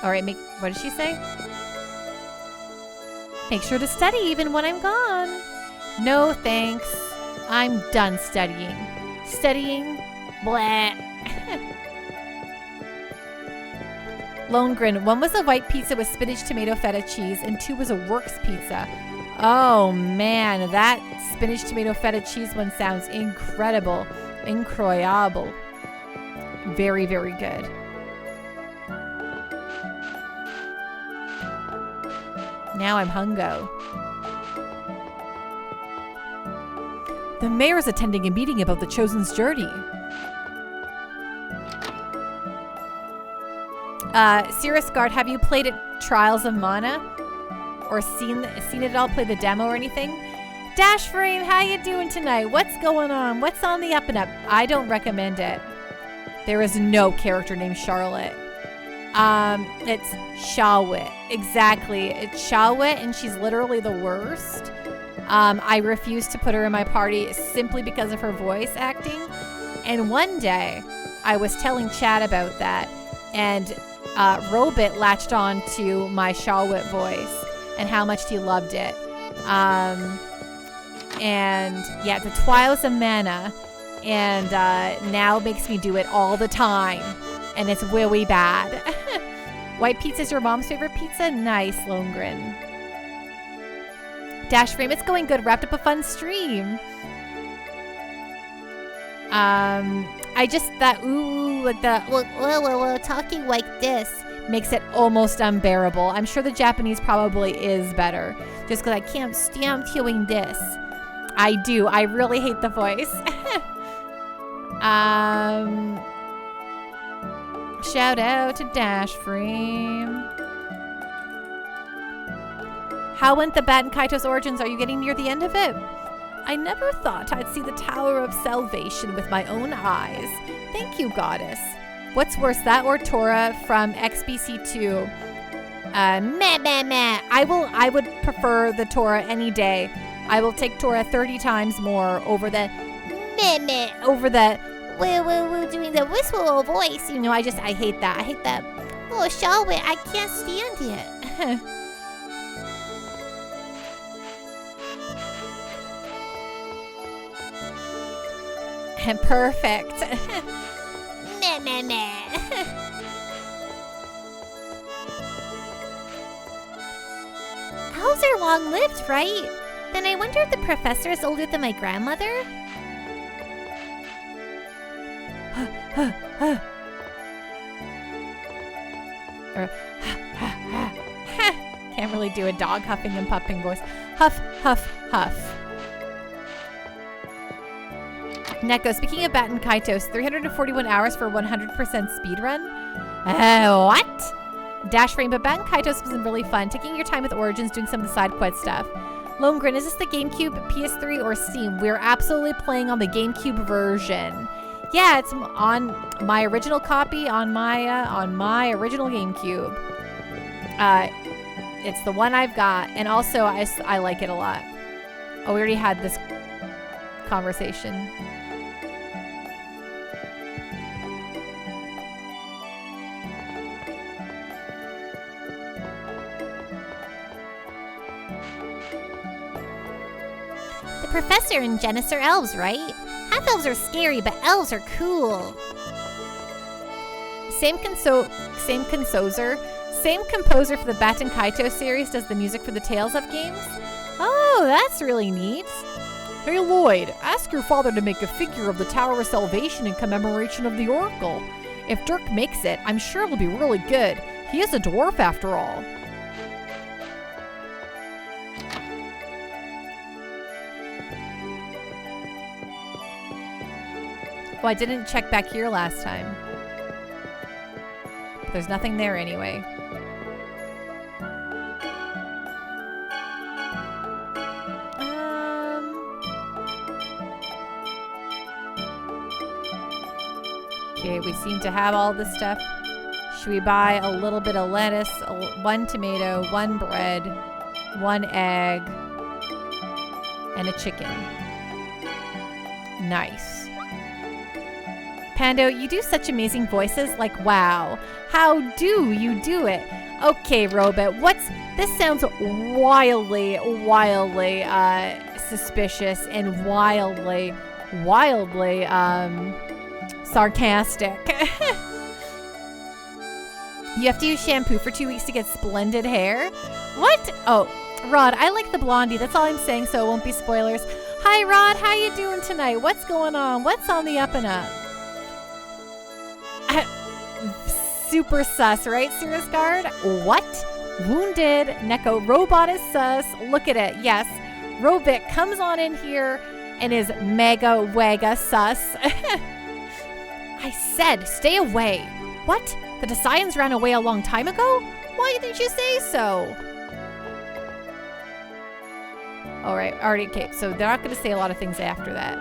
[SPEAKER 1] All right, what did she say? Make sure to study even when I'm gone. No, thanks. I'm done studying. Studying? Blah. Longren, 1 was a white pizza with spinach, tomato, feta, cheese, and 2 was a works pizza. Oh man, that spinach, tomato, feta, cheese one sounds incredible. Incroyable. Very, very good. Now I'm hungo. The mayor is attending a meeting about the Chosen's journey. Cirrus Guard, have you played it Trials of Mana? Or seen it at all, play the demo or anything? Dash Frame, how you doing tonight? What's going on? What's on the up and up? I don't recommend it. There is no character named Charlotte. It's Shawit. Exactly. It's Shawit, and she's literally the worst. I refuse to put her in my party simply because of her voice acting. And one day, I was telling Chad about that, and Robit latched on to my Shawit voice and how much he loved it. And yeah, the Trials of Mana, and now makes me do it all the time, and it's really bad. White pizza is your mom's favorite pizza? Nice, Longren. Dash Frame, it's going good. Wrapped up a fun stream. I just thought, ooh, like the talking like this makes it almost unbearable. I'm sure the Japanese probably is better, just because I can't stand hearing this. I do. I really hate the voice. Shout out to Dash Frame. How went the Bat and Kaito's origins? Are you getting near the end of it? I never thought I'd see the Tower of Salvation with my own eyes. Thank you, Goddess. What's worse, that or Tora from XBC2? Meh. I would prefer the Tora any day. I will take Tora 30 times more over the over the woo doing the whistle voice. You know, I hate that. I hate that. Oh, Shawit, I can't stand it. Perfect. Meh. Owls are long-lived, right? Then I wonder if the professor is older than my grandmother? Can't really do a dog huffing and puffing voice. Huff, huff, huff. Neko, speaking of Bat and Kaitos, 341 hours for 100% speedrun? What? Dash Frame, but Bat and Kaitos was really fun. Taking your time with Origins, doing some of the side quest stuff. Longren, is this the GameCube, PS3, or Steam? We're absolutely playing on the GameCube version. Yeah, it's on my original copy on my original GameCube. It's the one I've got, and also I like it a lot. Oh, we already had this conversation. The professor and Janice are elves, right? Half-elves are scary, but elves are cool. Same Consozer Same composer for the Baten Kaito series does the music for the Tales of games. Oh, that's really neat. Hey Lloyd, ask your father to make a figure of the Tower of Salvation in commemoration of the Oracle. If Dirk makes it, I'm sure it'll be really good. He is a dwarf after all. Oh, I didn't check back here last time. There's nothing there anyway. Okay, we seem to have all this stuff. Should we buy a little bit of lettuce, 1 tomato, 1 bread, 1 egg, and a chicken? Nice. Pando, you do such amazing voices. Like, wow. How do you do it? Okay, Robot, this sounds wildly suspicious and wildly sarcastic. You have to use shampoo for 2 weeks to get splendid hair? What? Oh, Rod, I like the blondie. That's all I'm saying, so it won't be spoilers. Hi, Rod. How you doing tonight? What's going on? What's on the up and up? Super sus, right, Sirisgard? What? Wounded. Neko Robot is sus. Look at it. Yes. Robit comes on in here and is mega wega sus. I said, stay away. What? The Desians ran away a long time ago? Why didn't you say so? All right, already, okay, so they're not going to say a lot of things after that.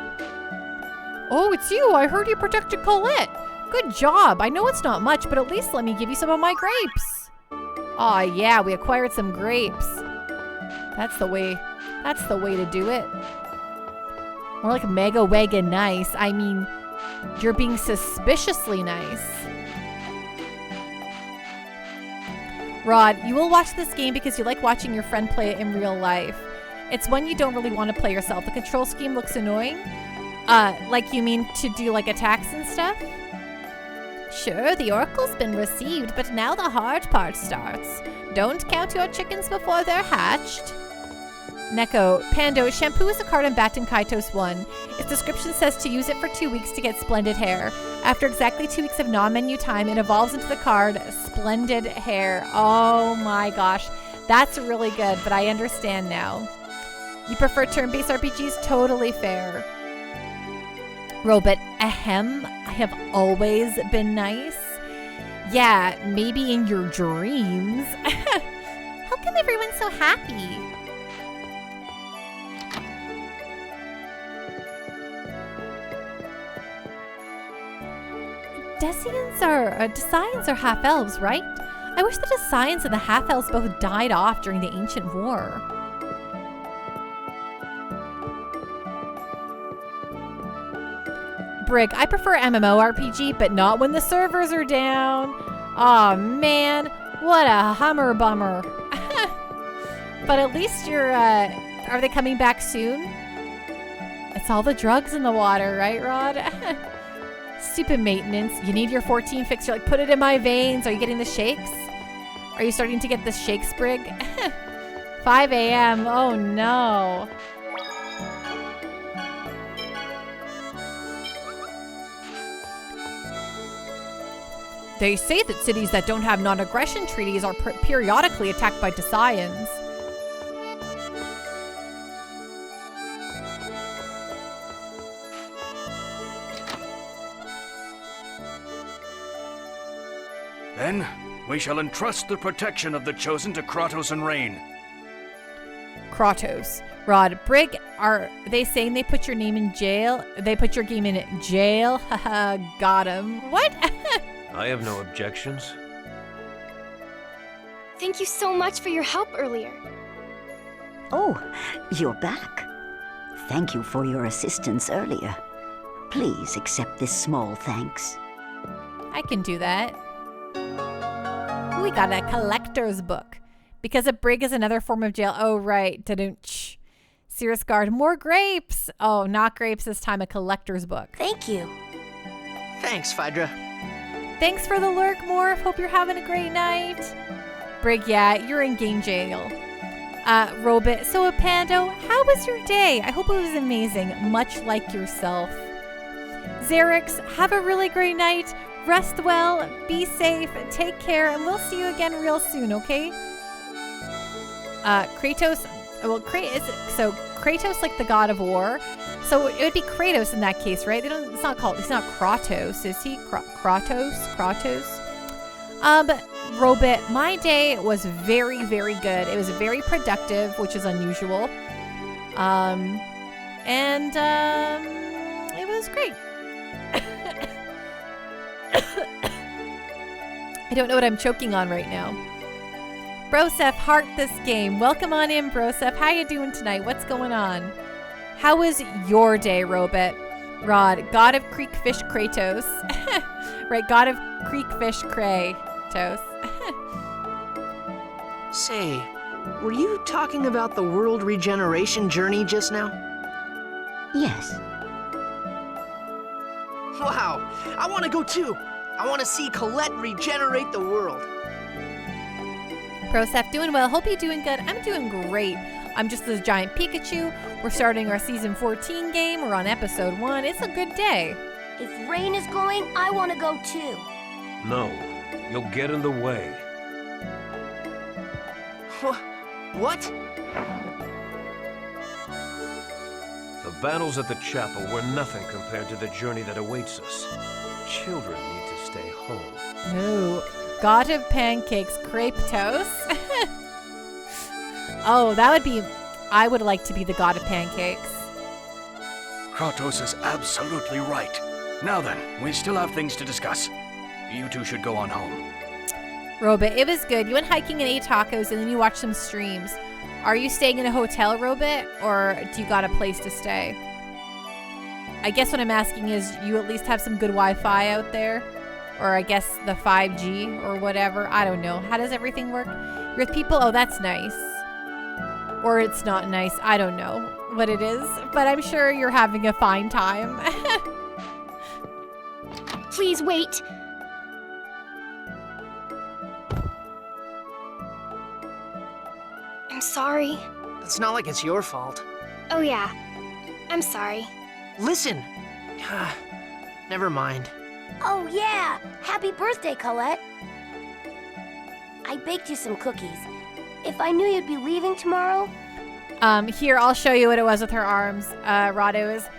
[SPEAKER 1] Oh, it's you. I heard you protected Colette. Good job. I know it's not much, but at least let me give you some of my grapes. Aw, yeah, we acquired some grapes. That's the way to do it. More like mega wega nice. I mean, you're being suspiciously nice. Rod, you will watch this game because you like watching your friend play it in real life. It's one you don't really want to play yourself. The control scheme looks annoying. Like you mean to do like attacks and stuff? Sure, the oracle's been received, but now the hard part starts. Don't count your chickens before they're hatched. Neko, Pando, shampoo is a card in Baten Kaitos 1. Its description says to use it for 2 weeks to get splendid hair. After exactly 2 weeks of non-menu time, it evolves into the card Splendid Hair. Oh my gosh. That's really good, but I understand now. You prefer turn-based RPGs? Totally fair. Robot, ahem, I have always been nice. Yeah, maybe in your dreams. How come everyone's so happy? Desians are half-elves, right? I wish the Desians and the half-elves both died off during the Ancient War. Brig, I prefer MMORPG, but not when the servers are down. Aw, man, what a hummer bummer. But at least you're, are they coming back soon? It's all the drugs in the water, right, Rod? Stupid maintenance. You need your 14 fix. You're like, put it in my veins. Are you getting the shakes? Are you starting to get the shakes, Brig? 5 a.m. Oh, no. They say that cities that don't have non-aggression treaties are periodically attacked by Desians.
[SPEAKER 11] Then, we shall entrust the protection of the Chosen to Kratos and Rain.
[SPEAKER 1] Kratos. Rod, Brig, are they saying they put your name in jail? They put your game in jail? Haha, got him. What?
[SPEAKER 2] I have no objections.
[SPEAKER 7] Thank you so much for your help earlier.
[SPEAKER 10] Oh, you're back. Thank you for your assistance earlier. Please accept this small thanks.
[SPEAKER 1] I can do that. We got a collector's book. Because a brig is another form of jail. Oh, right. Da-dum-tsh. Sirisgard, more grapes. Oh, not grapes this time, a collector's book.
[SPEAKER 6] Thank you.
[SPEAKER 5] Thanks, Phaedra.
[SPEAKER 1] Thanks for the lurk, Morph. Hope you're having a great night. Brig, yeah, you're in game jail. Robot, so Pando, how was your day? I hope it was amazing, much like yourself. Xerix, have a really great night. Rest well, be safe, take care, and we'll see you again real soon, okay? Kratos, well, Kratos like the god of war. So it would be Kratos in that case, right? It's not Kratos, is he? Kratos? Robot, my day was very, very good. It was very productive, which is unusual. It was great. I don't know what I'm choking on right now. Broseph, heart this game. Welcome on in, Broseph. How you doing tonight? What's going on? How was your day, Robot? Rod, God of Creek Fish Kratos. Right, God of Creek Fish Kratos.
[SPEAKER 5] Say, were you talking about the world regeneration journey just now?
[SPEAKER 10] Yes.
[SPEAKER 5] Wow, I want to go too. I want to see Colette regenerate the world.
[SPEAKER 1] Broseph, doing well. Hope you're doing good. I'm doing great. I'm just this giant Pikachu. We're starting our season 14 game. We're on episode 1. It's a good day.
[SPEAKER 6] If Rain is going, I want to go too.
[SPEAKER 2] No, you'll get in the way.
[SPEAKER 5] What?
[SPEAKER 2] The battles at the chapel were nothing compared to the journey that awaits us. Children need to stay home.
[SPEAKER 1] No. God of Pancakes, Kratos. Oh, that would be... I would like to be the God of Pancakes.
[SPEAKER 11] Kratos is absolutely right. Now then, we still have things to discuss. You two should go on home.
[SPEAKER 1] Robot, it was good. You went hiking and ate tacos, and then you watched some streams. Are you staying in a hotel, Robot, or do you got a place to stay? I guess what I'm asking is, you at least have some good Wi-Fi out there? Or I guess the 5G or whatever. I don't know. How does everything work? You're with people? Oh, that's nice. Or it's not nice. I don't know what it is. But I'm sure you're having a fine time.
[SPEAKER 7] Please wait. I'm sorry.
[SPEAKER 5] It's not like it's your fault.
[SPEAKER 7] Oh yeah, I'm sorry.
[SPEAKER 5] Listen. Never mind.
[SPEAKER 6] Oh yeah! Happy birthday, Colette! I baked you some cookies. If I knew you'd be leaving tomorrow...
[SPEAKER 1] Here, I'll show you what it was with her arms. Rod, it was...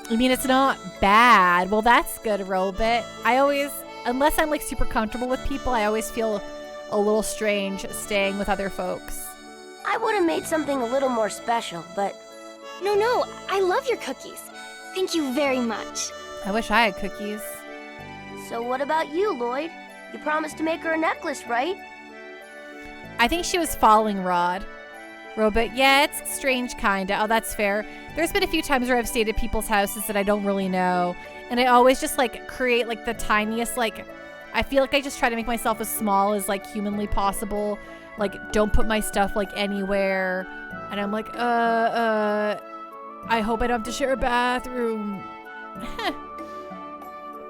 [SPEAKER 1] I mean, it's not bad. Well, that's good, Robot. I always... Unless I'm, like, super comfortable with people, I always feel a little strange staying with other folks.
[SPEAKER 6] I would have made something a little more special, but...
[SPEAKER 7] No, I love your cookies. Thank you very much.
[SPEAKER 1] I wish I had cookies.
[SPEAKER 6] So what about you, Lloyd? You promised to make her a necklace, right?
[SPEAKER 1] I think she was following Rod. Robot, yeah, it's strange, kinda. Oh, that's fair. There's been a few times where I've stayed at people's houses that I don't really know. And I always just, like, create, like, the tiniest, like... I feel like I just try to make myself as small as, like, humanly possible. Like, don't put my stuff, like, anywhere. And I'm like, I hope I don't have to share a bathroom.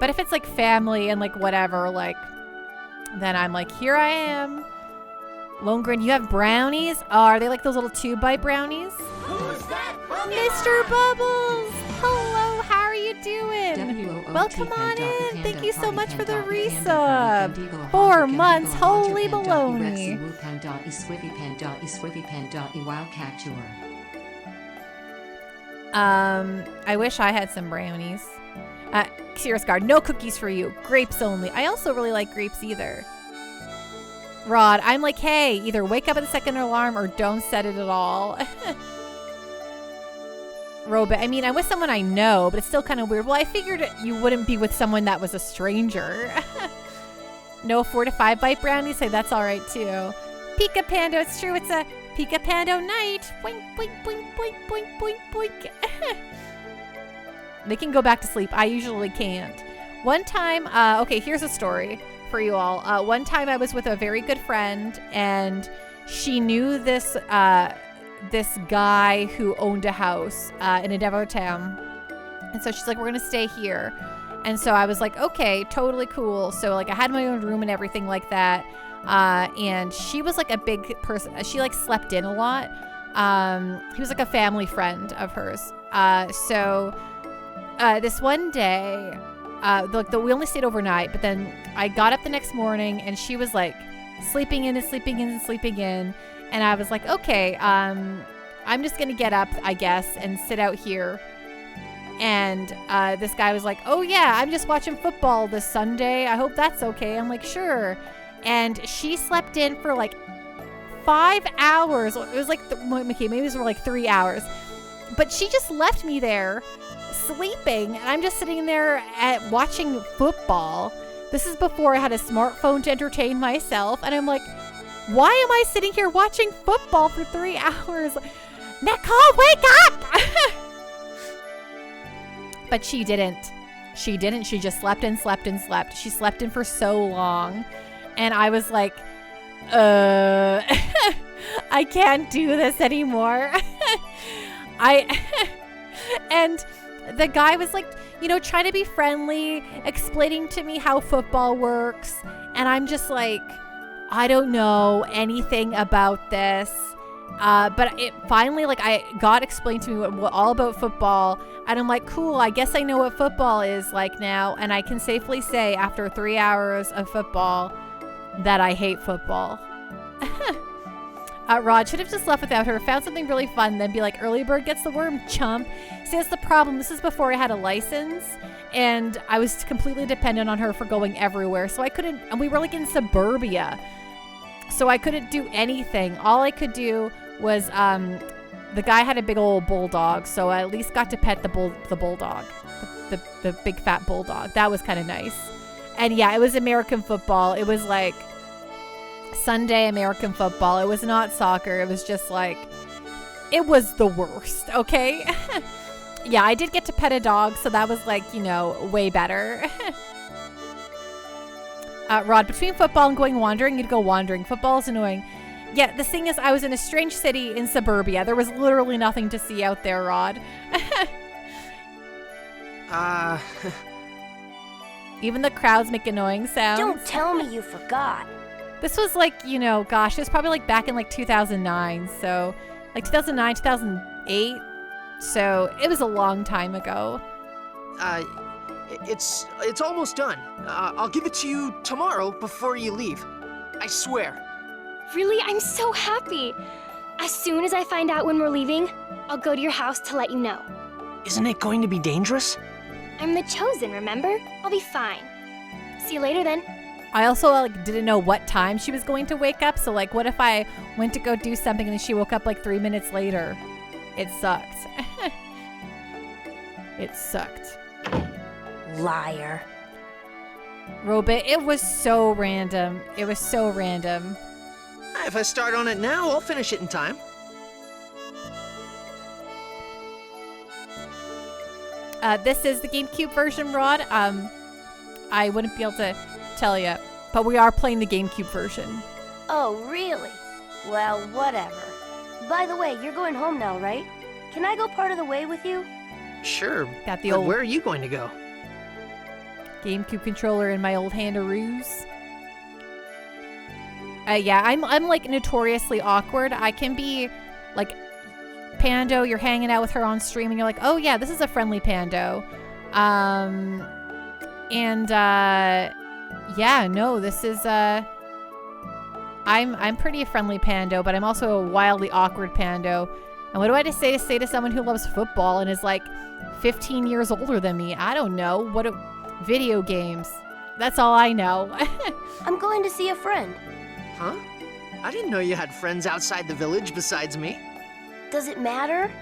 [SPEAKER 1] But if it's, like, family and, like, whatever, like... Then I'm like, here I am. Longren, you have brownies? Oh, are they like those little 2-bite brownies?
[SPEAKER 6] Who's that?
[SPEAKER 1] Mr. Bubbles! Hello, how are you doing? Welcome on in. Thank you so much for the resub. 4 months, holy baloney. I wish I had some brownies. Xeris Guard, no cookies for you. Grapes only. I also really like grapes either. Rod, I'm like, hey, either wake up at the second alarm or don't set it at all. Robot, I mean, I'm with someone I know, but it's still kind of weird. Well, I figured you wouldn't be with someone that was a stranger. No 4 to 5 bite brownies? Say that's all right, too. Pika Pando, it's true, it's a Pika Pando night. Boink, boink, boink, boink, boink, boink, boink. They can go back to sleep. I usually can't. One time, okay, here's a story for you all. One time I was with a very good friend, and she knew this this guy who owned a house in a Denver town. And so she's like, we're going to stay here. And so I was like, okay, totally cool. So like I had my own room and everything like that. And she was like a big person. She like slept in a lot. He was like a family friend of hers. So this one day, we only stayed overnight, but then I got up the next morning and she was like sleeping in. And I was like, okay, I'm just going to get up, I guess, and sit out here. And this guy was like, oh yeah, I'm just watching football this Sunday. I hope that's okay. I'm like, sure. And she slept in for like 5 hours. It was like, maybe it was like 3 hours. But she just left me there sleeping. And I'm just sitting there watching football. This is before I had a smartphone to entertain myself. And I'm like, why am I sitting here watching football for 3 hours? Nicole, wake up! But she didn't. She just slept and slept and slept. She slept in for so long. And I was like, I can't do this anymore. And the guy was like, trying to be friendly, explaining to me how football works. And I'm just like, I don't know anything about this. But it finally, like, I got explained to me what all about football. And I'm like, cool, I guess I know what football is like now. And I can safely say after 3 hours of football that I hate football. Rod should have just left without her, found something really fun, then be like, early bird gets the worm, chump. See, that's the problem. This is before I had a license. And I was completely dependent on her for going everywhere. So I couldn't, and we were like in suburbia. So I couldn't do anything. All I could do was, the guy had a big old bulldog, so I at least got to pet the bulldog, the big fat bulldog. That was kind of nice. And yeah, it was American football. It was like Sunday American football. It was not soccer. It was just like, it was the worst, okay? Yeah, I did get to pet a dog, so that was like, way better. Rod, between football and going wandering, you'd go wandering. Football is annoying. Yeah, the thing is, I was in a strange city in suburbia. There was literally nothing to see out there, Rod. Even the crowds make annoying sounds.
[SPEAKER 6] Don't tell me you forgot.
[SPEAKER 1] This was like, gosh, it was probably like back in like 2009. So like 2009, 2008. So it was a long time ago.
[SPEAKER 5] It's almost done. I'll give it to you tomorrow before you leave. I swear.
[SPEAKER 7] Really? I'm so happy. As soon as I find out when we're leaving, I'll go to your house to let you know.
[SPEAKER 5] Isn't it going to be dangerous?
[SPEAKER 7] I'm the chosen, remember? I'll be fine. See you later then.
[SPEAKER 1] I also didn't know what time she was going to wake up. So like, what if I went to go do something and then she woke up like 3 minutes later? It sucked. It sucked.
[SPEAKER 6] Liar.
[SPEAKER 1] Robit, it was so random. It was so random.
[SPEAKER 5] If I start on it now, I'll finish it in time.
[SPEAKER 1] This is the GameCube version, Rod. I wouldn't be able to tell you, but we are playing the GameCube version.
[SPEAKER 6] Oh, really? Well, whatever. By the way, you're going home now, right? Can I go part of the way with you?
[SPEAKER 5] Sure.
[SPEAKER 1] Got the
[SPEAKER 5] but
[SPEAKER 1] old
[SPEAKER 5] where are you going to go?
[SPEAKER 1] GameCube controller in my old handaroos. Yeah, I'm like notoriously awkward. I can be like, Pando, you're hanging out with her on stream and you're like, oh yeah, this is a friendly Pando. Yeah, no, this is I'm pretty friendly Pando, but I'm also a wildly awkward Pando. And what do I just say to someone who loves football and is like 15 years older than me? I don't know. Video games. That's all I know.
[SPEAKER 6] I'm going to see a friend.
[SPEAKER 5] Huh? I didn't know you had friends outside the village besides me.
[SPEAKER 6] Does it matter?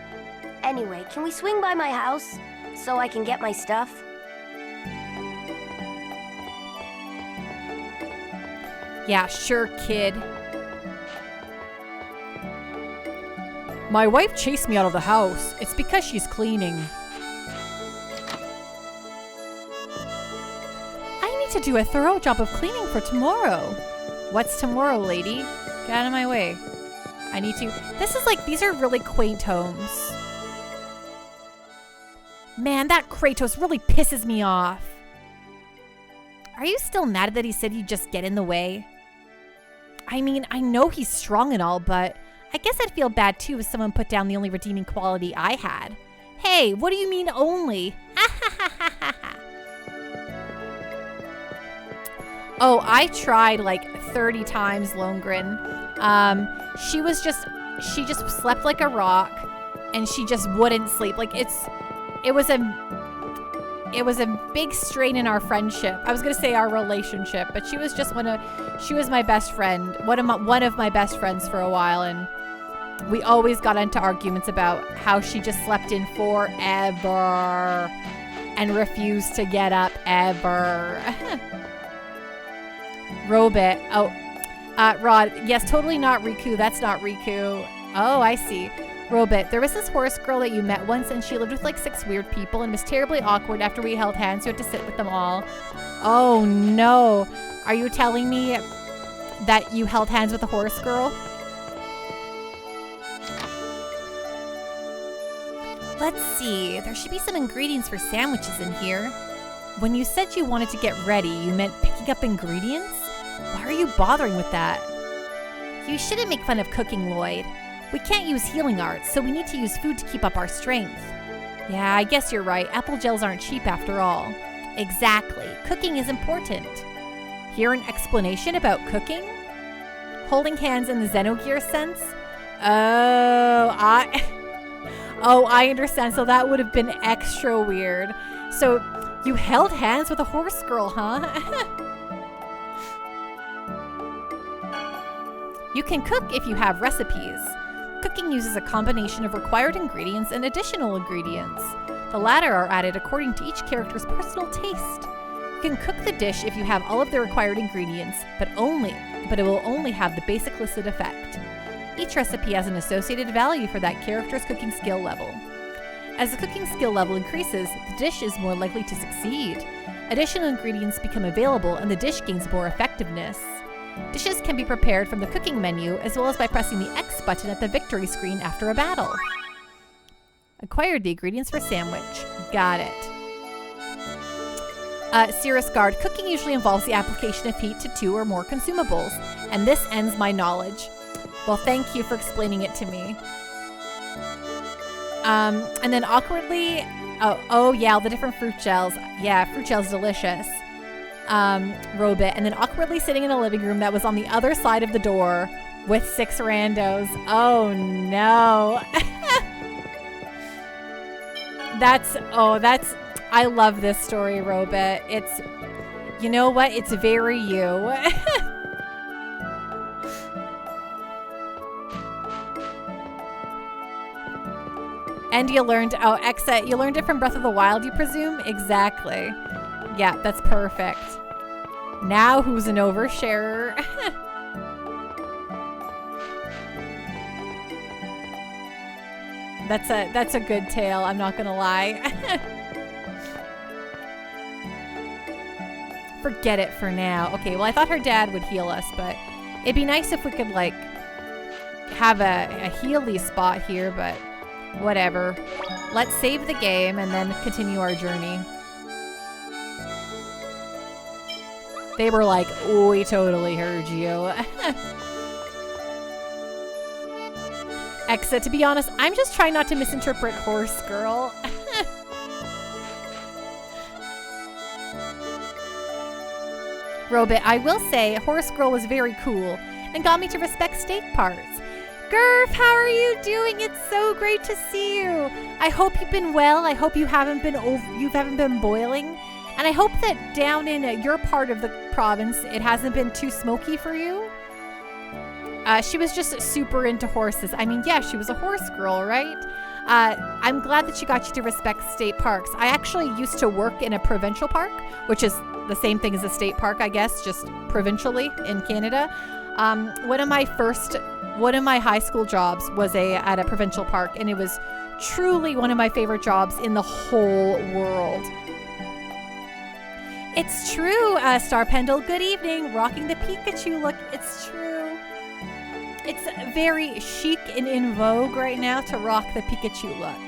[SPEAKER 6] Anyway, can we swing by my house so I can get my stuff?
[SPEAKER 1] Yeah, sure, kid. My wife chased me out of the house. It's because she's cleaning. I need to do a thorough job of cleaning for tomorrow. What's tomorrow, lady? Get out of my way. I need to... This is like... These are really quaint homes. Man, that Kratos really pisses me off. Are you still mad that he said he'd just get in the way? I mean, I know he's strong and all, but I guess I'd feel bad too if someone put down the only redeeming quality I had. Hey, what do you mean only? Oh, I tried like 30 times, Longren. She just slept like a rock, and she just wouldn't sleep. Like it was a big strain in our friendship. I was gonna say our relationship, but she was my best friend, one of my best friends for a while, and we always got into arguments about how she just slept in forever and refused to get up ever. Robit. Oh, Rod. Yes, totally not Riku. That's not Riku. Oh, I see. Robit, there was this horse girl that you met once, and she lived with like 6 weird people and was terribly awkward after we held hands. You had to sit with them all. Oh, no. Are you telling me that you held hands with a horse girl? Let's see. There should be some ingredients for sandwiches in here. When you said you wanted to get ready, you meant picking up ingredients? Why are you bothering with that? You shouldn't make fun of cooking, Lloyd. We can't use healing arts, so we need to use food to keep up our strength. Yeah, I guess you're right. Apple gels aren't cheap after all. Exactly. Cooking is important. Hear an explanation about cooking? Holding hands in the Xenogear sense? Oh, I understand. So that would have been extra weird. So you held hands with a horse girl, huh? You can cook if you have recipes. Cooking uses a combination of required ingredients and additional ingredients. The latter are added according to each character's personal taste. You can cook the dish if you have all of the required ingredients, but it will only have the basic listed effect. Each recipe has an associated value for that character's cooking skill level. As the cooking skill level increases, the dish is more likely to succeed. Additional ingredients become available and the dish gains more effectiveness. Dishes can be prepared from the cooking menu as well as by pressing the X button at the victory screen after a battle. Acquired the ingredients for sandwich. Got it. Cirrus Guard, cooking usually involves the application of heat to 2 or more consumables, and this ends my knowledge. Well, thank you for explaining it to me. And then awkwardly, oh yeah, the different fruit gels. Yeah, fruit gel's delicious. Robit, and then awkwardly sitting in a living room that was on the other side of the door with 6 randos. Oh no. I love this story, Robit. It's, you know what? It's very you. And you learned, Exit, you learned it from Breath of the Wild, you presume? Exactly. Yeah, that's perfect. Now who's an oversharer? That's a good tale, I'm not gonna lie. Forget it for now. Okay, well I thought her dad would heal us, but it'd be nice if we could like have a healy spot here, but whatever. Let's save the game and then continue our journey. They were like, oh, we totally heard you. Exit, to be honest, I'm just trying not to misinterpret horse girl. Robit, I will say, horse girl was very cool and got me to respect state parks. Gurf, how are you doing? It's so great to see you. I hope you've been well. I hope you haven't been boiling. And I hope that down in your part of the province, it hasn't been too smoky for you. She was just super into horses. I mean, yeah, she was a horse girl, right? I'm glad that she got you to respect state parks. I actually used to work in a provincial park, which is the same thing as a state park, I guess, just provincially in Canada. One of my high school jobs was at a provincial park, and it was truly one of my favorite jobs in the whole world. It's true, Star Pendle. Good evening. Rocking the Pikachu look. It's true. It's very chic and in vogue right now to rock the Pikachu look.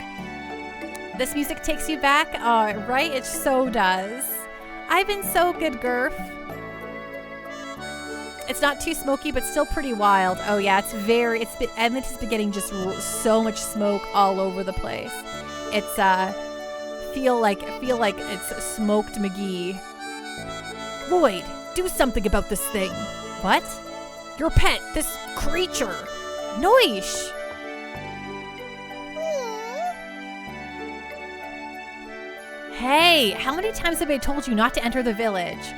[SPEAKER 1] This music takes you back, right? It so does. I've been so good, Gurf. It's not too smoky, but still pretty wild. Oh yeah, Edmund has been getting just so much smoke all over the place. It's feel like it's smoked McGee. Lloyd, do something about this thing. What? Your pet, this creature. Noish. Hey, how many times have I told you not to enter the village?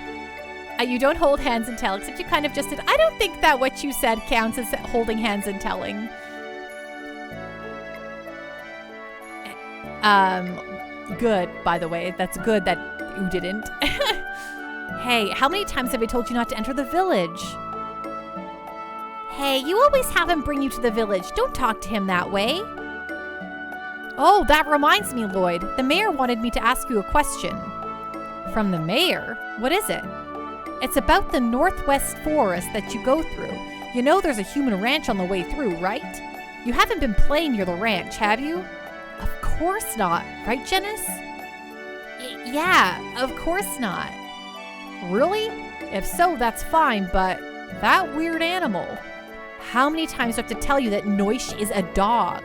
[SPEAKER 1] You don't hold hands and tell, except you kind of just did. I don't think that what you said counts as holding hands and telling. Good, by the way. That's good that you didn't. Hey, how many times have I told you not to enter the village? Hey, you always have him bring you to the village. Don't talk to him that way. Oh, that reminds me, Lloyd. The mayor wanted me to ask you a question. From the mayor? What is it? It's about the northwest forest that you go through. You know there's a human ranch on the way through, right? You haven't been playing near the ranch, have you? Of course not. Right, Janice? Yeah, of course not. Really? If so, that's fine, but that weird animal. How many times do I have to tell you that Noish is a dog?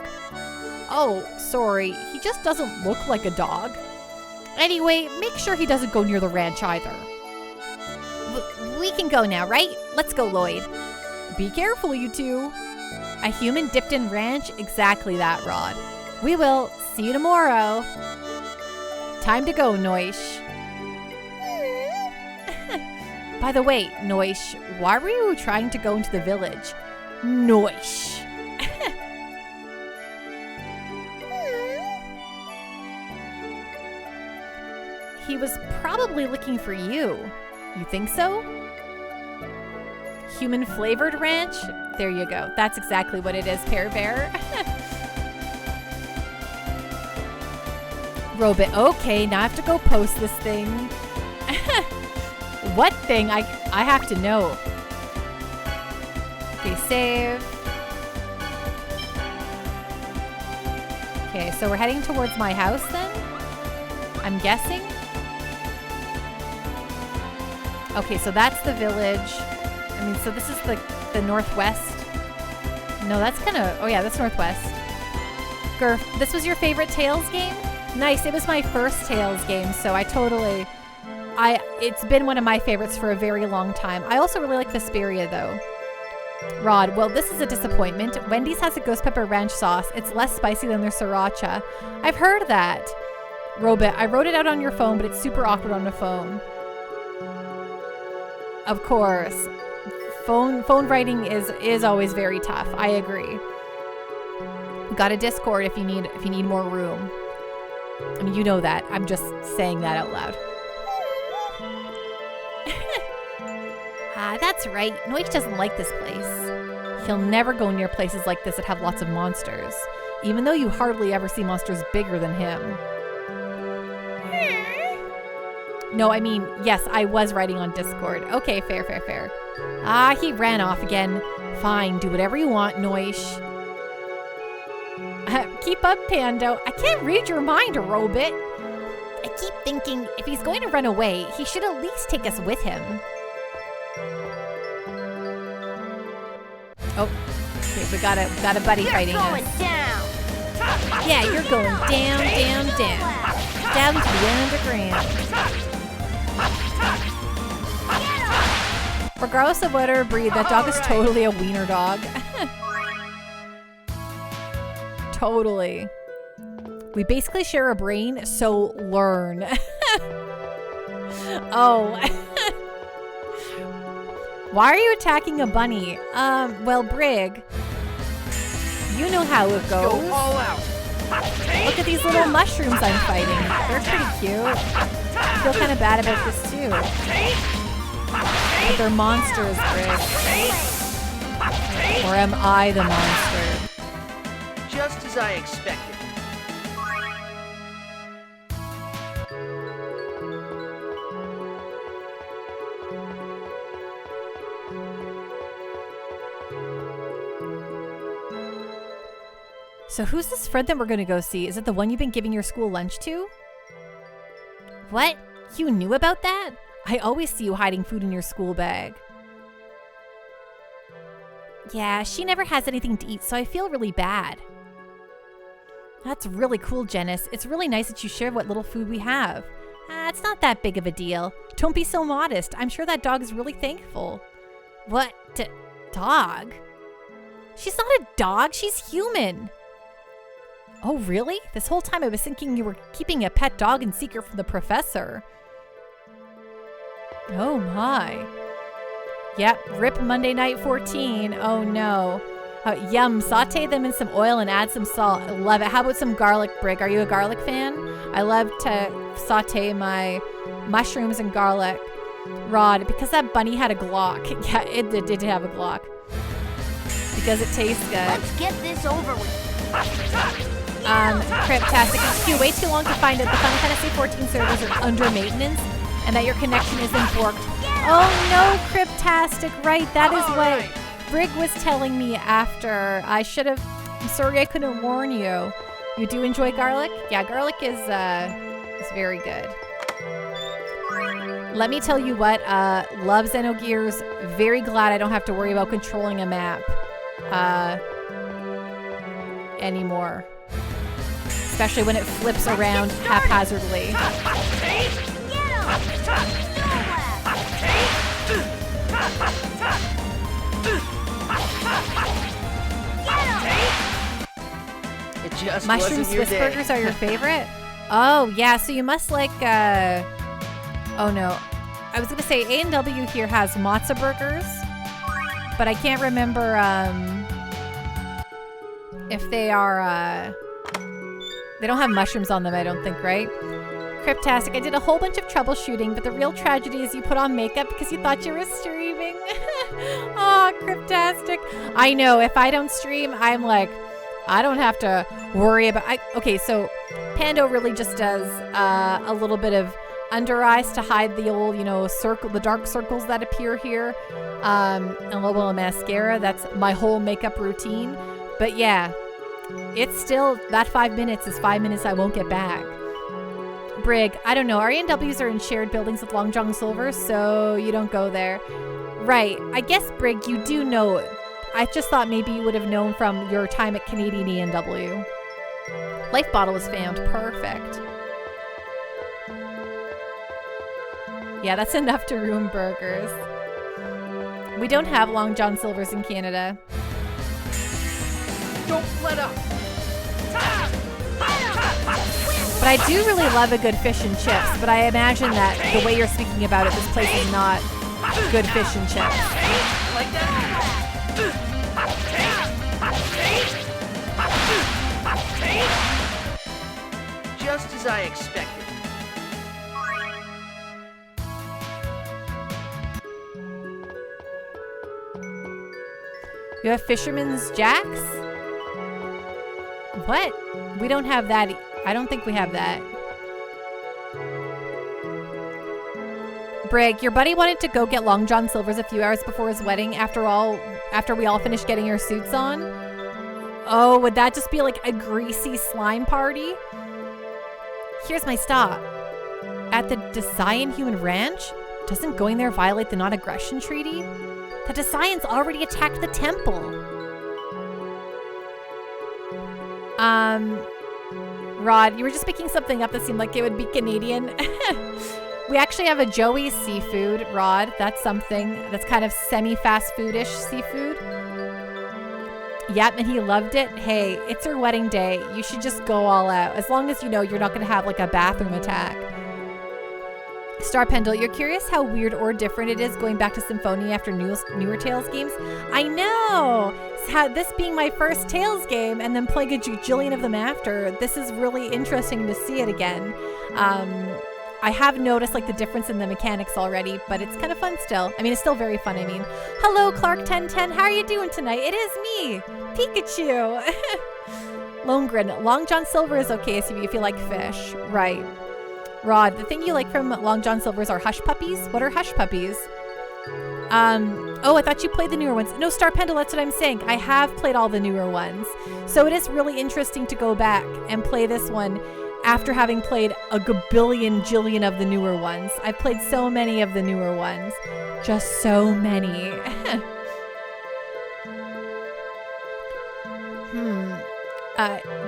[SPEAKER 1] Oh, sorry. He just doesn't look like a dog. Anyway, make sure he doesn't go near the ranch either. We can go now, right? Let's go, Lloyd. Be careful, you two. A human dipped in ranch? Exactly that, Rod. We will. See you tomorrow. Time to go, Noish. By the way, Noish, why were you trying to go into the village? Noish. He was probably looking for you. You think so? Human flavored ranch? There you go. That's exactly what it is, Pear Bear. Robot. Okay, now I have to go post this thing. What thing? I have to know. Okay, save. Okay, so we're heading towards my house then? I'm guessing? Okay, so that's the village. I mean, so this is the northwest. No, that's kind of... Oh, yeah, that's northwest. Gurf, this was your favorite Tales game? Nice. It was my first Tales game, so I totally... It's been one of my favorites for a very long time. I also really like Vesperia, though. Rod, well, this is a disappointment. Wendy's has a ghost pepper ranch sauce. It's less spicy than their sriracha. I've heard that. Robot, I wrote it out on your phone, but it's super awkward on the phone. Of course. Phone writing is always very tough. I agree. Got a Discord if you need more room. I mean, you know that. I'm just saying that out loud. That's right. Noish doesn't like this place. He'll never go near places like this that have lots of monsters, even though you hardly ever see monsters bigger than him. No, I mean, yes, I was writing on Discord. Okay, fair. He ran off again. Fine, do whatever you want, Noish. Keep up, Pando. I can't read your mind, Robot. I keep thinking, if he's going to run away, he should at least take us with him. Oh, okay, we got a buddy fighting us. You're going down. Yeah, you're going down. Down to the underground. Regardless of whatever breed, that dog is totally a wiener dog. Totally. We basically share a brain, so learn. Oh. Why are you attacking a bunny? Well, Brig, you know how it goes.
[SPEAKER 5] Go all out.
[SPEAKER 1] Look at these little mushrooms I'm fighting. They're pretty cute. I feel kind of bad about this too. But they're monsters, Brig. Or am I the monster?
[SPEAKER 5] Just as I expected.
[SPEAKER 1] So who's this friend that we're going to go see? Is it the one you've been giving your school lunch to? What? You knew about that? I always see you hiding food in your school bag. Yeah, she never has anything to eat, so I feel really bad. That's really cool, Janice. It's really nice that you share what little food we have. It's not that big of a deal. Don't be so modest. I'm sure that dog is really thankful. What? Dog? She's not a dog. She's human. Oh, really? This whole time I was thinking you were keeping a pet dog in secret from the professor. Oh, my. Yep, rip Monday night 14. Oh, no. Yum, saute them in some oil and add some salt. I love it. How about some garlic, Brig? Are you a garlic fan? I love to saute my mushrooms and garlic. Rod, because that bunny had a Glock. Yeah, it did have a Glock. Because it tastes good.
[SPEAKER 6] Let's get this over with.
[SPEAKER 1] Cryptastic. It took you way too long to find out the Final Fantasy 14 servers are under maintenance and that your connection isn't forked. Oh no, Cryptastic. Right, that is what Brig was telling me after. I'm sorry I couldn't warn you. You do enjoy garlic? Yeah, garlic is very good. Let me tell you what, love Xenogears. Very glad I don't have to worry about controlling a map anymore. Especially when it flips around haphazardly.
[SPEAKER 5] It just
[SPEAKER 1] Mushroom
[SPEAKER 5] wasn't your
[SPEAKER 1] Swiss
[SPEAKER 5] day.
[SPEAKER 1] burgers are your favorite? Oh, yeah, so you must like, oh no. I was gonna say A&W here has matzo burgers, but I can't remember, if they are, they don't have mushrooms on them, I don't think, right? Cryptastic, I did a whole bunch of troubleshooting, but the real tragedy is you put on makeup because you thought you were streaming. Oh, Cryptastic. I know, if I don't stream, I'm like, I don't have to worry about... Okay, so Pando really just does a little bit of under eyes to hide the old, the dark circles that appear here. And a little bit of mascara. That's my whole makeup routine. But yeah, it's still... That 5 minutes is 5 minutes I won't get back. Brig, I don't know. R&Ws are in shared buildings with Long John Silver, so you don't go there. Right. I guess, Brig, you do know... I just thought maybe you would have known from your time at Canadian E&W. Life bottle was found. Perfect. Yeah, that's enough to ruin burgers. We don't have Long John Silver's in Canada.
[SPEAKER 5] Don't let up.
[SPEAKER 1] But I do really love a good fish and chips, but I imagine that the way you're speaking about it, this place is not good fish and chips.
[SPEAKER 5] Like that. Just as I expected.
[SPEAKER 1] You have Fisherman's Jacks? What? We don't have that. I don't think we have that. Brig, your buddy wanted to go get Long John Silver's a few hours before his wedding after we all finished getting our suits on. Oh, would that just be like a greasy slime party? Here's my stop. At the Desian Human Ranch? Doesn't going there violate the non-aggression treaty? The Desians already attacked the temple. Rod, you were just picking something up that seemed like it would be Canadian. We actually have a Joey's seafood, Rod. That's something that's kind of semi-fast food-ish seafood. Yep, and he loved it. Hey, it's your wedding day. You should just go all out. As long as you know you're not going to have like a bathroom attack. Star Pendle, you're curious how weird or different it is going back to Symphonia after newer Tales games? I know! This being my first Tales game and then playing a jillion of them after, this is really interesting to see it again. I have noticed like the difference in the mechanics already, but it's kind of fun still. I mean, it's still very fun, I mean. Hello, Clark1010. How are you doing tonight? It is me, Pikachu. Longren, Long John Silver is okay if you like fish. Right. Rod, the thing you like from Long John Silver's are hush puppies? What are hush puppies? Oh, I thought you played the newer ones. No, Star Pendle, that's what I'm saying. I have played all the newer ones. So it is really interesting to go back and play this one after having played a gabillion jillion of the newer ones. I've played so many of the newer ones. Just so many.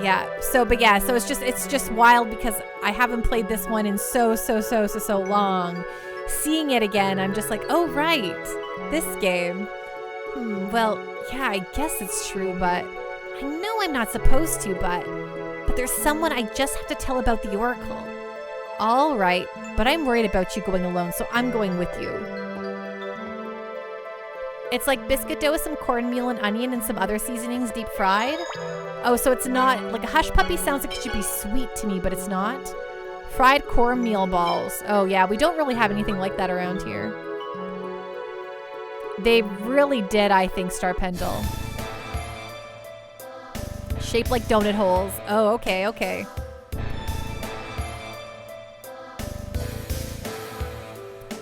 [SPEAKER 1] Yeah. So it's just wild because I haven't played this one in so long. Seeing it again, I'm just like, oh right, this game. Well, yeah, I guess it's true, but I know I'm not supposed to, but there's someone I just have to tell about the Oracle. All right, but I'm worried about you going alone, so I'm going with you. It's like biscuit dough with some cornmeal and onion and some other seasonings deep fried. Oh, so it's not, like a hush puppy sounds like it should be sweet to me, but it's not. Fried cornmeal balls. Oh yeah, we don't really have anything like that around here. They really did, I think, Star Pendle. Shaped like donut holes. Oh, okay.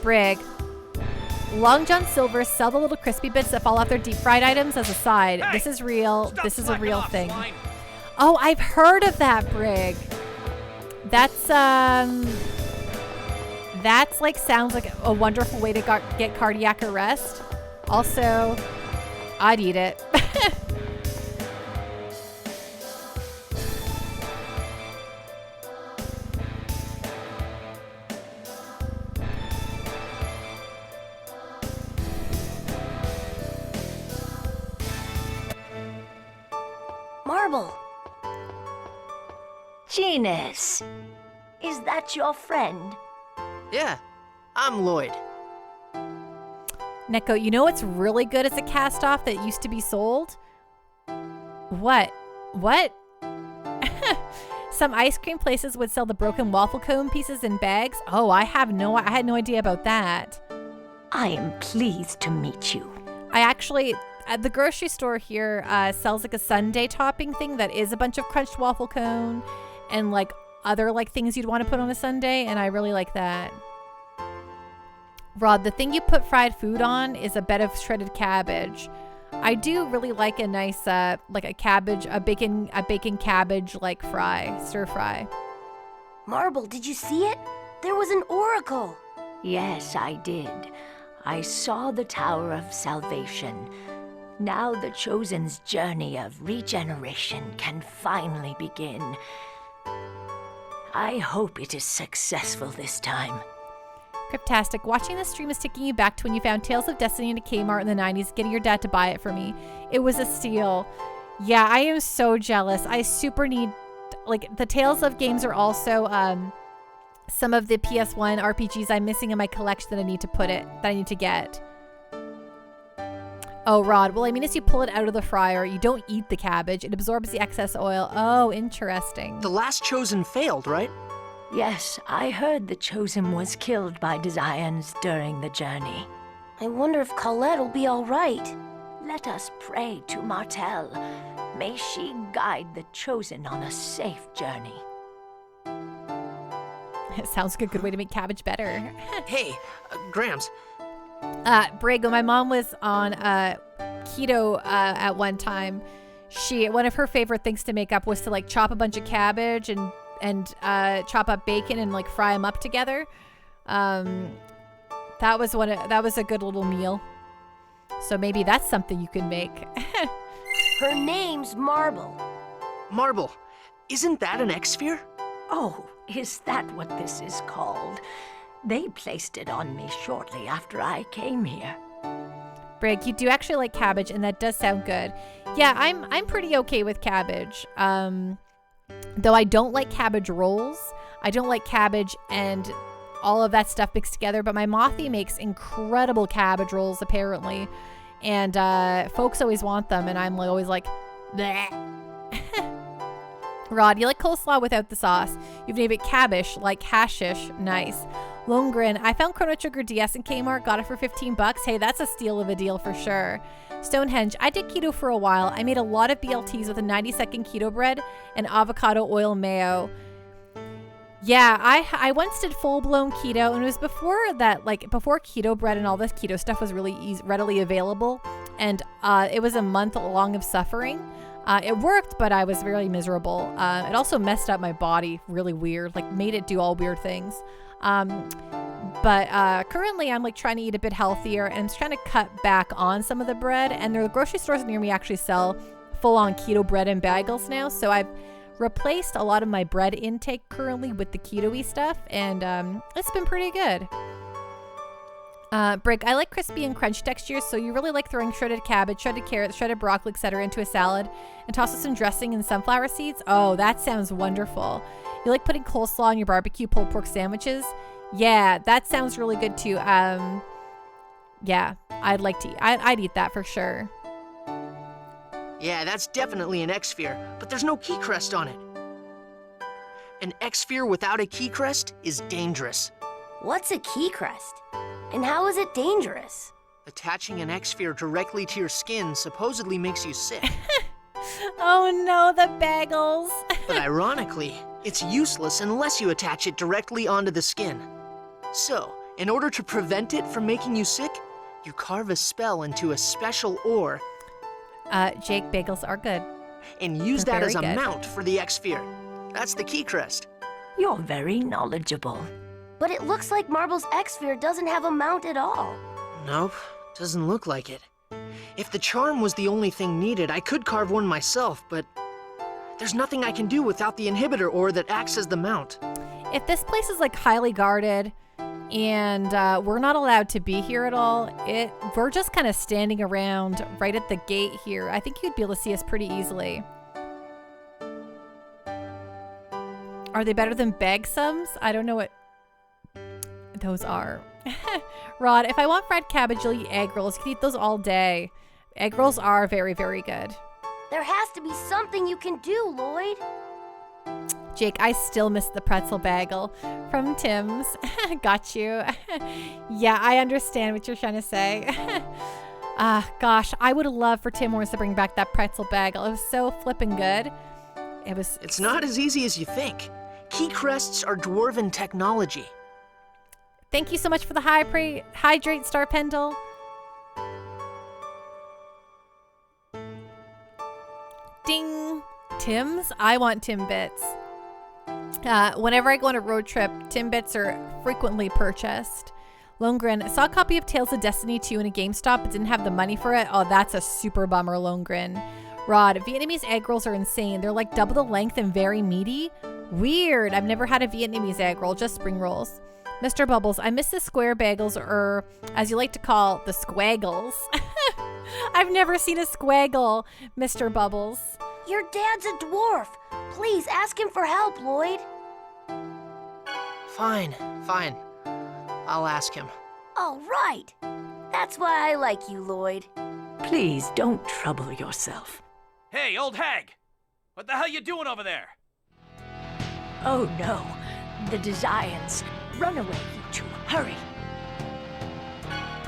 [SPEAKER 1] Brig. Long John Silver's sell the little crispy bits that fall off their deep fried items as a side. Hey, this is real. This is a real thing. Swine. Oh, I've heard of that, Brig. That's like sounds like a wonderful way to get cardiac arrest. Also, I'd eat it.
[SPEAKER 6] Marble.
[SPEAKER 3] Genus, is that your friend?
[SPEAKER 5] Yeah, I'm Lloyd.
[SPEAKER 1] Neko, you know what's really good as a cast-off that used to be sold? What? Some ice cream places would sell the broken waffle cone pieces in bags. Oh, I had no idea about that.
[SPEAKER 10] I am pleased to meet you.
[SPEAKER 1] I actually, at the grocery store here, sells like a sundae topping thing that is a bunch of crunched waffle cone and like other like things you'd want to put on a sundae, and I really like that. Rod, the thing you put fried food on is a bed of shredded cabbage. I do really like a nice like a bacon cabbage like stir fry.
[SPEAKER 6] Marble, did you see it? There was an oracle.
[SPEAKER 10] Yes, I did. I saw the Tower of Salvation. Now the Chosen's journey of regeneration can finally begin. I hope it is successful this time.
[SPEAKER 1] Cryptastic, watching the stream is taking you back to when you found Tales of Destiny in a Kmart in the 90s, getting your dad to buy it for me. It was a steal. Yeah, I am so jealous. I super need, like, the Tales of games are also some of the PS1 RPGs I'm missing in my collection that I need to get. Oh, Rod, well, I mean, as you pull it out of the fryer, you don't eat the cabbage. It absorbs the excess oil. Oh, interesting.
[SPEAKER 5] The last Chosen failed, right?
[SPEAKER 10] Yes, I heard the Chosen was killed by Desians during the journey.
[SPEAKER 6] I wonder if Colette will be all right.
[SPEAKER 10] Let us pray to Martel. May she guide the Chosen on a safe journey.
[SPEAKER 1] It sounds like a good way to make cabbage better.
[SPEAKER 5] Hey, Grams.
[SPEAKER 1] Brig, when my mom was on keto at one time, one of her favorite things to make up was to like chop a bunch of cabbage and chop up bacon and like fry them up together. That was a good little meal. So maybe that's something you can make.
[SPEAKER 6] Her name's Marble.
[SPEAKER 5] Marble, isn't that an X-sphere?
[SPEAKER 10] Oh, is that what this is called? They placed it on me shortly after I came here.
[SPEAKER 1] Brig, you do actually like cabbage, and that does sound good. Yeah, I'm pretty okay with cabbage. Though I don't like cabbage rolls. I don't like cabbage and all of that stuff mixed together, but my Mothy makes incredible cabbage rolls, apparently. And folks always want them, and I'm always like, bleh. Rod, you like coleslaw without the sauce. You've named it cabbage, like hashish. Nice. Lone Grin, I found Chrono Trigger DS in Kmart, got it for $15. Hey, that's a steal of a deal for sure. Stonehenge, I did keto for a while. I made a lot of BLTs with a 90-second keto bread and avocado oil mayo. Yeah, I once did full-blown keto, and it was before that, like, before keto bread and all this keto stuff was really readily available, and it was a month long of suffering. It worked, but I was very miserable. It also messed up my body really weird, like made it do all weird things. But currently I'm like trying to eat a bit healthier, and I'm just trying to cut back on some of the bread. And the grocery stores near me actually sell full-on keto bread and bagels now. So I've replaced a lot of my bread intake currently with the keto-y stuff, and it's been pretty good. Brig, I like crispy and crunch textures, so you really like throwing shredded cabbage, shredded carrots, shredded broccoli, etc. into a salad and toss with some dressing and sunflower seeds? Oh, that sounds wonderful. You like putting coleslaw on your barbecue pulled pork sandwiches? Yeah, that sounds really good too. Yeah, I'd eat that for sure.
[SPEAKER 5] Yeah, that's definitely an X-Sphere, but there's no key crest on it. An X-Sphere without a key crest is dangerous.
[SPEAKER 6] What's a key crest? And how is it dangerous?
[SPEAKER 5] Attaching an X-Sphere directly to your skin supposedly makes you sick.
[SPEAKER 1] Oh no, the bagels.
[SPEAKER 5] But ironically, it's useless unless you attach it directly onto the skin. So, in order to prevent it from making you sick, you carve a spell into a special ore.
[SPEAKER 1] Jake, bagels are good.
[SPEAKER 5] And use
[SPEAKER 1] They're
[SPEAKER 5] that as a
[SPEAKER 1] very good.
[SPEAKER 5] mount for the X-Sphere. That's the key crest.
[SPEAKER 10] You're very knowledgeable.
[SPEAKER 6] But it looks like Marble's X-Sphere doesn't have a mount at all.
[SPEAKER 5] Nope, doesn't look like it. If the charm was the only thing needed, I could carve one myself, but there's nothing I can do without the inhibitor ore that acts as the mount.
[SPEAKER 1] If this place is like highly guarded and we're not allowed to be here at all, we're just kind of standing around right at the gate here. I think you'd be able to see us pretty easily. Are they better than bag sums? I don't know what those are. Rod, if I want fried cabbage, you'll eat egg rolls. You can eat those all day. Egg rolls are very, very good.
[SPEAKER 6] There has to be something you can do, Lloyd.
[SPEAKER 1] Jake, I still miss the pretzel bagel from Tim's. Got you. Yeah, I understand what you're trying to say. Gosh, I would love for Tim Hortons to bring back that pretzel bagel. It was so flippin' good.
[SPEAKER 5] It's not as easy as you think. Key crests are dwarven technology.
[SPEAKER 1] Thank you so much for the hydrate, Star Pendle. Ding. Tim's? I want Timbits. Whenever I go on a road trip, Timbits are frequently purchased. Longren, I saw a copy of Tales of Destiny 2 in a GameStop but didn't have the money for it. Oh, that's a super bummer, Longren. Rod, Vietnamese egg rolls are insane. They're like double the length and very meaty. Weird. I've never had a Vietnamese egg roll, just spring rolls. Mr. Bubbles, I miss the square bagels, or as you like to call, the squaggles. I've never seen a squaggle, Mr. Bubbles.
[SPEAKER 6] Your dad's a dwarf. Please ask him for help, Lloyd.
[SPEAKER 5] Fine. I'll ask him.
[SPEAKER 6] All right. That's why I like you, Lloyd.
[SPEAKER 10] Please don't trouble yourself.
[SPEAKER 8] Hey, old hag! What the hell you doing over there?
[SPEAKER 10] Oh no, the Desires. Run away, you two. Hurry.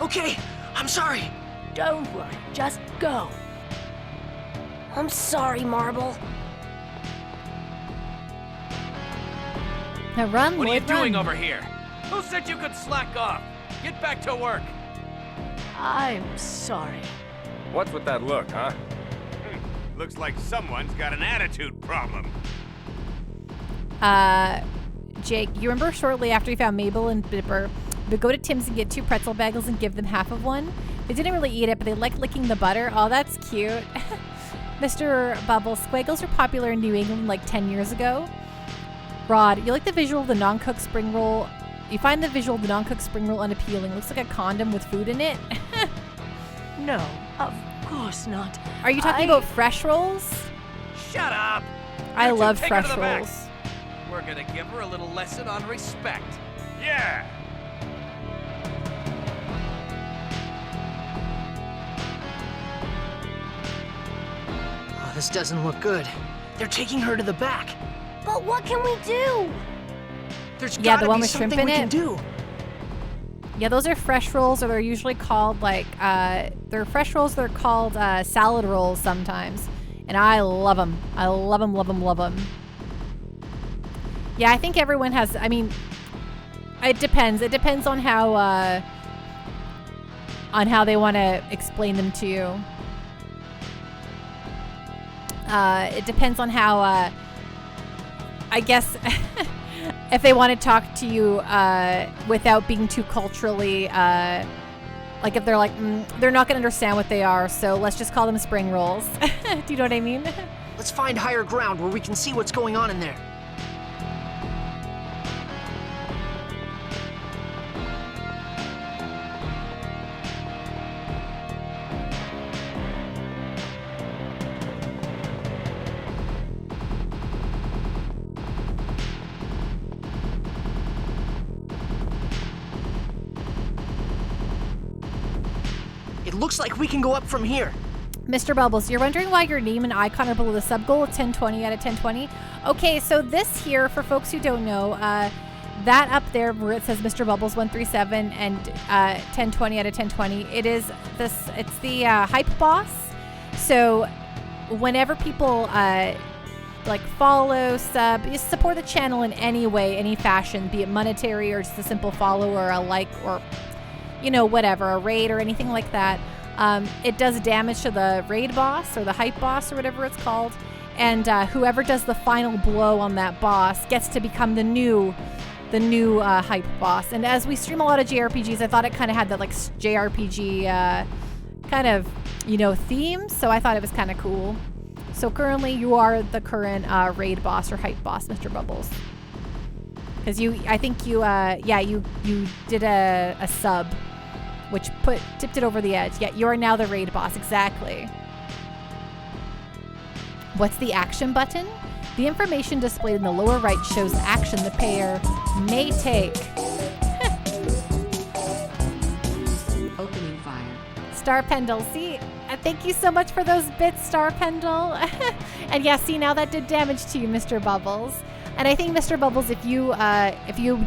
[SPEAKER 5] Okay, I'm sorry.
[SPEAKER 10] Don't worry, just go.
[SPEAKER 6] I'm sorry, Marble.
[SPEAKER 1] Now run,
[SPEAKER 8] What are
[SPEAKER 1] Lloyd,
[SPEAKER 8] you doing
[SPEAKER 1] run.
[SPEAKER 8] over here? Who said you could slack off? Get back to work.
[SPEAKER 10] I'm sorry.
[SPEAKER 12] What's with that look, huh? Looks like someone's got an attitude problem.
[SPEAKER 1] Jake, you remember shortly after we found Mabel and Bipper, we'd go to Tim's and get 2 pretzel bagels and give them half of one? They didn't really eat it, but they liked licking the butter. Oh, that's cute. Mr. Bubbles, squaggles were popular in New England like 10 years ago. Rod, you like the visual of the non-cooked spring roll? You find the visual of the non-cooked spring roll unappealing. Looks like a condom with food in it.
[SPEAKER 10] No, of course not.
[SPEAKER 1] Are you talking about fresh rolls?
[SPEAKER 8] Shut up!
[SPEAKER 1] I
[SPEAKER 8] You two
[SPEAKER 1] love
[SPEAKER 8] take her to
[SPEAKER 1] fresh
[SPEAKER 8] the back.
[SPEAKER 1] rolls.
[SPEAKER 8] We're gonna give her a little lesson on respect.
[SPEAKER 12] Yeah!
[SPEAKER 5] Oh, this doesn't look good. They're taking her to the back.
[SPEAKER 6] But what can we do?
[SPEAKER 5] There's
[SPEAKER 1] Yeah,
[SPEAKER 5] gotta
[SPEAKER 1] the one
[SPEAKER 5] be
[SPEAKER 1] with shrimp
[SPEAKER 5] something
[SPEAKER 1] in
[SPEAKER 5] we can
[SPEAKER 1] it.
[SPEAKER 5] do.
[SPEAKER 1] Yeah, those are fresh rolls, or they're usually called like, they're fresh rolls, they're called salad rolls sometimes. And I love them. I love them, love them, love them. Yeah, I think everyone has, I mean, it depends. It depends on how they want to explain them to you. It depends on how, I guess, if they want to talk to you without being too culturally, like if they're like, they're not going to understand what they are, so let's just call them spring rolls. Do you know what I mean?
[SPEAKER 5] Let's find higher ground where we can see what's going on in there. It looks like we can go up from here.
[SPEAKER 1] Mr. Bubbles, you're wondering why your name and icon are below the sub goal of 1020 out of 1020? Okay, so this here, for folks who don't know, that up there where it says Mr. Bubbles 137 and 1020 out of 1020, it's the hype boss. So whenever people like follow, sub, support the channel in any way, any fashion, be it monetary or just a simple follow or a like or, you know, whatever, a raid or anything like that, it does damage to the raid boss or the hype boss or whatever it's called. And whoever does the final blow on that boss gets to become the new hype boss. And as we stream a lot of JRPGs, I thought it kind of had that like JRPG kind of, you know, theme. So I thought it was kind of cool. So currently you are the current raid boss or hype boss, Mr. Bubbles. Because I think you did a sub, which tipped it over the edge. Yeah, you are now the raid boss, exactly. What's the action button? The information displayed in the lower right shows the action the player may take.
[SPEAKER 4] Opening fire.
[SPEAKER 1] Star Pendle, see? Thank you so much for those bits, Star Pendle. And yeah, see, now that did damage to you, Mr. Bubbles. And I think, Mr. Bubbles, if you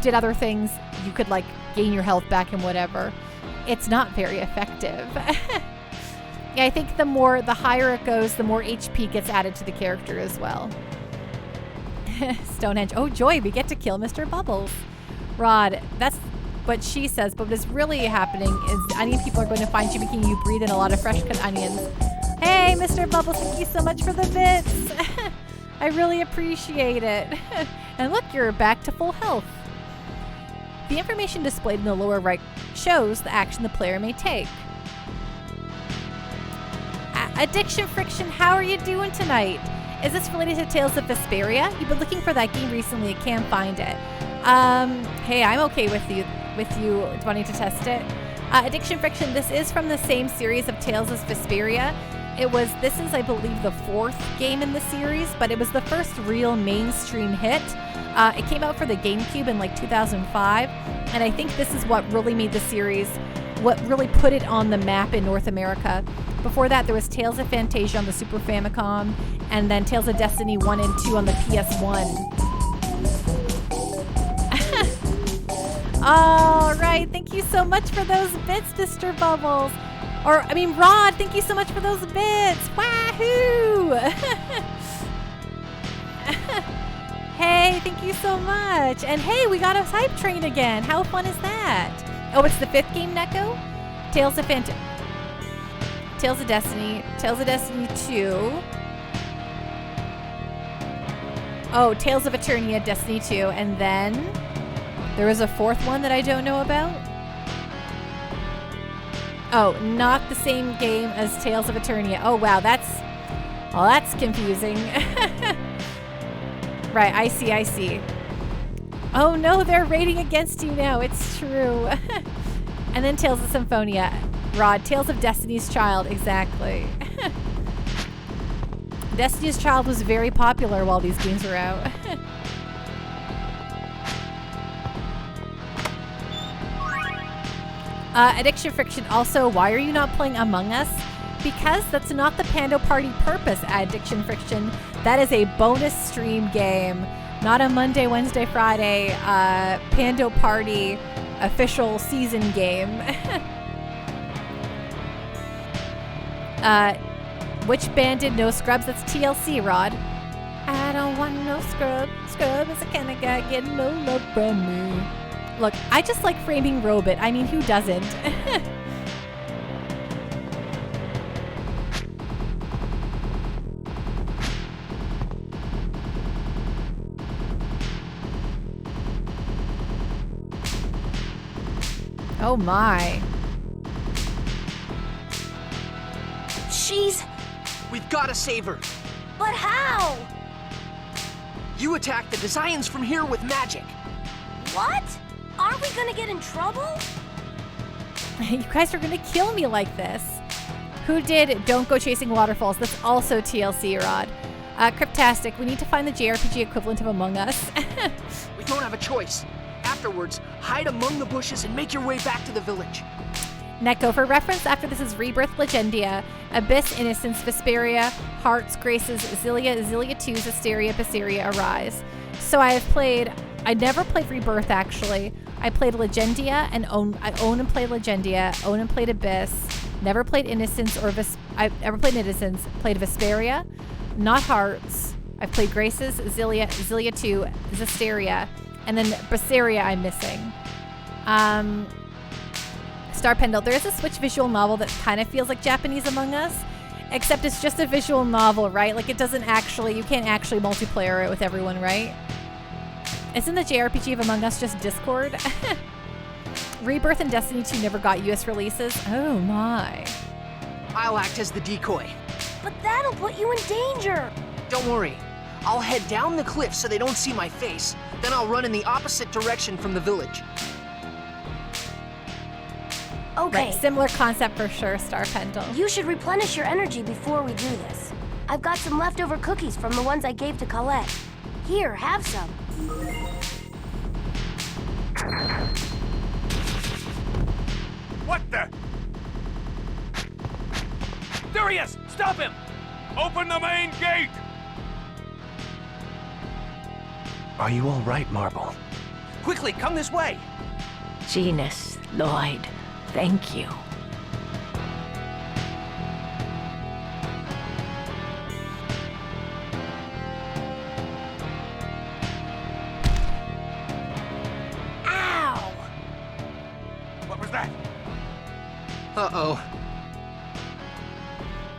[SPEAKER 1] did other things, you could like gain your health back and whatever. It's not very effective. Yeah, I think the higher it goes, the more HP gets added to the character as well. Stonehenge. Oh, joy, we get to kill Mr. Bubbles. Rod, that's what she says, but what is really happening is onion people are going to find you, making you breathe in a lot of fresh cut onions. Hey, Mr. Bubbles, thank you so much for the bits. I really appreciate it. And look, you're back to full health. The information displayed in the lower right shows the action the player may take. Addiction Friction, how are you doing tonight? Is this related to Tales of Vesperia? You've been looking for that game recently, can't find it. Hey, I'm okay with you wanting to test it. Addiction Friction, this is from the same series of Tales of Vesperia. This is, I believe, the 4th game in the series, but it was the first real mainstream hit. It came out for the GameCube in like 2005, and I think this is what really made the series, what really put it on the map in North America. Before that, there was Tales of Fantasia on the Super Famicom, and then Tales of Destiny 1 and 2 on the PS1. All right, thank you so much for those bits, Mr. Bubbles. Rod, thank you so much for those bits. Wahoo! Hey, thank you so much. And hey, we got a hype train again. How fun is that? Oh, it's the 5th game, Neko? Tales of Destiny 2. Oh, Tales of Eternia, Destiny 2. And then there was a 4th one that I don't know about. Oh, not the same game as Tales of Eternia. Oh, wow, that's confusing. Right, I see. Oh no, they're raiding against you now. It's true. And then Tales of Symphonia. Rod, Tales of Destiny's Child, exactly. Destiny's Child was very popular while these games were out. Addiction Friction, also, why are you not playing Among Us? Because that's not the Pando Party purpose, Addiction Friction. That is a bonus stream game, not a Monday, Wednesday, Friday Pando Party official season game. Which band did No Scrubs? That's TLC, Rod. I don't want no scrub. Scrub is the kind of guy getting no love from me. Look, I just like framing Robot. I mean, who doesn't? Oh my.
[SPEAKER 6] She's...
[SPEAKER 5] We've got to save her.
[SPEAKER 6] But how?
[SPEAKER 5] You attack the Desians from here with magic.
[SPEAKER 6] What? Aren't we gonna get in trouble?
[SPEAKER 1] You guys are gonna kill me like this. Who did Don't Go Chasing Waterfalls? That's also TLC, Rod. Cryptastic, we need to find the JRPG equivalent of Among Us.
[SPEAKER 5] We don't have a choice. Afterwards, hide among the bushes and make your way back to the village.
[SPEAKER 1] Neko, for reference, after this is Rebirth Legendia, Abyss, Innocence, Vesperia, Hearts, Graces, Zilia, Zilia 2, Asteria, Passeria, Arise. So I never played Rebirth, actually. I played Legendia and I own and played Legendia, own and played Abyss, never played Innocence I never played Innocence, played Vesperia, not Hearts. I've played Graces, Zilia 2, Asteria, and then Passeria I'm missing. Star Pendle, there is a Switch visual novel that kind of feels like Japanese Among Us, except it's just a visual novel, right? Like it doesn't actually, you can't actually multiplayer it with everyone, right? Isn't the JRPG of Among Us just Discord? Rebirth and Destiny 2 never got US releases. Oh my.
[SPEAKER 5] I'll act as the decoy.
[SPEAKER 6] But that'll put you in danger.
[SPEAKER 5] Don't worry. I'll head down the cliff so they don't see my face. Then I'll run in the opposite direction from the village.
[SPEAKER 6] Okay.
[SPEAKER 1] Right, similar concept for sure, Star Pendle.
[SPEAKER 6] You should replenish your energy before we do this. I've got some leftover cookies from the ones I gave to Colette. Here, have some.
[SPEAKER 12] What the?
[SPEAKER 9] There he is! Stop him!
[SPEAKER 12] Open the main gate!
[SPEAKER 9] Are you all right, Marble? Quickly, come this way!
[SPEAKER 10] Genus, Lloyd, thank you.
[SPEAKER 6] Ow!
[SPEAKER 12] What was that?
[SPEAKER 5] Uh-oh.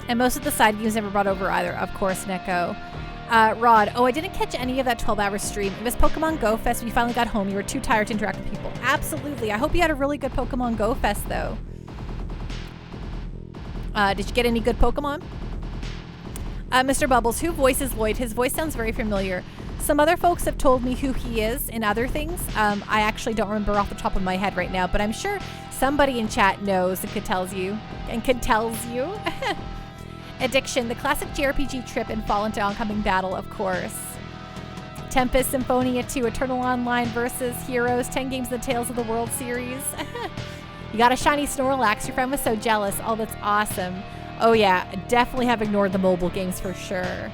[SPEAKER 1] And most of the side views never brought over either, of course, Neko. Rod, I didn't catch any of that 12-hour stream. It was Pokemon Go Fest when you finally got home. You were too tired to interact with people. Absolutely. I hope you had a really good Pokemon Go Fest, though. Did you get any good Pokemon? Mr. Bubbles, who voices Lloyd? His voice sounds very familiar. Some other folks have told me who he is in other things. I actually don't remember off the top of my head right now, but I'm sure somebody in chat knows and could tells you. Addiction, the classic JRPG trip and fall into oncoming battle, of course. Tempest, Symphonia 2, Eternal Online versus Heroes, 10 games in the Tales of the World series. You got a shiny Snorlax. Your friend was so jealous. Oh, that's awesome. Oh yeah, definitely have ignored the mobile games for sure.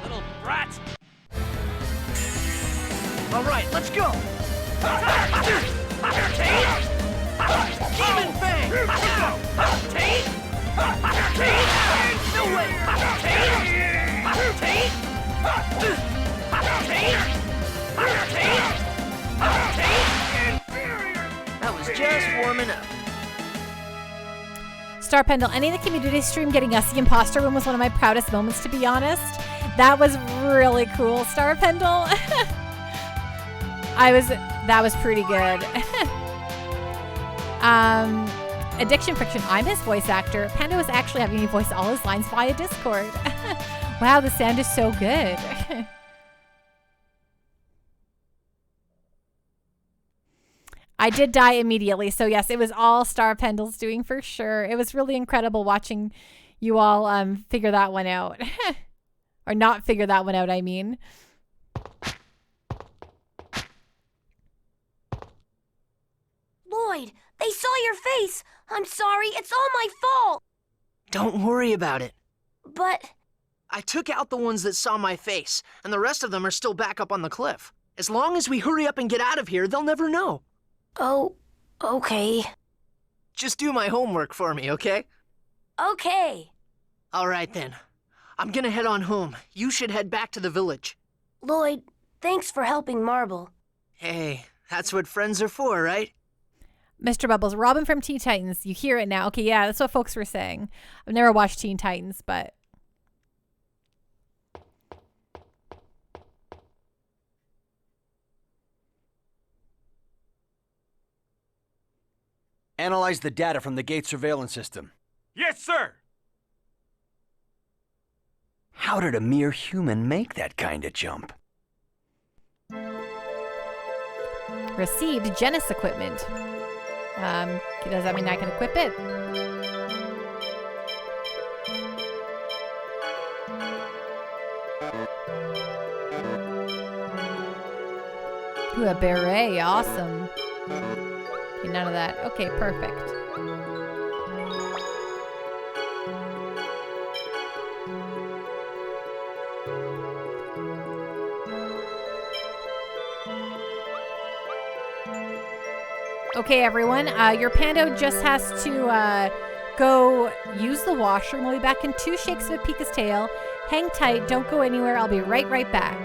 [SPEAKER 9] Little brat!
[SPEAKER 5] All right, let's go! Demon Fang!
[SPEAKER 9] Tate!
[SPEAKER 5] No way! That was just warming up.
[SPEAKER 1] Star Pendle, any of the community stream getting us the imposter room was one of my proudest moments, to be honest. That was really cool, Star Pendle. That was pretty good. Addiction Friction, I'm his voice actor. Panda was actually having me voice all his lines via Discord. Wow, the sound is so good. I did die immediately, so yes, it was all Star Pendle's doing for sure. It was really incredible watching you all figure that one out. Or not figure that one out, I mean.
[SPEAKER 6] Lloyd, they saw your face. I'm sorry, it's all my fault.
[SPEAKER 5] Don't worry about it.
[SPEAKER 6] But...
[SPEAKER 5] I took out the ones that saw my face, and the rest of them are still back up on the cliff. As long as we hurry up and get out of here, they'll never know.
[SPEAKER 6] Oh, okay.
[SPEAKER 5] Just do my homework for me, okay?
[SPEAKER 6] Okay.
[SPEAKER 5] All right, then. I'm gonna head on home. You should head back to the village.
[SPEAKER 6] Lloyd, thanks for helping Marble.
[SPEAKER 5] Hey, that's what friends are for, right?
[SPEAKER 1] Mr. Bubbles, Robin from Teen Titans. You hear it now. Okay, yeah, that's what folks were saying. I've never watched Teen Titans, but...
[SPEAKER 13] Analyze the data from the gate surveillance system.
[SPEAKER 12] Yes, sir!
[SPEAKER 13] How did a mere human make that kind of jump?
[SPEAKER 1] Received Genesis equipment. Does that mean I can equip it? Ooh, a beret. Awesome. Okay, none of that. Okay, perfect. Okay, everyone. Your Pando just has to go use the washroom. We'll be back in 2 shakes of a Pika's tail. Hang tight. Don't go anywhere. I'll be right back.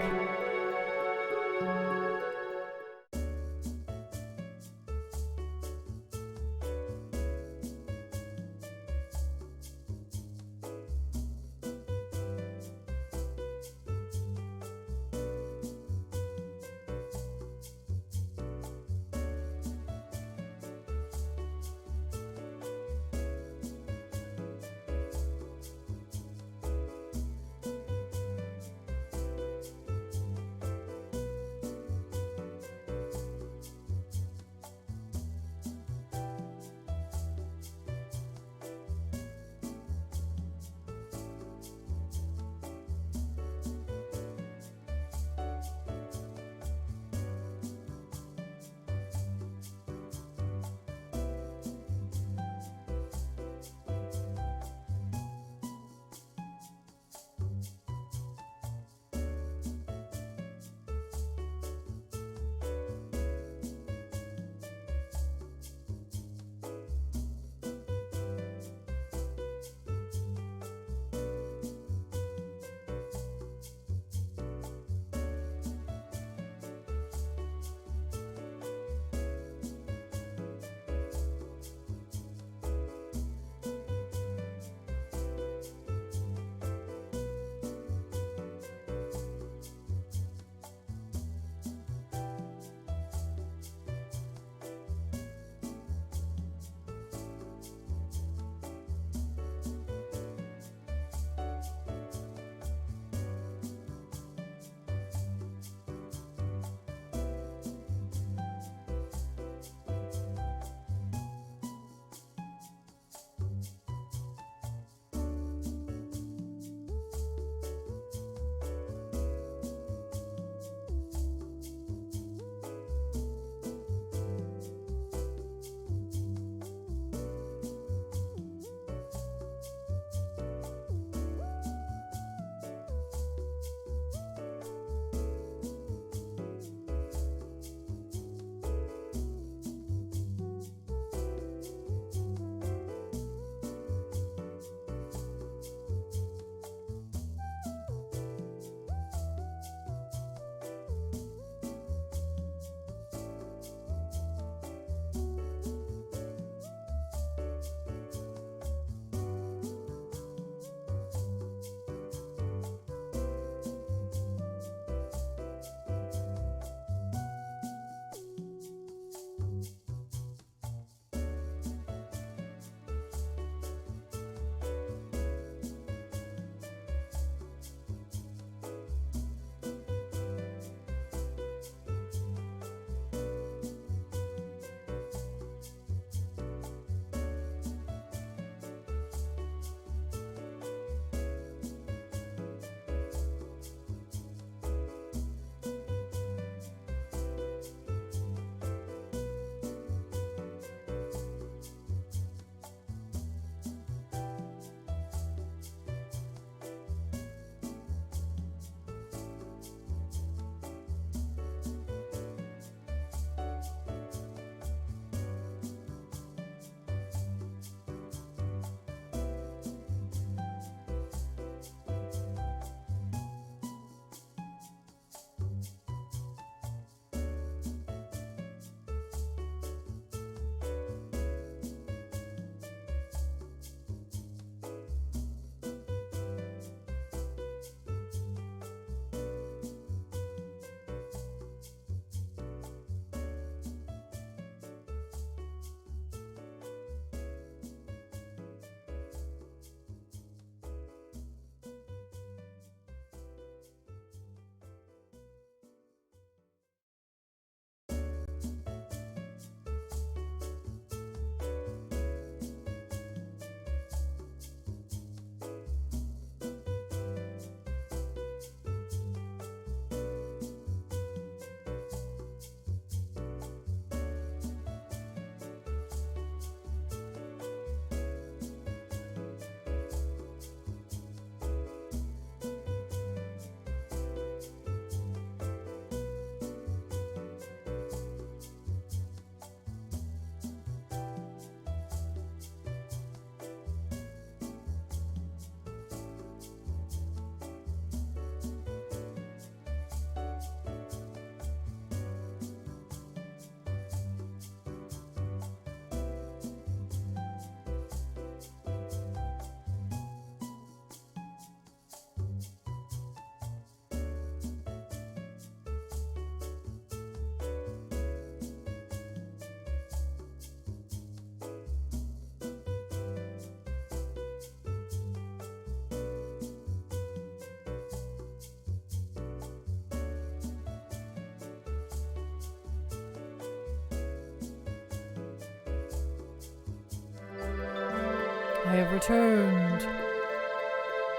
[SPEAKER 1] I have returned.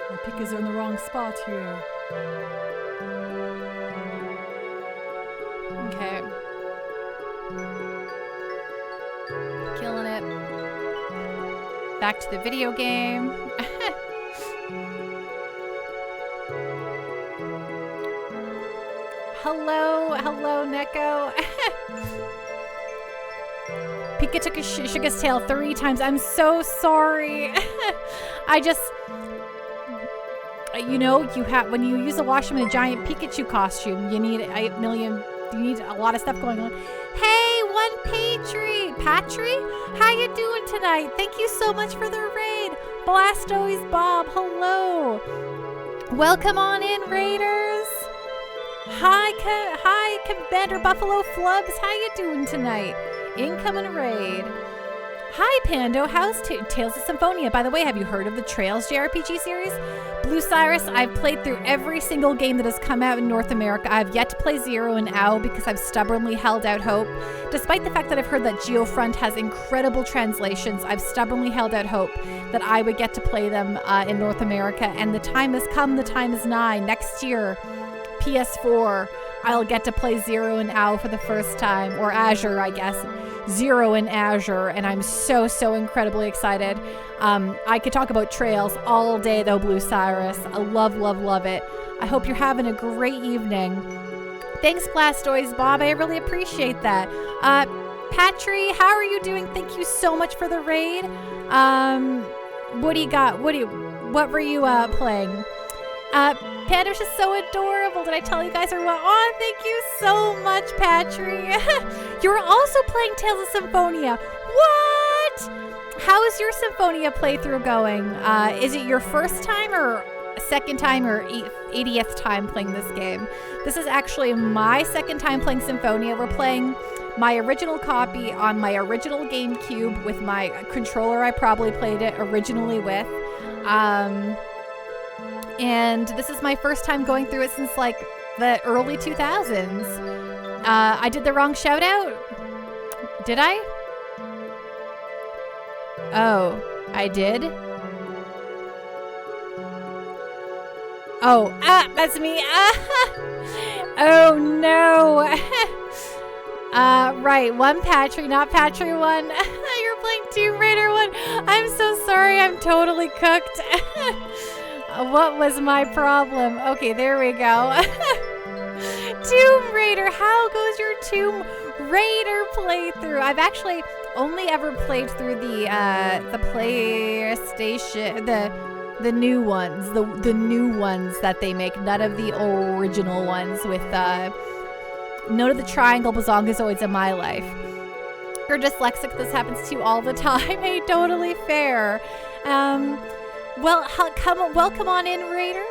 [SPEAKER 1] My Pika's in the wrong spot here. Okay. Killing it. Back to the video game. Hello, Neko. Pika took shook his tail 3 times. I'm so sorry. I just, you know, when you use a washroom in a giant Pikachu costume, you need you need a lot of stuff going on. Hey, one Patry, how you doing tonight? Thank you so much for the raid. Blastoise Bob, hello. Welcome on in, Raiders. Hi, Commander Buffalo Flubs. How you doing tonight? Incoming raid. Hi, Pando. How's Tales of Symphonia? By the way, have you heard of the Trails JRPG series? Blue Cyrus, I've played through every single game that has come out in North America. I've yet to play Zero and Ow because I've stubbornly held out hope. Despite the fact that I've heard that Geofront has incredible translations, I've stubbornly held out hope that I would get to play them in North America. And the time has come, the time is nigh. Next year, PS4, I'll get to play Zero and Ow for the first time, or Azure, I guess. Zero in Azure, and I'm so incredibly excited. I could talk about Trails all day though, Blue Cyrus. I love it. I hope you're having a great evening. Thanks, Blastoise Bob. I really appreciate that. Patry, how are you doing? Thank you so much for the raid. What do you got? What were you playing? Panda's just so adorable. Did I tell you guys or what? Oh, thank you so much, Patry. You're also playing Tales of Symphonia. What? How is your Symphonia playthrough going? Is it your first time or second time or 80th time playing this game? This is actually my second time playing Symphonia. We're playing my original copy on my original GameCube with my controller I probably played it originally with. And this is my first time going through it since like the early 2000s. I did the wrong shout out. Did I? Oh, I did? Oh, that's me. Oh no. Right, one Patry, not Patry 1. You're playing Tomb Raider 1. I'm so sorry, I'm totally cooked. What was my problem? Okay, there we go. Tomb Raider, how goes your Tomb Raider playthrough? I've actually only ever played through the PlayStation, the new ones, the new ones that they make. None of the original ones with none of the triangle bazongazoids in my life. You're dyslexic. This happens to you all the time. Hey, totally fair. Well, welcome on in, Raiders.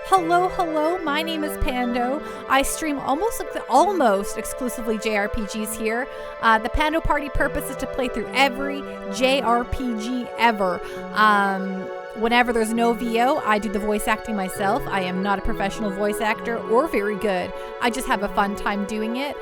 [SPEAKER 1] Hello. My name is Pando. I stream almost exclusively JRPGs here. The Pando Party purpose is to play through every JRPG ever. Whenever there's no VO, I do the voice acting myself. I am not a professional voice actor or very good. I just have a fun time doing it.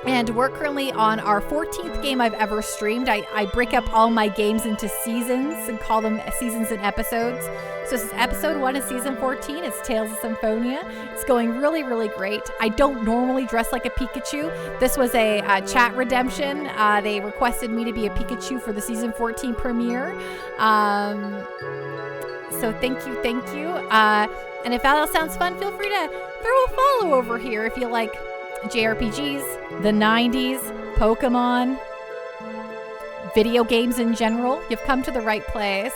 [SPEAKER 1] And we're currently on our 14th game I've ever streamed. I break up all my games into seasons and call them seasons and episodes. So this is episode 1 of season 14. It's Tales of Symphonia. It's going really great. I don't normally dress like a Pikachu. This was a chat redemption. They requested me to be a Pikachu for the season 14 premiere. So thank you. And if that all sounds fun, feel free to throw a follow over here if you like JRPGs, the 90s, Pokemon, video games in general. You've come to the right place.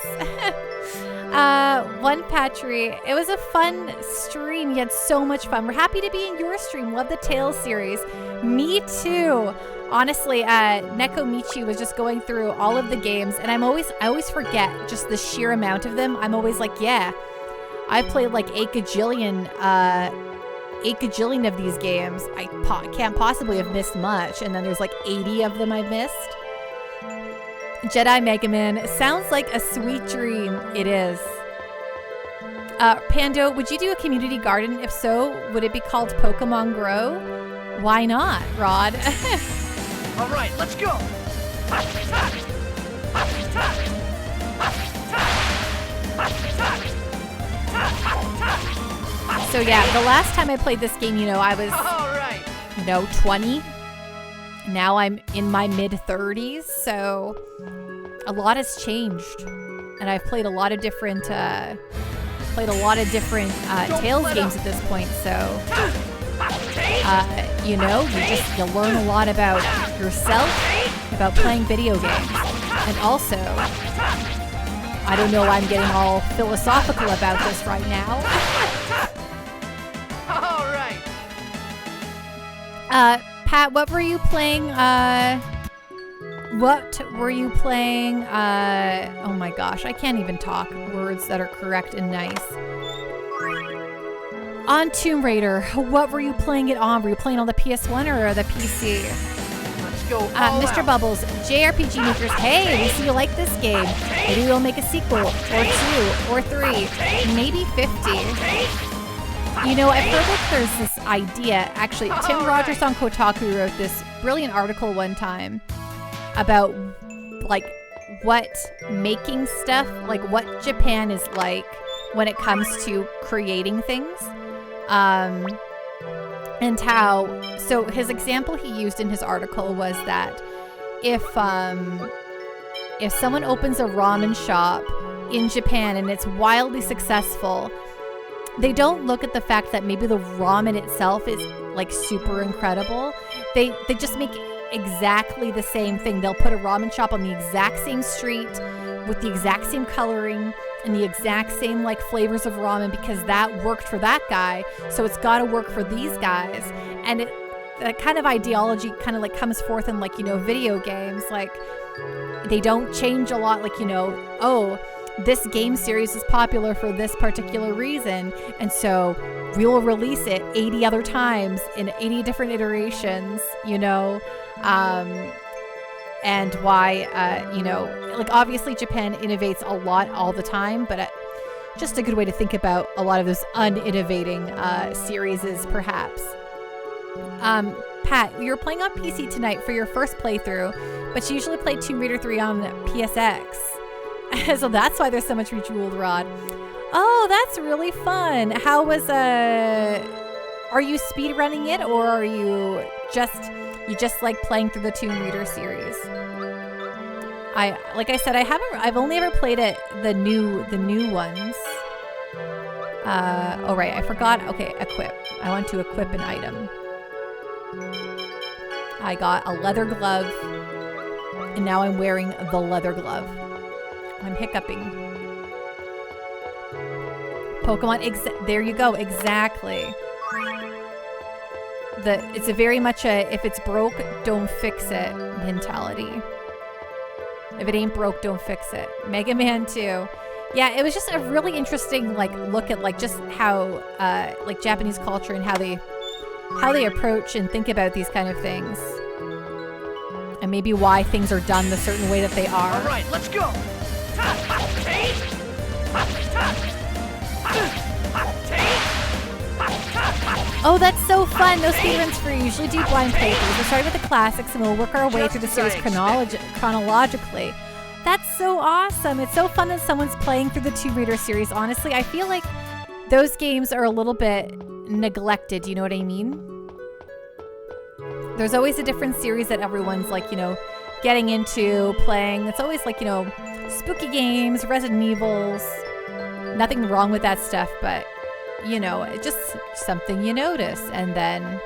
[SPEAKER 1] One Patry, it was a fun stream. You had so much fun. We're happy to be in your stream. Love the Tales series. Me too. Honestly, Neko Michi was just going through all of the games, and I always forget just the sheer amount of them. I'm always like, yeah, I've played like 8 gajillion of these games. I can't possibly have missed much. And then there's like 80 of them I've missed. Jedi Mega Man sounds like a sweet dream. It is. Pando, would you do a community garden? If so, would it be called Pokemon Grow? Why not, Rod?
[SPEAKER 9] All right, let's go.
[SPEAKER 1] So yeah, the last time I played this game, you know, I was, you know, 20. Now I'm in my mid-30s, so a lot has changed. And I've played a lot of different, Tales games at this point, so, you know, you learn a lot about yourself, about playing video games. And also, I don't know why I'm getting all philosophical about this right now. Pat, what were you playing? Oh my gosh, I can't even talk words that are correct and nice. On Tomb Raider, what were you playing it on? Were you playing on the PS1 or the PC?
[SPEAKER 5] Let's go.
[SPEAKER 1] Mr. Bubbles, JRPG makers, hey, we see you like this game. Maybe we'll make a sequel, or 2, or 3, maybe 50. You know, I've heard that there's this idea, actually, Tim Rogers on Kotaku wrote this brilliant article one time about, like, what making stuff, like what Japan is like when it comes to creating things. And how, so his example he used in his article was that if someone opens a ramen shop in Japan and it's wildly successful, they don't look at the fact that maybe the ramen itself is like super incredible. They just make exactly the same thing. They'll put a ramen shop on the exact same street with the exact same coloring and the exact same like flavors of ramen because that worked for that guy. So it's got to work for these guys. And that kind of ideology kind of like comes forth in like, you know, video games. Like they don't change a lot. Like, you know, oh, this game series is popular for this particular reason, and so we will release it 80 other times in 80 different iterations, you know, and why, you know, like obviously Japan innovates a lot all the time, but just a good way to think about a lot of those uninnovating series is perhaps. Pat, you're playing on PC tonight for your first playthrough, but you usually play Tomb Raider 3 on PSX. So that's why there's so much Rejeweled Rod. Oh, that's really fun. How was are you speed running it, or are you just like playing through the Tomb Raider series? Like I said, I've only ever played it the new ones. Oh right, I forgot. Okay, equip. I want to equip an item. I got a leather glove, and now I'm wearing the leather glove. I'm hiccuping. Pokemon, there you go, exactly. It's a very much a, if it's broke, don't fix it mentality. If it ain't broke, don't fix it. Mega Man 2. Yeah, it was just a really interesting like look at like just how like Japanese culture and how they approach and think about these kind of things. And maybe why things are done the certain way that they are.
[SPEAKER 5] All right, let's go.
[SPEAKER 1] Oh, that's so fun. No speedruns free. Usually do blind playthroughs. We're starting with the classics and we'll work our way through the series chronologically. That's so awesome. It's so fun that someone's playing through the Tomb Raider series. Honestly, I feel like those games are a little bit neglected. You know what I mean? There's always a different series that everyone's like, you know, getting into, playing. It's always like, you know, spooky games, Resident Evils. Nothing wrong with that stuff, but, you know, it's just something you notice. And then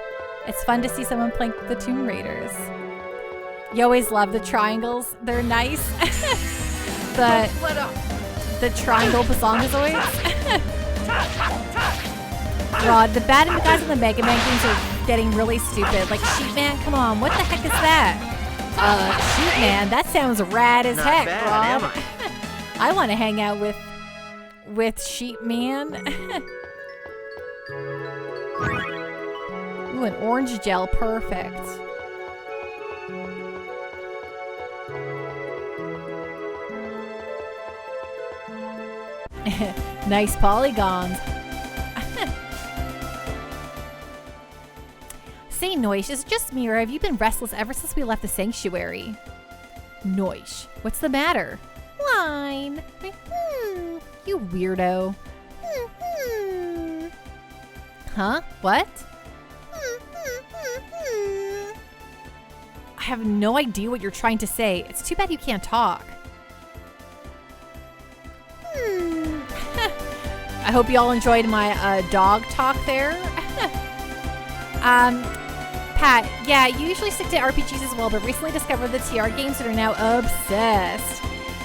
[SPEAKER 1] it's fun to see someone playing the Tomb Raiders. You always love the triangles. They're nice. the triangle bazongazoids. God, the bad guys in the Mega Man games are getting really stupid. Like, Sheep Man, come on, what the heck is that? Sheep Man, that sounds rad as heck, Rob. I want to hang out with Sheep Man. Ooh, an orange gel, perfect. Nice polygons. Say, Noish, is it just me, or have you been restless ever since we left the sanctuary? Noish, what's the matter? Wine. You weirdo. Huh? What? I have no idea what you're trying to say. It's too bad you can't talk. I hope you all enjoyed my dog talk there. Pat, yeah, you usually stick to RPGs as well, but recently discovered the TR games and are now obsessed.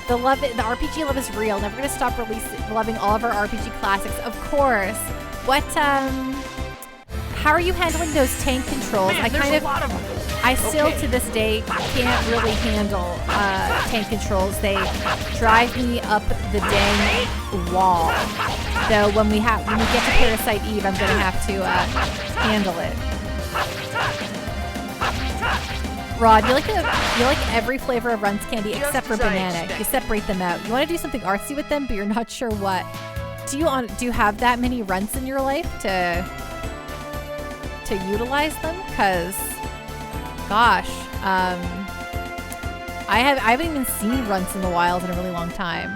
[SPEAKER 1] The RPG love is real. Never gonna stop loving all of our RPG classics, of course. What? How are you handling those tank controls?
[SPEAKER 9] Man,
[SPEAKER 1] I still to this day can't really handle tank controls. They drive me up the dang wall. Though when we get to Parasite Eve, I'm gonna have to handle it. Rod, you like every flavor of Runts candy except for banana. You separate them out. You want to do something artsy with them, but you're not sure what. Do you have that many Runts in your life to utilize them? Because, gosh, I haven't even seen Runts in the wild in a really long time.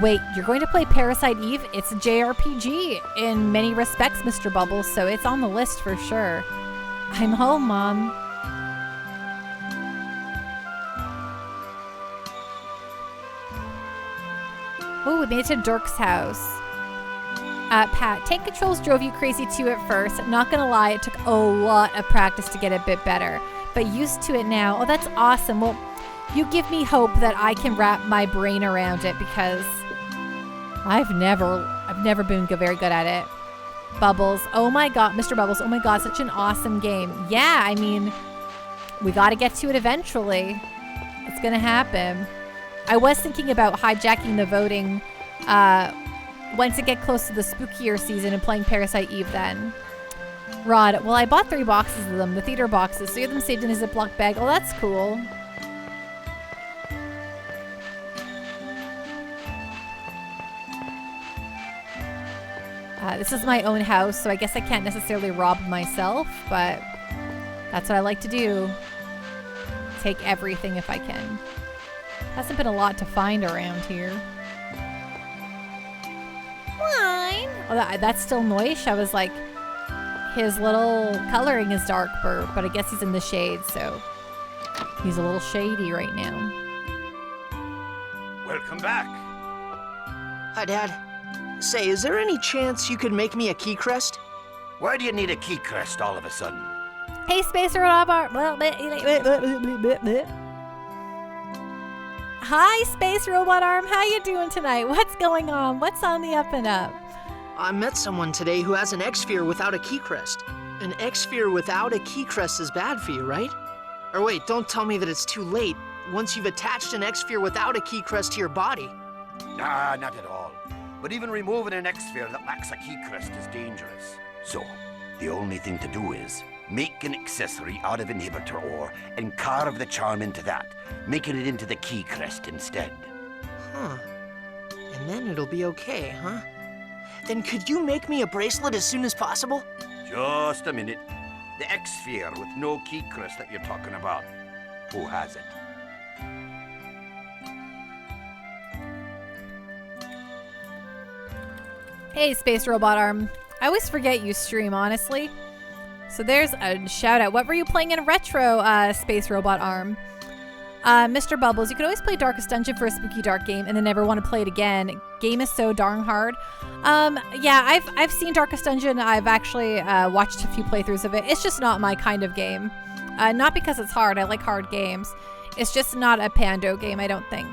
[SPEAKER 1] Wait, you're going to play Parasite Eve? It's a JRPG in many respects, Mr. Bubbles, so it's on the list for sure. I'm home, Mom. Oh, we made it to Dirk's house. Pat, tank controls drove you crazy too at first. Not gonna lie, it took a lot of practice to get a bit better, but used to it now. Oh, that's awesome. Well, you give me hope that I can wrap my brain around it because I've never been very good at it. Bubbles, oh my god, Mr. Bubbles, oh my god, such an awesome game. Yeah, I mean, we gotta get to it eventually. It's gonna happen. I was thinking about hijacking the voting once it get close to the spookier season and playing Parasite Eve then. Rod, well, I bought 3 boxes of them, the theater boxes, so you have them saved in a Ziploc bag. Oh, that's cool. This is my own house, so I guess I can't necessarily rob myself, but that's what I like to do. Take everything if I can. Hasn't been a lot to find around here. Wine. Oh, that's still Noish. I was like, his little coloring is dark, but I guess he's in the shade, so he's a little shady right now.
[SPEAKER 12] Welcome back.
[SPEAKER 5] Hi, Dad. Say, is there any chance you could make me a key crest?
[SPEAKER 12] Why do you need a key crest all of a sudden?
[SPEAKER 1] Hey, Space Robot. Hi, Space Robot Arm. How you doing tonight? What's going on? What's on the up and up?
[SPEAKER 5] I met someone today who has an X-Sphere without a key crest. An X-Sphere without a key crest is bad for you, right? Or wait, don't tell me that it's too late once you've attached an X-Sphere without a key crest to your body.
[SPEAKER 12] Nah, not at all. But even removing an X-Sphere that lacks a key crest is dangerous.
[SPEAKER 14] So, the only thing to do is make an accessory out of inhibitor ore and carve the charm into that, making it into the key crest instead.
[SPEAKER 5] Huh. And then it'll be okay, huh? Then could you make me a bracelet as soon as possible?
[SPEAKER 14] Just a minute. The X-Sphere with no key crest that you're talking about. Who has it?
[SPEAKER 1] Hey, Space Robot Arm. I always forget you stream, honestly. So there's a shout out. What were you playing in retro, Space Robot Arm? Mr. Bubbles, you could always play Darkest Dungeon for a spooky dark game and then never want to play it again. Game is so darn hard. Yeah, I've seen Darkest Dungeon. I've actually watched a few playthroughs of it. It's just not my kind of game. Not because it's hard. I like hard games. It's just not a Pando game, I don't think.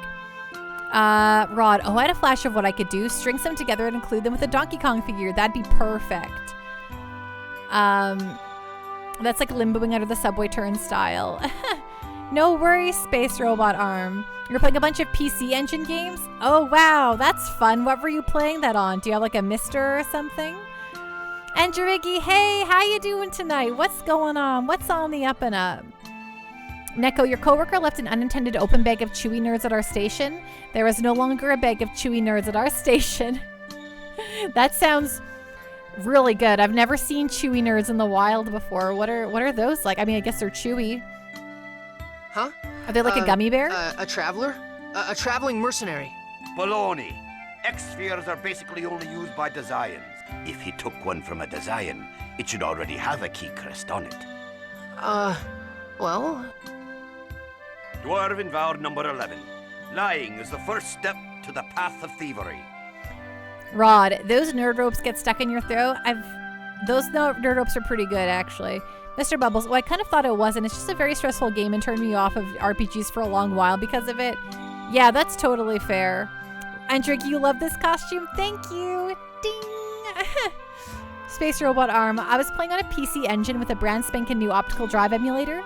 [SPEAKER 1] Rod, oh, I had a flash of what I could do. String some together and include them with a Donkey Kong figure. That'd be perfect. That's like limboing under the subway turnstile. No worries, Space Robot Arm. You're playing a bunch of PC Engine games? Oh, wow, that's fun. What were you playing that on? Do you have like a Mister or something? And Jariggy, hey, how you doing tonight? What's going on? What's on the up and up? Neko, your coworker left an unintended open bag of Chewy Nerds at our station. There is no longer a bag of Chewy Nerds at our station. That sounds really good. I've never seen Chewy Nerds in the wild before. What are those like? I mean, I guess they're chewy.
[SPEAKER 5] Huh?
[SPEAKER 1] Are they like a gummy bear?
[SPEAKER 5] A traveler? A traveling mercenary.
[SPEAKER 14] Baloney. X-spheres are basically only used by Desians. If he took one from a Desian, it should already have a key crest on it.
[SPEAKER 5] Well...
[SPEAKER 14] Dwarven vow number 11. Lying is the first step to the path of thievery.
[SPEAKER 1] Rod, those nerd ropes get stuck in your throat. Those nerd ropes are pretty good, actually. Mr. Bubbles, well, I kind of thought it wasn't. It's just a very stressful game and turned me off of RPGs for a long while because of it. Yeah, that's totally fair. Andrick, you love this costume? Thank you. Ding. Space Robot Arm. I was playing on a PC Engine with a brand spanking new optical drive emulator.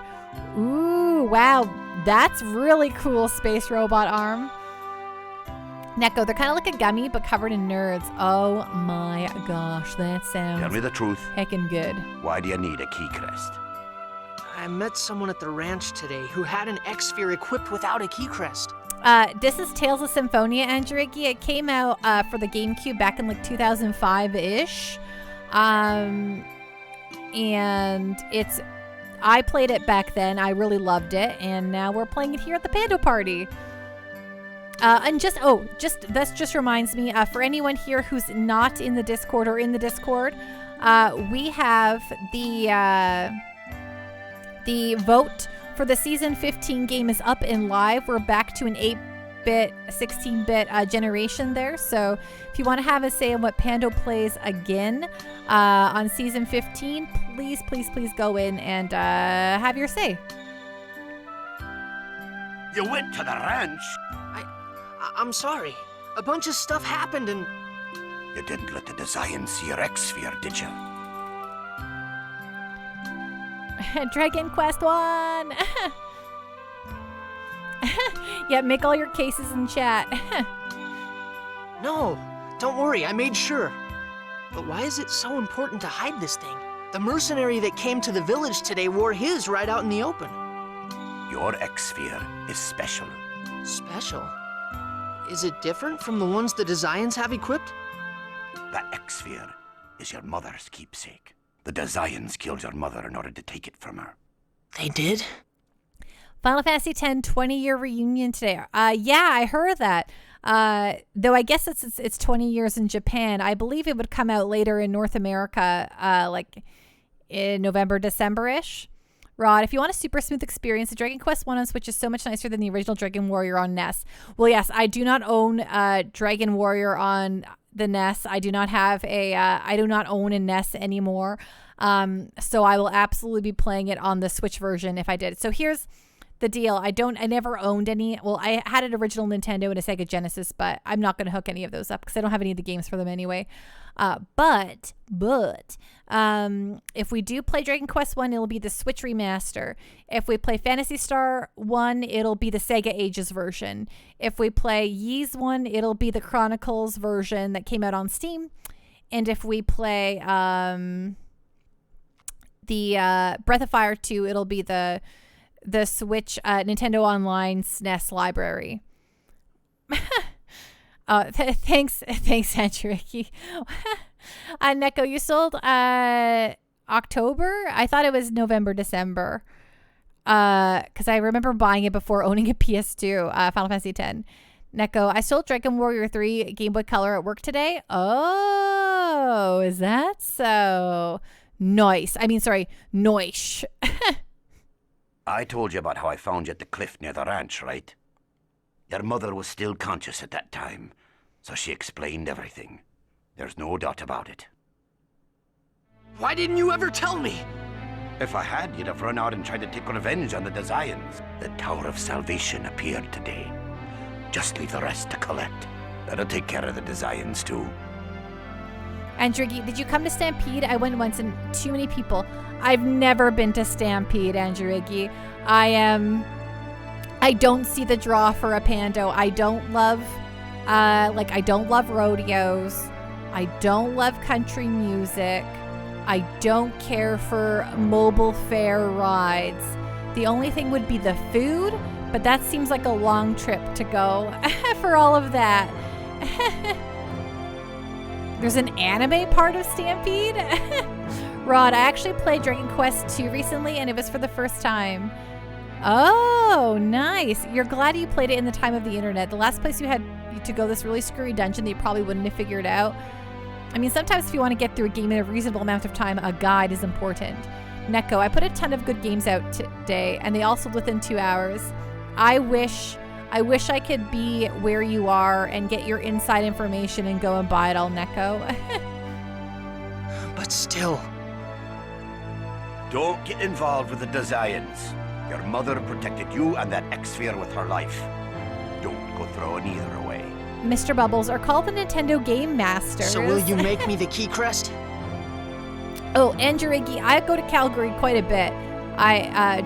[SPEAKER 1] Ooh, wow. That's really cool, Space Robot Arm. Neko, they're kind of like a gummy, but covered in nerds. Oh my gosh, that sounds...
[SPEAKER 14] Tell me the truth.
[SPEAKER 1] Heckin' good.
[SPEAKER 14] Why do you need a key crest?
[SPEAKER 5] I met someone at the ranch today who had an X-sphere equipped without a key crest.
[SPEAKER 1] This is Tales of Symphonia, Andriggy. It came out for the GameCube back in like 2005-ish. And I played it back then. I really loved it. And now we're playing it here at the Pando Party. And this just reminds me, for anyone here who's not in the Discord or in the Discord, we have the vote for the Season 15 game is up and live. We're back to an 8-bit, 16-bit generation there. So if you want to have a say on what Pando plays again on Season 15, please go in and have your say.
[SPEAKER 14] You went to the ranch?
[SPEAKER 5] I'm sorry. A bunch of stuff happened and...
[SPEAKER 14] You didn't let the Desian see your X-sphere, did you?
[SPEAKER 1] Dragon Quest 1! Yeah, make all your cases in chat.
[SPEAKER 5] No, don't worry, I made sure. But why is it so important to hide this thing? The mercenary that came to the village today wore his right out in the open.
[SPEAKER 14] Your X-sphere is special.
[SPEAKER 5] Special? Is it different from the ones the Desians have equipped?
[SPEAKER 14] The X-sphere is your mother's keepsake. The Desians killed your mother in order to take it from her.
[SPEAKER 5] They did?
[SPEAKER 1] Final Fantasy X 20-year reunion today. Yeah, I heard that. Though I guess it's 20 years in Japan. I believe it would come out later in North America, like in November, December-ish. Rod, if you want a super smooth experience, the Dragon Quest 1 on Switch is so much nicer than the original Dragon Warrior on NES. Well, yes, I do not own Dragon Warrior on the NES. I do not have I do not own a NES anymore. So I will absolutely be playing it on the Switch version if I did. So here's the deal. I never owned any. Well, I had an original Nintendo and a Sega Genesis, but I'm not going to hook any of those up because I don't have any of the games for them anyway. But if we do play Dragon Quest 1, it'll be the Switch remaster. If we play Phantasy Star 1, it'll be the Sega Ages version. If we play Ys 1, it'll be the Chronicles version that came out on Steam. And if we play the Breath of Fire 2, it'll be the Switch Nintendo Online SNES library. Thanks, Andrew. Neko, you sold October? I thought it was November, December. Because I remember buying it before owning a PS2, Final Fantasy X. Neko, I sold Dragon Warrior 3 Game Boy Color at work today. Oh, is that so? Nice. Noish.
[SPEAKER 14] I told you about how I found you at the cliff near the ranch, right? Your mother was still conscious at that time, so she explained everything. There's no doubt about it.
[SPEAKER 5] Why didn't you ever tell me?
[SPEAKER 14] If I had, you'd have run out and tried to take revenge on the Desians. The Tower of Salvation appeared today. Just leave the rest to collect. That'll take care of the Desians, too.
[SPEAKER 1] Andriggy, did you come to Stampede? I went once and too many people. I've never been to Stampede, Andriggy. I don't see the draw for a Pando. I don't love rodeos. I don't love country music. I don't care for mobile fair rides. The only thing would be the food, but that seems like a long trip to go for all of that. There's an anime part of Stampede? Rod, I actually played Dragon Quest 2 recently, and it was for the first time. Oh, nice. You're glad you played it in the time of the internet. The last place you had to go this really screwy dungeon that you probably wouldn't have figured out. I mean, sometimes if you want to get through a game in a reasonable amount of time, a guide is important. Neko, I put a ton of good games out today, and they all sold within 2 hours. I wish I could be where you are and get your inside information and go and buy it all, Neko.
[SPEAKER 5] But still.
[SPEAKER 14] Don't get involved with the Desians. Your mother protected you and that X-Sphere with her life. Don't go throwing either away.
[SPEAKER 1] Mr. Bubbles are called the Nintendo Game Masters.
[SPEAKER 5] So will you make me the key crest?
[SPEAKER 1] Oh, and Jirigi, I go to Calgary quite a bit. I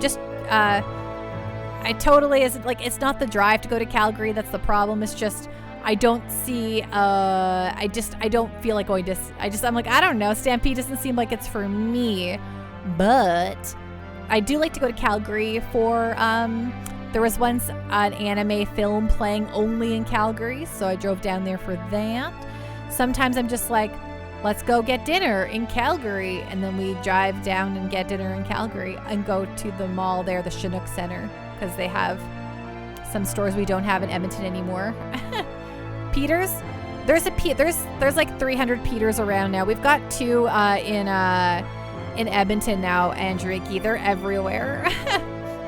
[SPEAKER 1] totally isn't like, it's not the drive to go to Calgary that's the problem. It's just I don't see I don't feel like going to I'm like, I don't know, Stampede doesn't seem like it's for me. But I do like to go to Calgary for there was once an anime film playing only in Calgary, so I drove down there for that. Sometimes I'm just like, let's go get dinner in Calgary, and then we drive down and get dinner in Calgary and go to the mall there, the Chinook Center, because they have some stores we don't have in Edmonton anymore. Peters, there's like 300 Peters around now. We've got 2 in Edmonton now, and Drake. They're everywhere.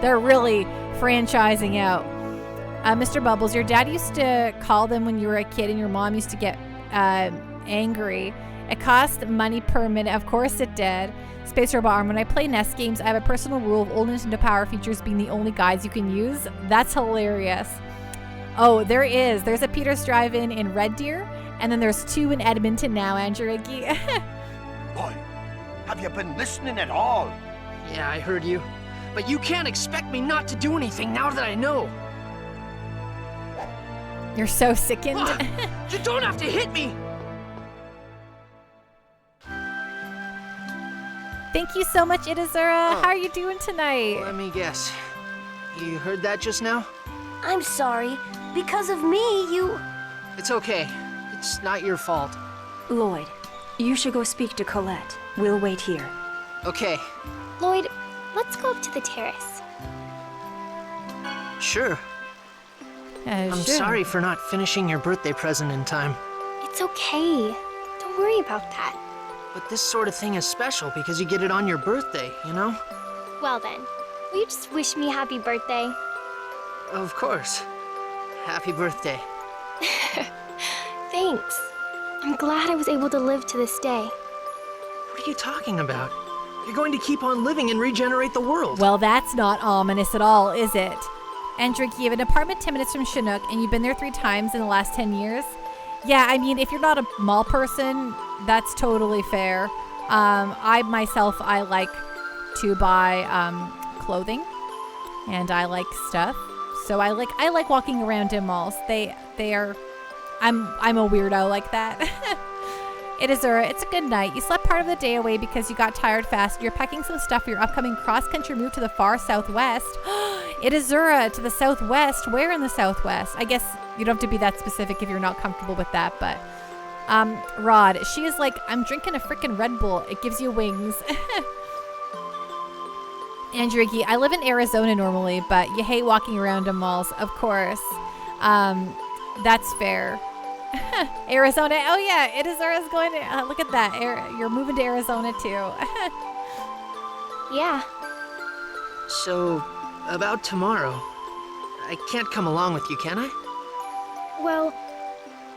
[SPEAKER 1] They're really franchising out. Mr. Bubbles, your dad used to call them when you were a kid, and your mom used to get angry. It cost money per minute. Of course it did. Space Robot Arm, when I play NES games, I have a personal rule of old Nintendo Power features being the only guides you can use. That's hilarious. Oh, there is. There's a Peters Drive-In in Red Deer, and then there's 2 in Edmonton now, Andrew Iggy.
[SPEAKER 14] Boy, have you been listening at all?
[SPEAKER 5] Yeah, I heard you. But you can't expect me not to do anything now that I know.
[SPEAKER 1] You're so sickened.
[SPEAKER 5] You don't have to hit me!
[SPEAKER 1] Thank you so much, Itazura. How are you doing tonight?
[SPEAKER 5] Let me guess. You heard that just now?
[SPEAKER 6] I'm sorry. Because of me, you...
[SPEAKER 5] It's okay. It's not your fault.
[SPEAKER 3] Lloyd, you should go speak to Colette. We'll wait here.
[SPEAKER 5] Okay.
[SPEAKER 7] Lloyd, let's go up to the terrace.
[SPEAKER 5] Sure. I'm sorry for not finishing your birthday present in time.
[SPEAKER 7] It's okay. Don't worry about that.
[SPEAKER 5] But this sort of thing is special because you get it on your birthday, you know?
[SPEAKER 7] Well then, will you just wish me happy birthday?
[SPEAKER 5] Of course. Happy birthday.
[SPEAKER 7] Thanks. I'm glad I was able to live to this day.
[SPEAKER 5] What are you talking about? You're going to keep on living and regenerate the world.
[SPEAKER 1] Well, that's not ominous at all, is it? Andrick, you have an apartment 10 minutes from Chinook, and you've been there 3 times in the last 10 years? Yeah, I mean, if you're not a mall person, that's totally fair. I like to buy clothing, and I like stuff. So I like walking around in malls. I'm a weirdo like that. It's a good night. You slept part of the day away because you got tired fast. You're packing some stuff for your upcoming cross-country move to the far southwest. Itazura, to the southwest. Where in the southwest? I guess you don't have to be that specific if you're not comfortable with that, but... Rod, she is like, I'm drinking a freaking Red Bull. It gives you wings. Andrew Iggy, I live in Arizona normally, but you hate walking around in malls, of course. That's fair. Arizona, oh yeah, Itazura's going to, look at that. You're moving to Arizona too.
[SPEAKER 7] Yeah.
[SPEAKER 5] So, about tomorrow, I can't come along with you, can I?
[SPEAKER 7] Well,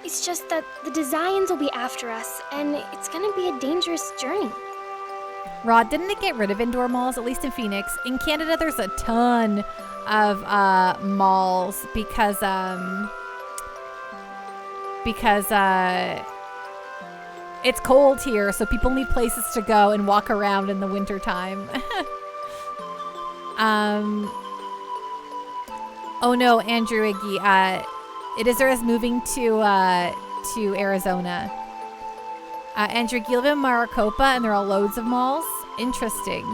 [SPEAKER 7] it's just that the Desians will be after us, and it's gonna be a dangerous journey.
[SPEAKER 1] Rod, didn't it get rid of indoor malls, at least in Phoenix? In Canada, there's a ton of malls because it's cold here, so people need places to go and walk around in the winter time. Oh no, Andrew Iggy, Itazura is moving to Arizona. Andrew Iggy, you live in Maricopa, and there are loads of malls. Interesting.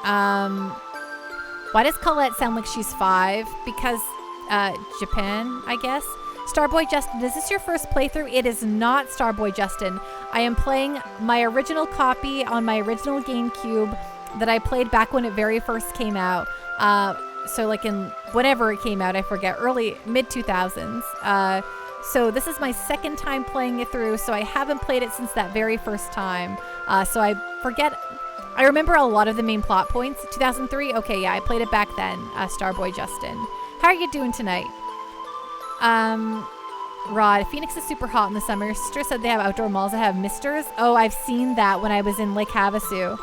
[SPEAKER 1] Why does Colette sound like she's 5? Because Japan, I guess. Starboy Justin, is this your first playthrough? It is not, Starboy Justin. I am playing my original copy on my original GameCube that I played back when it very first came out. So like in whenever it came out, I forget, mid 2000s. So this is my second time playing it through, so I haven't played it since that very first time. So I forget. I remember a lot of the main plot points. 2003? Okay, yeah, I played it back then, Starboy Justin. How are you doing tonight? Rod, Phoenix is super hot in the summer. Your sister said they have outdoor malls that have misters. Oh, I've seen that when I was in Lake Havasu.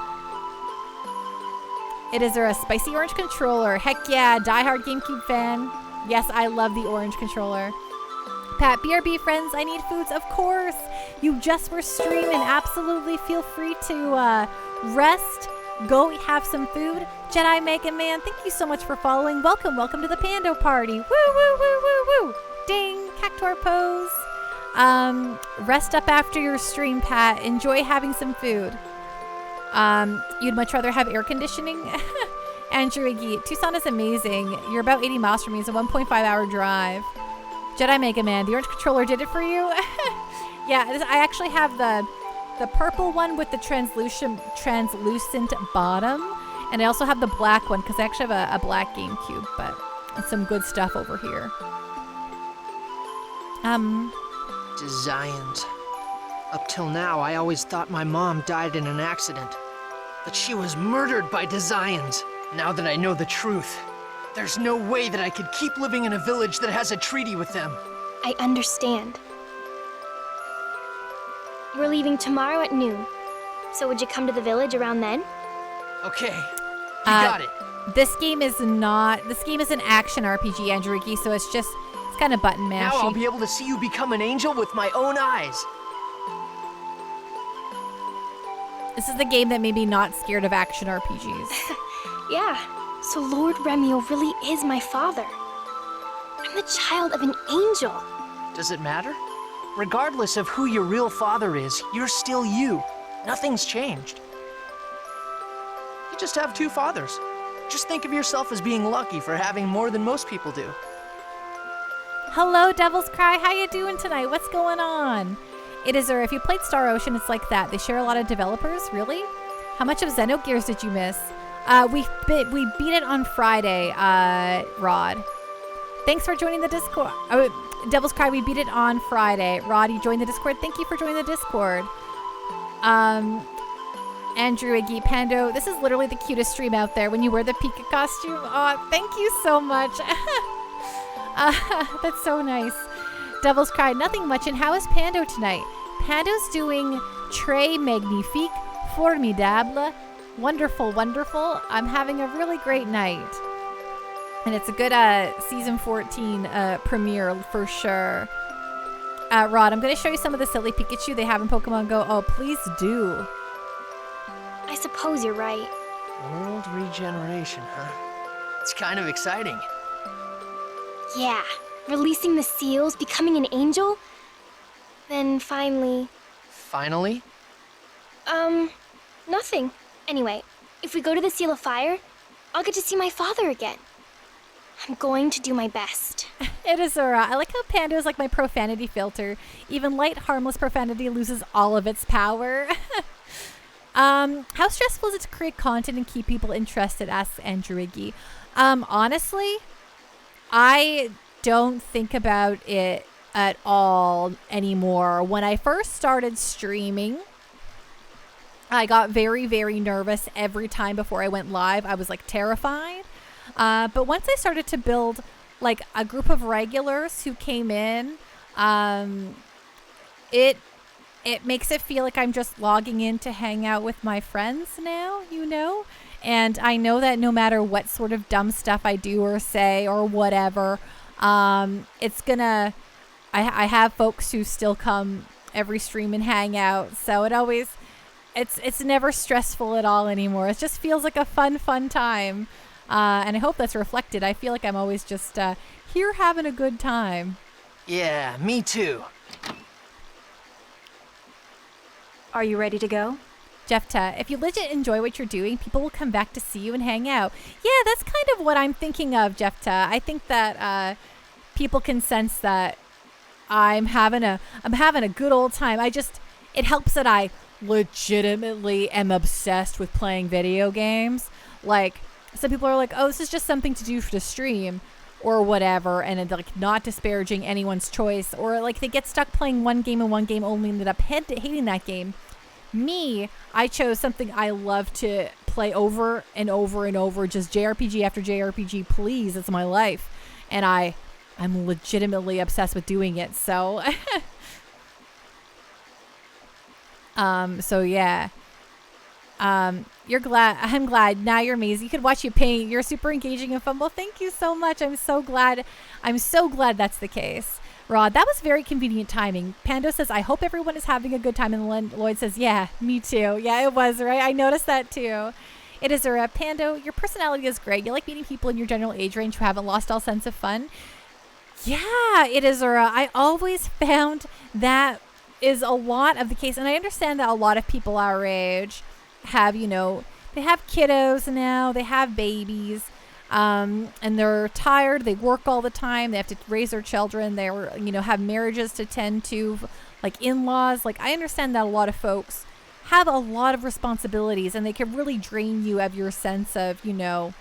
[SPEAKER 1] Is there a spicy orange controller? Heck yeah, diehard GameCube fan. Yes, I love the orange controller. Pat, BRB friends, I need foods. Of course. You just were streaming. Absolutely feel free to rest. Go have some food. Jedi Mega Man, thank you so much for following. Welcome to the Pando Party. Woo, woo, woo, woo, woo. Ding, Cactuar pose. Rest up after your stream, Pat. Enjoy having some food. You'd much rather have air conditioning? Andrew Iggy, Tucson is amazing. You're about 80 miles from me. It's a 1.5 hour drive. Jedi Mega Man, the orange controller did it for you? Yeah, I actually have the purple one with the translucent bottom. And I also have the black one because I actually have a black GameCube, but it's some good stuff over here.
[SPEAKER 5] Designs. Up till now, I always thought my mom died in an accident. But she was murdered by Designs. Now that I know the truth, there's no way that I could keep living in a village that has a treaty with them.
[SPEAKER 7] I understand. We're leaving tomorrow at noon. So would you come to the village around then?
[SPEAKER 5] Okay, you got it.
[SPEAKER 1] This game is an action RPG, Andrew Ricky, so it's kind of button mashy.
[SPEAKER 5] Now I'll be able to see you become an angel with my own eyes.
[SPEAKER 1] This is the game that made me not scared of action RPGs.
[SPEAKER 7] Yeah, so Lord Remio really is my father. I'm the child of an angel.
[SPEAKER 5] Does it matter? Regardless of who your real father is, you're still you. Nothing's changed. You just have two fathers. Just think of yourself as being lucky for having more than most people do.
[SPEAKER 1] Hello, Devil's Cry. How you doing tonight? What's going on? If you played Star Ocean, it's like that. They share a lot of developers. Really? How much of Xenogears did you miss? We beat it on Friday, Rod. Thanks for joining the Discord. Devil's Cry, we beat it on Friday. Rod, you joined the Discord. Thank you for joining the Discord. Andrew Iggy Pando, this is literally the cutest stream out there when you wear the Pika costume. Oh, thank you so much. That's so nice. Devil's Cry, nothing much. And how is Pando tonight? Pando's doing très magnifique, formidable, wonderful, wonderful. I'm having a really great night. And it's a good season 14 premiere for sure. Rod, I'm going to show you some of the silly Pikachu they have in Pokemon Go. Oh, please do.
[SPEAKER 7] I suppose you're right.
[SPEAKER 5] World regeneration, huh? It's kind of exciting.
[SPEAKER 7] Yeah, releasing the seals, becoming an angel. Then finally...
[SPEAKER 5] Finally?
[SPEAKER 7] Nothing. Anyway, if we go to the Seal of Fire, I'll get to see my father again. I'm going to do my best.
[SPEAKER 1] It is Zora. I like how Pando is like my profanity filter. Even light, harmless profanity loses all of its power. How stressful is it to create content and keep people interested? Asks Andrew Iggy. Honestly, I don't think about it at all anymore. When I first started streaming, I got very, very nervous every time before I went live. I was like terrified. But once I started to build like a group of regulars who came in, it makes it feel like I'm just logging in to hang out with my friends now, you know? And I know that no matter what sort of dumb stuff I do or say or whatever, it's gonna, I have folks who still come every stream and hang out. So it's never stressful at all anymore. It just feels like a fun time. And I hope that's reflected. I feel like I'm always just here having a good time.
[SPEAKER 5] Yeah, me too.
[SPEAKER 3] Are you ready to go?
[SPEAKER 1] Jeffta, if you legit enjoy what you're doing, people will come back to see you and hang out. Yeah, that's kind of what I'm thinking of, Jeffta. I think that people can sense that I'm having a good old time. It helps that I legitimately am obsessed with playing video games. Like, some people are like, oh, this is just something to do for the stream or whatever, and it's like not disparaging anyone's choice, or like they get stuck playing one game and one game only, ended up hating that game. Me, I chose something I love to play over and over and over, just JRPG after JRPG, please. It's my life. And I'm legitimately obsessed with doing it. So, so yeah. You're glad. I'm glad. Now you're amazing. You could watch you paint. You're super engaging and fun. Well, thank you so much. I'm so glad. I'm so glad that's the case. Rod, that was very convenient timing. Pando says, I hope everyone is having a good time. And Lloyd says, yeah, me too. Yeah, it was, right? I noticed that too. It is a Pando, your personality is great. You like meeting people in your general age range who haven't lost all sense of fun. Yeah, it is. I always found that is a lot of the case. And I understand that a lot of people our age have, you know, they have kiddos now, they have babies. And they're tired. They work all the time. They have to raise their children. They're, you know, have marriages to tend to, like in-laws. Like, I understand that a lot of folks have a lot of responsibilities, and they can really drain you of your sense of, you know,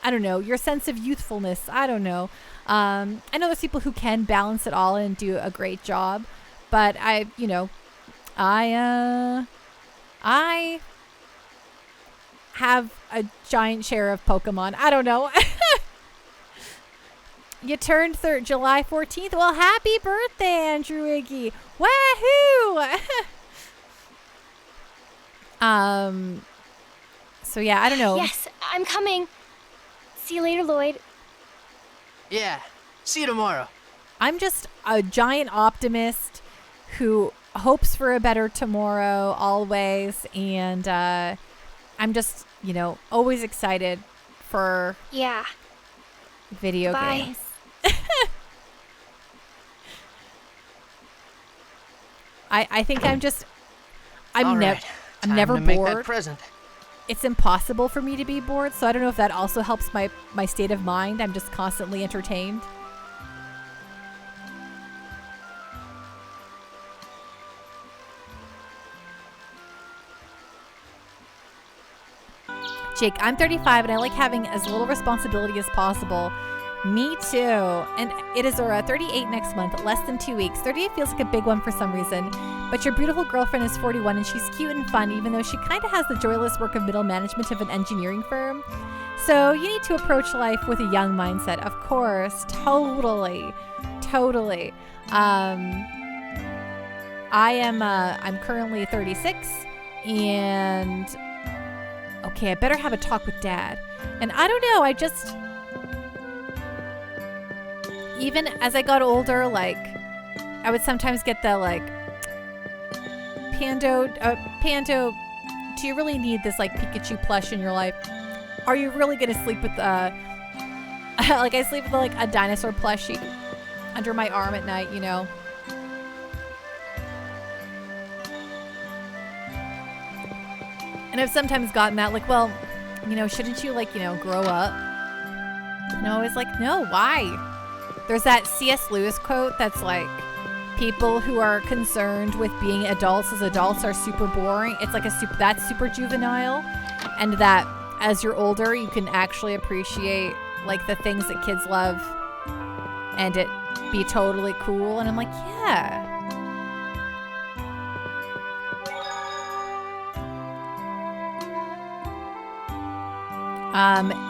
[SPEAKER 1] I don't know, your sense of youthfulness. I don't know. I know there's people who can balance it all and do a great job, but I have a giant share of Pokemon. I don't know. You turned July 14th. Well, happy birthday, Andrew Iggy. Wahoo! So yeah, I don't know.
[SPEAKER 7] Yes, I'm coming. See you later, Lloyd.
[SPEAKER 5] Yeah, see you tomorrow.
[SPEAKER 1] I'm just a giant optimist who hopes for a better tomorrow always, and I'm just, you know, always excited for video games. I think I'm never bored. It's impossible for me to be bored, so I don't know if that also helps my state of mind. I'm just constantly entertained. Jake, I'm 35 and I like having as little responsibility as possible. Me too. And it is 38 next month, less than 2 weeks. 38 feels like a big one for some reason. But your beautiful girlfriend is 41 and she's cute and fun, even though she kind of has the joyless work of middle management of an engineering firm. So you need to approach life with a young mindset. Of course. Totally. I'm currently 36 and okay, I better have a talk with Dad. And I don't know, even as I got older, like, I would sometimes get the, like, Pando, do you really need this, like, Pikachu plush in your life? Are you really going to sleep with, like, I sleep with, like, a dinosaur plushie under my arm at night, you know? And I've sometimes gotten that, like, well, you know, shouldn't you, like, you know, grow up? And I was like, no, why? There's that C.S. Lewis quote that's like, people who are concerned with being adults as adults are super boring. It's like that's super juvenile. And that as you're older, you can actually appreciate, like, the things that kids love and it be totally cool. And I'm like, yeah.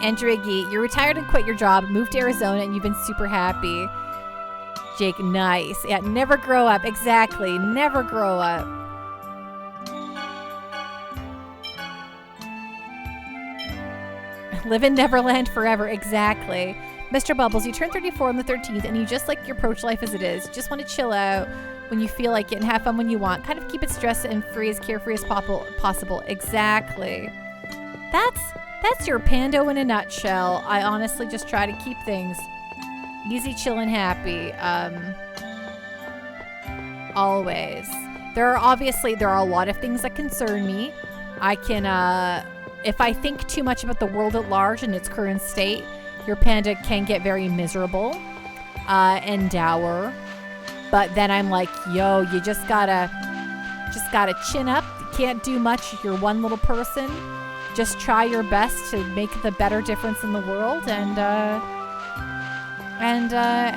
[SPEAKER 1] Andrew Iggy, you're retired and quit your job, moved to Arizona, and you've been super happy. Jake, nice. Yeah, never grow up. Exactly. Never grow up. Live in Neverland forever. Exactly. Mr. Bubbles, you turn 34 on the 13th, and you just like your approach life as it is. You just want to chill out when you feel like it and have fun when you want. Kind of keep it stress and free, as carefree as possible. Exactly. That's your Pando in a nutshell. I honestly just try to keep things easy, chill, and happy. Always. There are a lot of things that concern me. I can, if I think too much about the world at large and its current state, your panda can get very miserable and dour. But then I'm like, yo, you just gotta chin up. You can't do much. You're one little person. just try your best to make the better difference in the world, and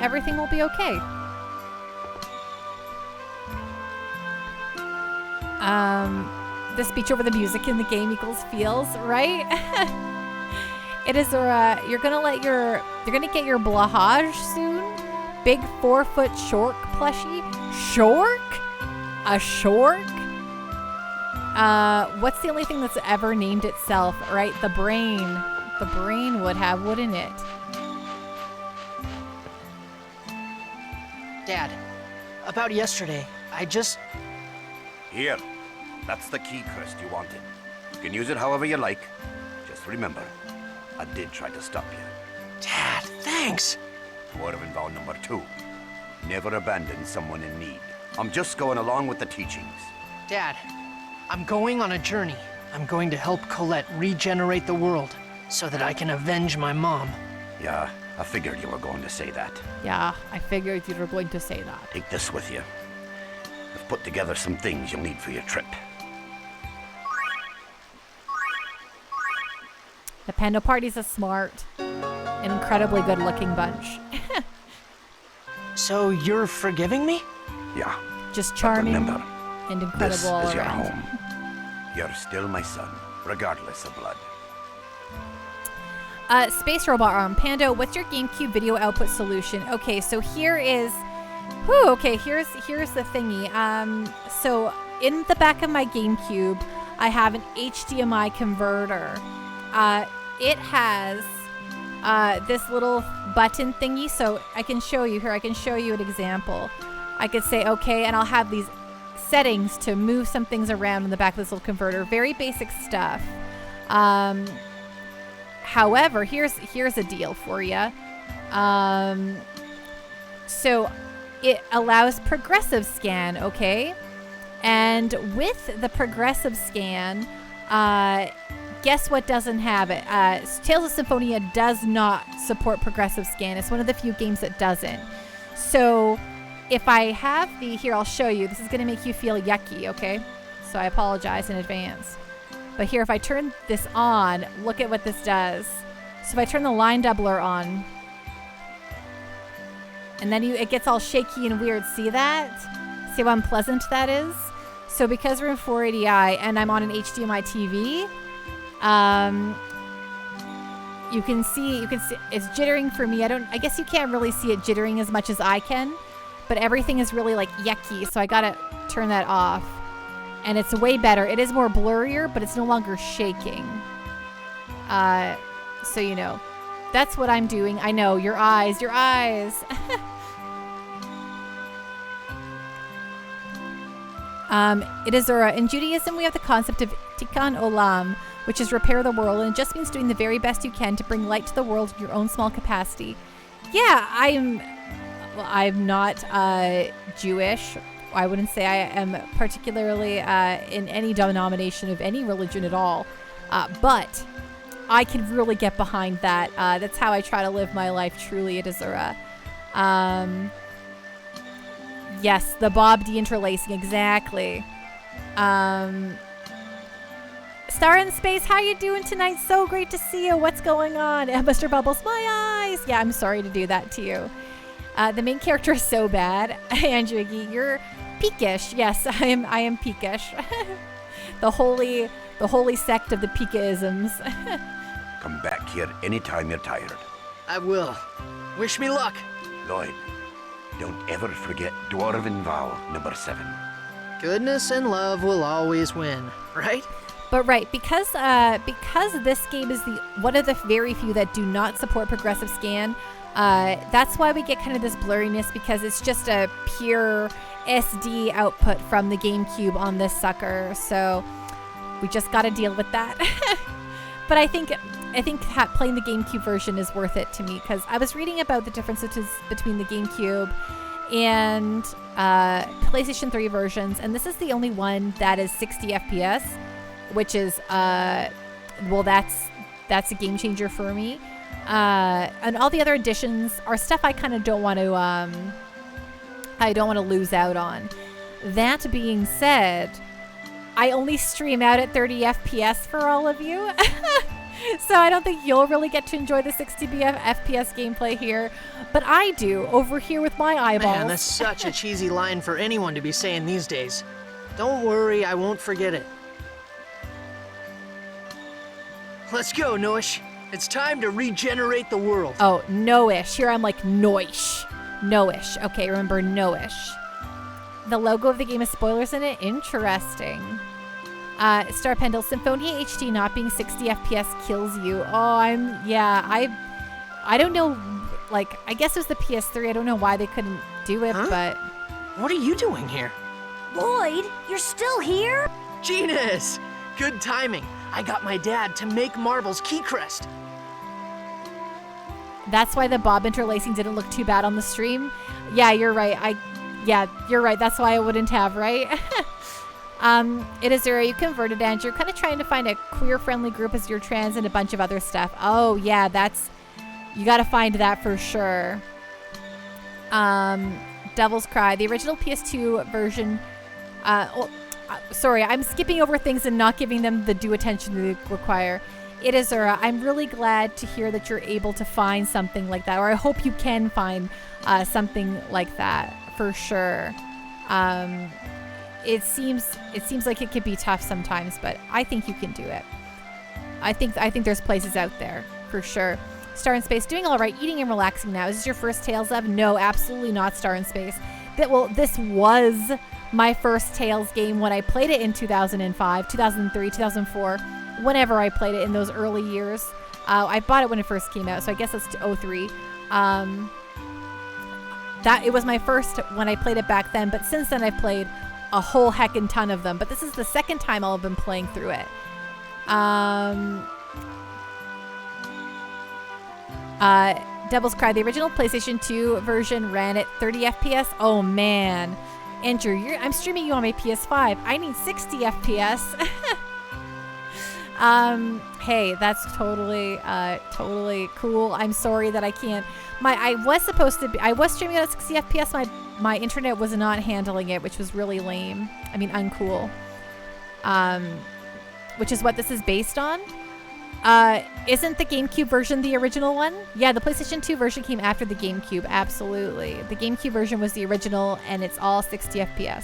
[SPEAKER 1] everything will be okay. The speech over the music in the game equals feels, right? It is you're gonna get your blahage soon. Big 4-foot shork plushie. Shork? A shork? What's the only thing that's ever named itself, right? The brain. The brain would have, wouldn't it?
[SPEAKER 5] Dad, about yesterday, I just...
[SPEAKER 14] Here. That's the key crest you wanted. You can use it however you like. Just remember, I did try to stop you.
[SPEAKER 5] Dad, thanks!
[SPEAKER 14] Dwarven vow number 2. Never abandon someone in need. I'm just going along with the teachings.
[SPEAKER 5] Dad, I'm going on a journey. I'm going to help Colette regenerate the world so that I can avenge my mom.
[SPEAKER 14] Yeah, I figured you were going to say that.
[SPEAKER 1] Yeah, I figured you were going to say that.
[SPEAKER 14] Take this with you. I've put together some things you'll need for your trip.
[SPEAKER 1] The Pando Party's a smart and incredibly good-looking bunch.
[SPEAKER 5] So you're forgiving me?
[SPEAKER 14] Yeah.
[SPEAKER 1] Just charming
[SPEAKER 14] remember,
[SPEAKER 1] and incredible
[SPEAKER 14] this
[SPEAKER 1] all
[SPEAKER 14] is your
[SPEAKER 1] around.
[SPEAKER 14] home. You're still my son, regardless of blood.
[SPEAKER 1] Space Robot Arm. Pando, what's your GameCube video output solution? Okay, so here is... Whew, okay, here's the thingy. So in the back of my GameCube, I have an HDMI converter. It has this little button thingy, so I can show you here. I can show you an example. I could say, okay, and I'll have these settings to move some things around in the back of this little converter. Very basic stuff. However, here's a deal for you. So it allows progressive scan, okay? And with the progressive scan, guess what doesn't have it? Tales of Symphonia does not support progressive scan. It's one of the few games that doesn't. So if I have here, I'll show you. This is going to make you feel yucky, okay? So I apologize in advance. But here, if I turn this on, look at what this does. So if I turn the line doubler on, and then it gets all shaky and weird. See that? See how unpleasant that is? So because we're in 480i and I'm on an HDMI TV, you can see it's jittering for me. I guess you can't really see it jittering as much as I can, but everything is really like yucky. So I gotta turn that off. And it's way better. It is more blurrier, but it's no longer shaking. So you know, that's what I'm doing. I know, your eyes. It is in Judaism, we have the concept of tikkun olam, which is repair the world, and it just means doing the very best you can to bring light to the world in your own small capacity. Yeah, I'm not Jewish. I wouldn't say I am particularly in any denomination of any religion at all, but I can really get behind that. That's how I try to live my life, truly. It is yes, the Bob de-interlacing, exactly. Star in Space, how you doing tonight? So great to see you. What's going on? Mr. Bubbles, my eyes. Yeah, I'm sorry to do that to you. The main character is so bad. Andrew, you're peakish. Yes, I am peakish. the holy sect of the Pika-isms.
[SPEAKER 14] Come back here anytime you're tired.
[SPEAKER 5] I will. Wish me luck.
[SPEAKER 14] Lloyd, don't ever forget Dwarven Vow number 7.
[SPEAKER 5] Goodness and love will always win, right?
[SPEAKER 1] But right, because this game is one of the very few that do not support progressive scan, that's why we get kind of this blurriness, because it's just a pure SD output from the GameCube on this sucker. So we just got to deal with that. But I think playing the GameCube version is worth it to me, because I was reading about the differences between the GameCube and PlayStation 3 versions, and this is the only one that is 60 FPS, which is well, that's a game changer for me. And all the other additions are stuff I kind of don't want to lose out on. That being said, I only stream out at 30 FPS for all of you. So I don't think you'll really get to enjoy the 60 FPS gameplay here, but I do over here with my eyeballs.
[SPEAKER 5] Man, that's such a cheesy line for anyone to be saying these days. Don't worry, I won't forget it. Let's go, Noish. It's time to regenerate the world.
[SPEAKER 1] Oh, Noish. Here I'm like Noish. Noish. Okay, remember Noish. The logo of the game has spoilers in it. Interesting. Star Pendle, Symphonia HD not being 60 FPS kills you. Oh, I don't know, like, I guess it was the PS3. I don't know why they couldn't do it, but...
[SPEAKER 5] What are you doing here?
[SPEAKER 6] Lloyd, you're still here?
[SPEAKER 5] Genus! Good timing. I got my dad to make Marble's key crest.
[SPEAKER 1] That's why the bob interlacing didn't look too bad on the stream. Yeah, you're right. You're right. That's why I wouldn't have, right? It is Zura, you converted, and you're kind of trying to find a queer-friendly group as you're trans and a bunch of other stuff. Oh, yeah, you gotta find that for sure. Devil's Cry, the original PS2 version, sorry, I'm skipping over things and not giving them the due attention they require. It is Zura, I'm really glad to hear that you're able to find something like that, or I hope you can find something like that, for sure. It seems like it could be tough sometimes, but I think you can do it. I think there's places out there for sure. Star in Space, doing all right, eating and relaxing now. Is this your first Tales of? No, absolutely not. Star in Space. This was my first Tales game when I played it in 2005, 2003, 2004. Whenever I played it in those early years, I bought it when it first came out, so I guess it's 03. That it was my first when I played it back then, but since then I've played a whole heckin' ton of them, but this is the second time I'll have been playing through it. Devil's Cry, the original PlayStation 2 version ran at 30 FPS. Oh man, Andrew, I'm streaming you on my PS5. I need 60 FPS. Hey, that's totally cool. I'm sorry that I can't. I was streaming at 60 FPS. My internet was not handling it, which was really lame. I mean, uncool. Which is what this is based on. Isn't the GameCube version the original one? Yeah, the PlayStation 2 version came after the GameCube. Absolutely. The GameCube version was the original, and it's all 60 FPS.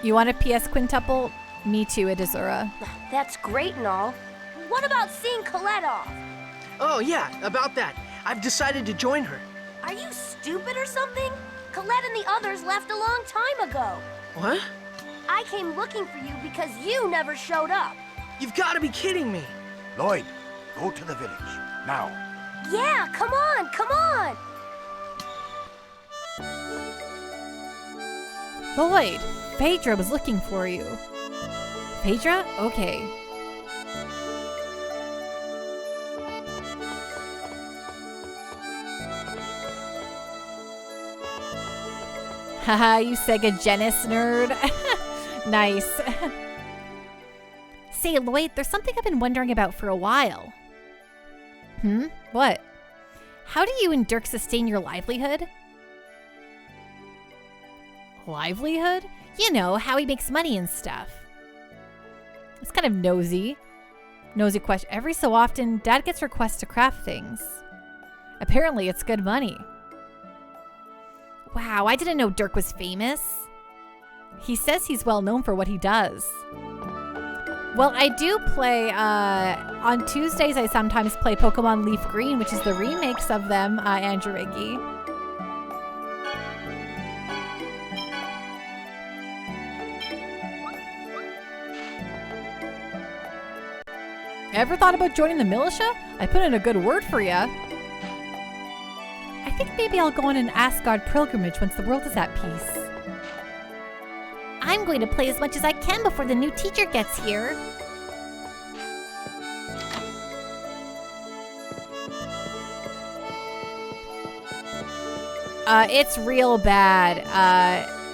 [SPEAKER 1] You want a PS quintuple? Me too, Edizura.
[SPEAKER 6] That's great and all. What about seeing Colette off?
[SPEAKER 5] Oh yeah, about that. I've decided to join her.
[SPEAKER 6] Are you stupid or something? Colette and the others left a long time ago.
[SPEAKER 5] What?
[SPEAKER 6] I came looking for you because you never showed up.
[SPEAKER 5] You've got to be kidding me.
[SPEAKER 14] Lloyd, go to the village, now.
[SPEAKER 6] Yeah, come on, come on!
[SPEAKER 1] Lloyd, Phaedra was looking for you. Phaedra? Okay. Haha, you Sega Genesis nerd. Nice. Say, Lloyd, there's something I've been wondering about for a while. What? How do you and Dirk sustain your livelihood? Livelihood? You know, how he makes money and stuff. It's kind of nosy. Nosy question. Every so often, Dad gets requests to craft things. Apparently, it's good money. Wow, I didn't know Dirk was famous. He says he's well known for what he does. Well, I do play, on Tuesdays I sometimes play Pokemon Leaf Green, which is the remakes of them, Andrew Iggy. Ever thought about joining the militia? I put in a good word for ya. I think maybe I'll go on an Asgard pilgrimage once the world is at peace. I'm going to play as much as I can before the new teacher gets here. It's real bad,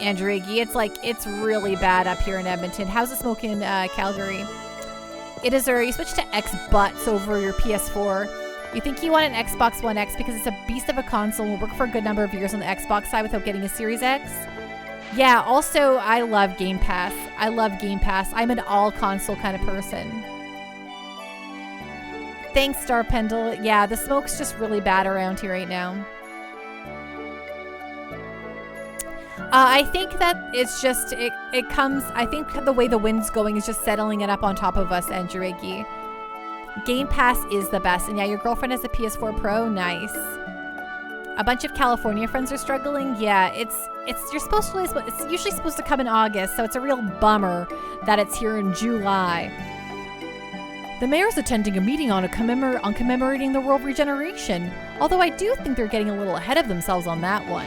[SPEAKER 1] Andrew Iggy. It's really bad up here in Edmonton. How's the smoke in Calgary? It is you switch to X-Butts over your PS4. You think you want an Xbox One X because it's a beast of a console and will work for a good number of years on the Xbox side without getting a Series X? Yeah, also, I love Game Pass. I love Game Pass. I'm an all-console kind of person. Thanks, Star Pendle. Yeah, the smoke's just really bad around here right now. I think that it's just, it comes, I think the way the wind's going is just settling it up on top of us, Andrew Iggy. Game Pass is the best. And yeah, your girlfriend has a PS4 Pro. Nice. A bunch of California friends are struggling. Yeah, it's usually supposed to come in August, so it's a real bummer that it's here in July. The mayor's attending a meeting on commemorating the World Regeneration, although I do think they're getting a little ahead of themselves on that one.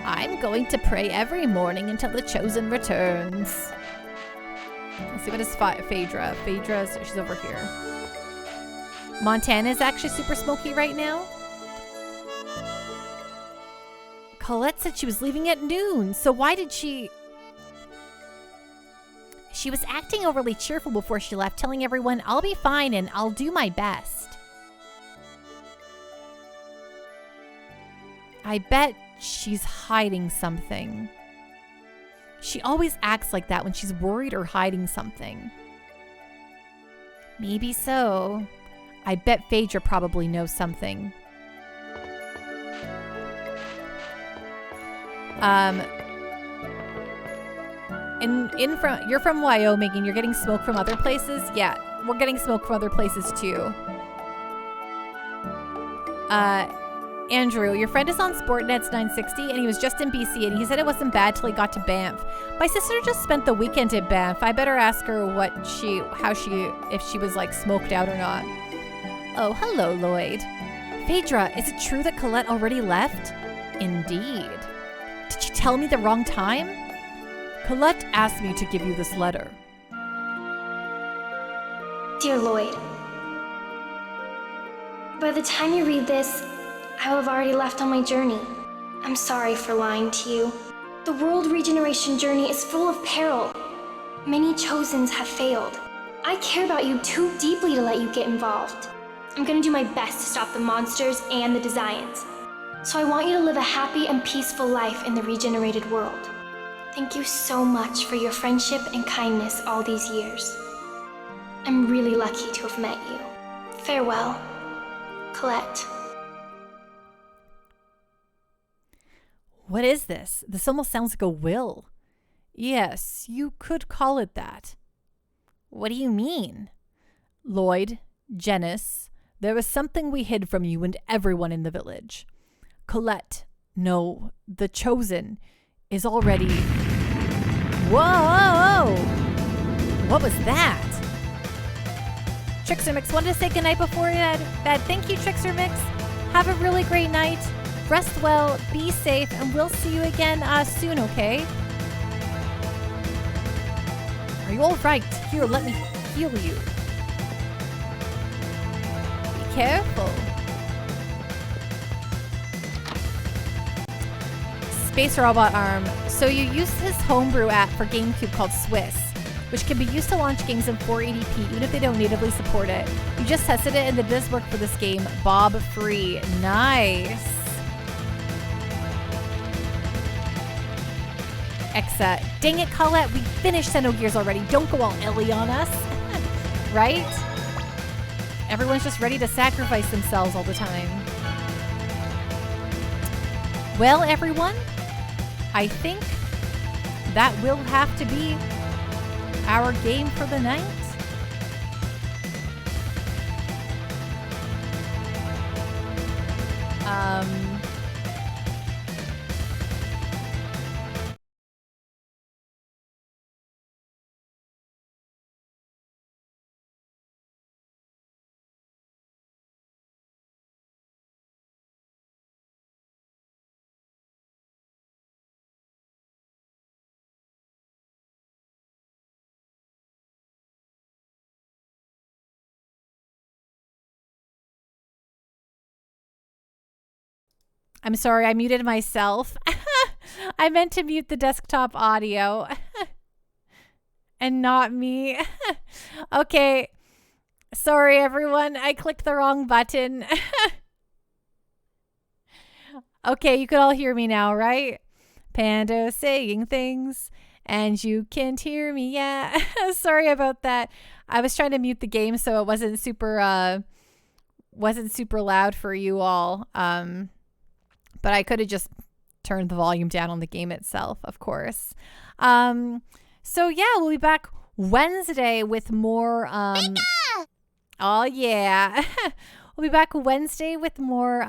[SPEAKER 1] I'm going to pray every morning until the Chosen returns. Let's see, what is Phaedra? Phaedra's, she's over here. Montana is actually super smoky right now. Colette said she was leaving at noon, so why did she... She was acting overly cheerful before she left, telling everyone, I'll be fine and I'll do my best. I bet she's hiding something. She always acts like that when she's worried or hiding something. Maybe so. I bet Phaedra probably knows something. You're from Wyoming and you're getting smoke from other places? Yeah, we're getting smoke from other places too. Andrew, your friend is on Sportnet's 960 and he was just in BC and he said it wasn't bad till he got to Banff. My sister just spent the weekend at Banff. I better ask her if she was like smoked out or not. Oh, hello, Lloyd. Phaedra, is it true that Colette already left? Indeed. Did you tell me the wrong time? Colette asked me to give you this letter.
[SPEAKER 7] Dear Lloyd, by the time you read this, I will have already left on my journey. I'm sorry for lying to you. The World Regeneration journey is full of peril. Many Chosens have failed. I care about you too deeply to let you get involved. I'm gonna do my best to stop the monsters and the Desians. So I want you to live a happy and peaceful life in the regenerated world. Thank you so much for your friendship and kindness all these years. I'm really lucky to have met you. Farewell, Colette.
[SPEAKER 1] What is this? This almost sounds like a will. Yes, you could call it that. What do you mean? Lloyd, Janice, there was something we hid from you and everyone in the village. Colette, no, the Chosen, is already... Whoa! What was that? Trickster Mix, wanted to say goodnight before bed. Thank you, Trickster Mix. Have a really great night. Rest well, be safe, and we'll see you again soon, okay? Are you all right? Here, let me heal you. Be careful. Space Robot Arm. So you use his homebrew app for GameCube called Swiss, which can be used to launch games in 480p even if they don't natively support it. You just tested it and it does work for this game. Bob Free. Nice. Exa. Dang it, Colette. We finished Xenogears already. Don't go all Ellie on us. Right? Everyone's just ready to sacrifice themselves all the time. Well, everyone, I think that will have to be our game for the night. I'm sorry, I muted myself. I meant to mute the desktop audio. And not me. Okay. Sorry, everyone. I clicked the wrong button. Okay, you could all hear me now, right? Pando saying things and you can't hear me. Yeah. Sorry about that. I was trying to mute the game so it wasn't super loud for you all. But I could have just turned the volume down on the game itself, of course. So yeah, we'll be back Wednesday with more oh yeah. We'll be back Wednesday with more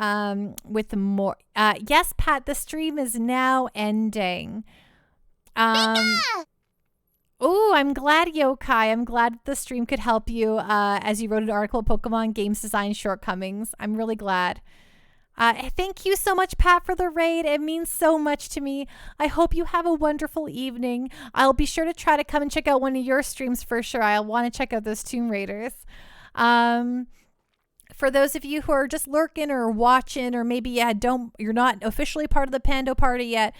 [SPEAKER 1] yes, Pat, the stream is now ending. Oh, I'm glad, Yokai. I'm glad the stream could help you as you wrote an article, Pokemon Games Design Shortcomings. I'm really glad. Thank you so much, Pat, for the raid. It means so much to me. I hope you have a wonderful evening. I'll be sure to try to come and check out one of your streams for sure. I want to check out those Tomb Raiders. For those of you who are just lurking or watching, or maybe you're not officially part of the Pando Party yet,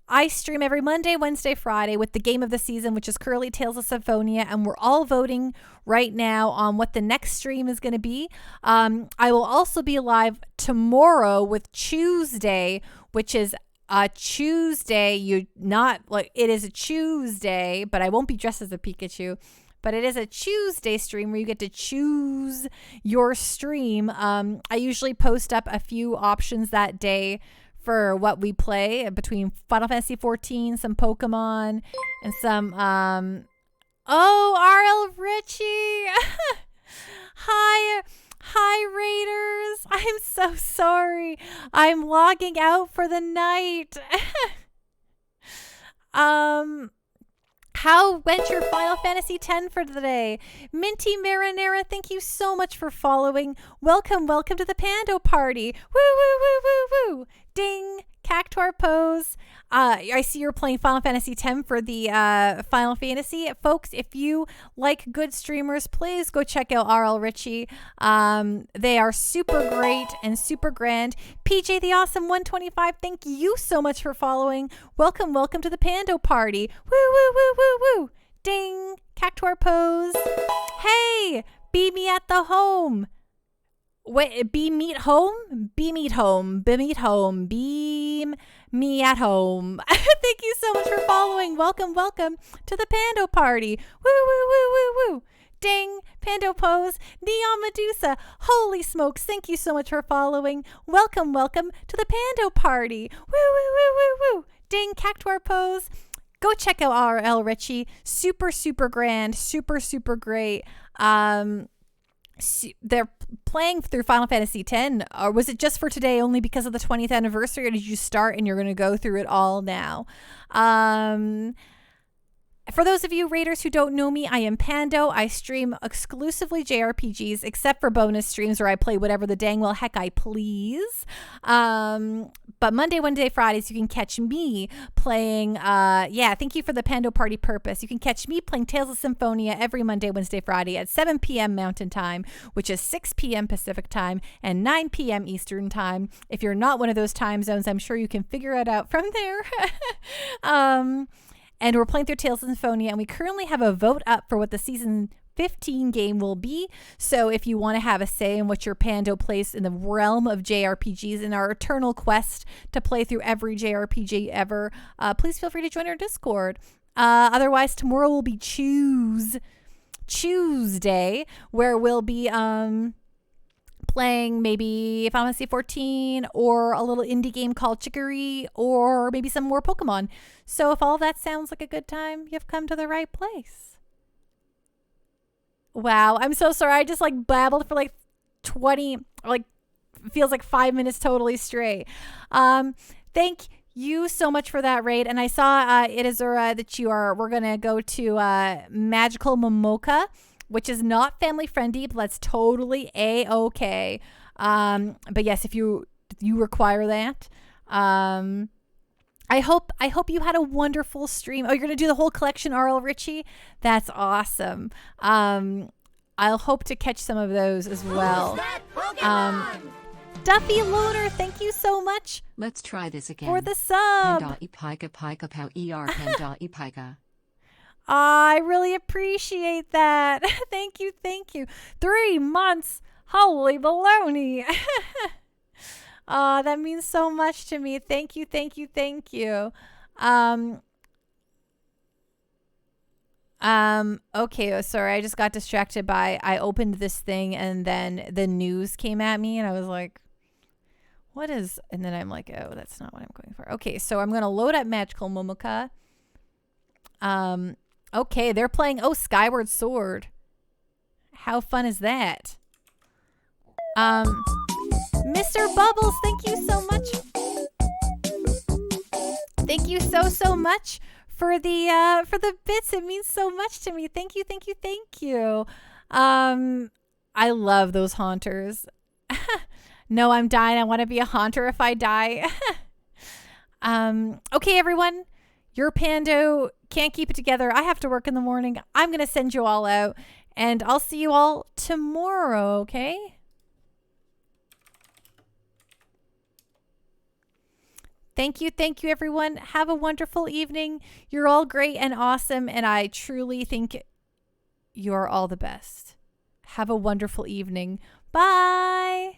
[SPEAKER 1] I stream every Monday, Wednesday, Friday with the game of the season, which is currently Tales of Symphonia, and we're all voting right now on what the next stream is going to be. I will also be live tomorrow with Tuesday, which is a Tuesday. It is a Tuesday, but I won't be dressed as a Pikachu. But it is a Tuesday stream where you get to choose your stream. I usually post up a few options that day for what we play between Final Fantasy XIV, some Pokemon, and some RL Richie. Hi Raiders. I'm so sorry. I'm logging out for the night. How went your Final Fantasy X for today? Minty Marinara, thank you so much for following. Welcome to the Pando Party. Woo, woo, woo, woo, woo. Ding. Cactuar pose. I see you're playing Final Fantasy X for the Final Fantasy. Folks, if you like good streamers, please go check out RL Richie. They are super great and super grand. PJ the Awesome 125, thank you so much for following. Welcome to the Pando Party. Woo, woo, woo, woo, woo. Ding. Cactuar pose. Hey, be me at the home. Wait, beam me at home. Thank you so much for following. Welcome to the Pando Party. Woo, woo, woo, woo, woo. Ding. Pando pose. Neon Medusa. Holy smokes. Thank you so much for following. Welcome to the Pando Party. Woo, woo, woo, woo, woo. Ding. Cactuar pose. Go check out RL Richie. Super, super grand. Super, super great. They're playing through Final Fantasy X, or was it just for today only because of the 20th anniversary, or did you start and you're going to go through it all now? For those of you Raiders who don't know me, I am Pando. I stream exclusively JRPGs, except for bonus streams where I play whatever the dang well heck I please. But Monday, Wednesday, Fridays, you can catch me playing, thank you for the Pando Party purpose. You can catch me playing Tales of Symphonia every Monday, Wednesday, Friday at 7 p.m. Mountain Time, which is 6 p.m. Pacific Time and 9 p.m. Eastern Time. If you're not one of those time zones, I'm sure you can figure it out from there. And we're playing through Tales of Symphonia, and we currently have a vote up for what the Season 15 game will be. So if you want to have a say in what your Pando plays in the realm of JRPGs in our eternal quest to play through every JRPG ever, please feel free to join our Discord. Otherwise, tomorrow will be Tuesday, where we'll be playing maybe Final Fantasy 14 or a little indie game called Chicory, or maybe some more Pokemon. So if all that sounds like a good time, you've come to the right place. Wow, I'm so sorry. I just babbled for 20, feels like 5 minutes totally straight. Thank you so much for that raid. And I saw it is that we're going to go to Magical Momoka, which is not family friendly, but that's totally A-okay. But yes, if you require that, I hope you had a wonderful stream. Oh, you're going to do the whole collection, RL Richie? That's awesome. I'll hope to catch some of those as well. Duffy Loader, thank you so much.
[SPEAKER 4] Let's try this again.
[SPEAKER 1] For the sub. I really appreciate that. Thank you. 3 months. Holy baloney. Oh, that means so much to me. Thank you, thank you, thank you. Okay, sorry, I just got distracted by, I opened this thing and then the news came at me and I was like, what is, and then I'm like, oh, that's not what I'm going for. Okay, so I'm going to load up Magical Momoka. Okay, they're playing, oh, Skyward Sword. How fun is that? Mr. Bubbles, thank you so much. Thank you so much for the bits. It means so much to me. Thank you, thank you, thank you. I love those haunters. No, I'm dying. I want to be a haunter if I die. Okay, everyone. Your Pando can't keep it together. I have to work in the morning. I'm going to send you all out, and I'll see you all tomorrow, okay? Thank you, everyone. Have a wonderful evening. You're all great and awesome, and I truly think you're all the best. Have a wonderful evening. Bye.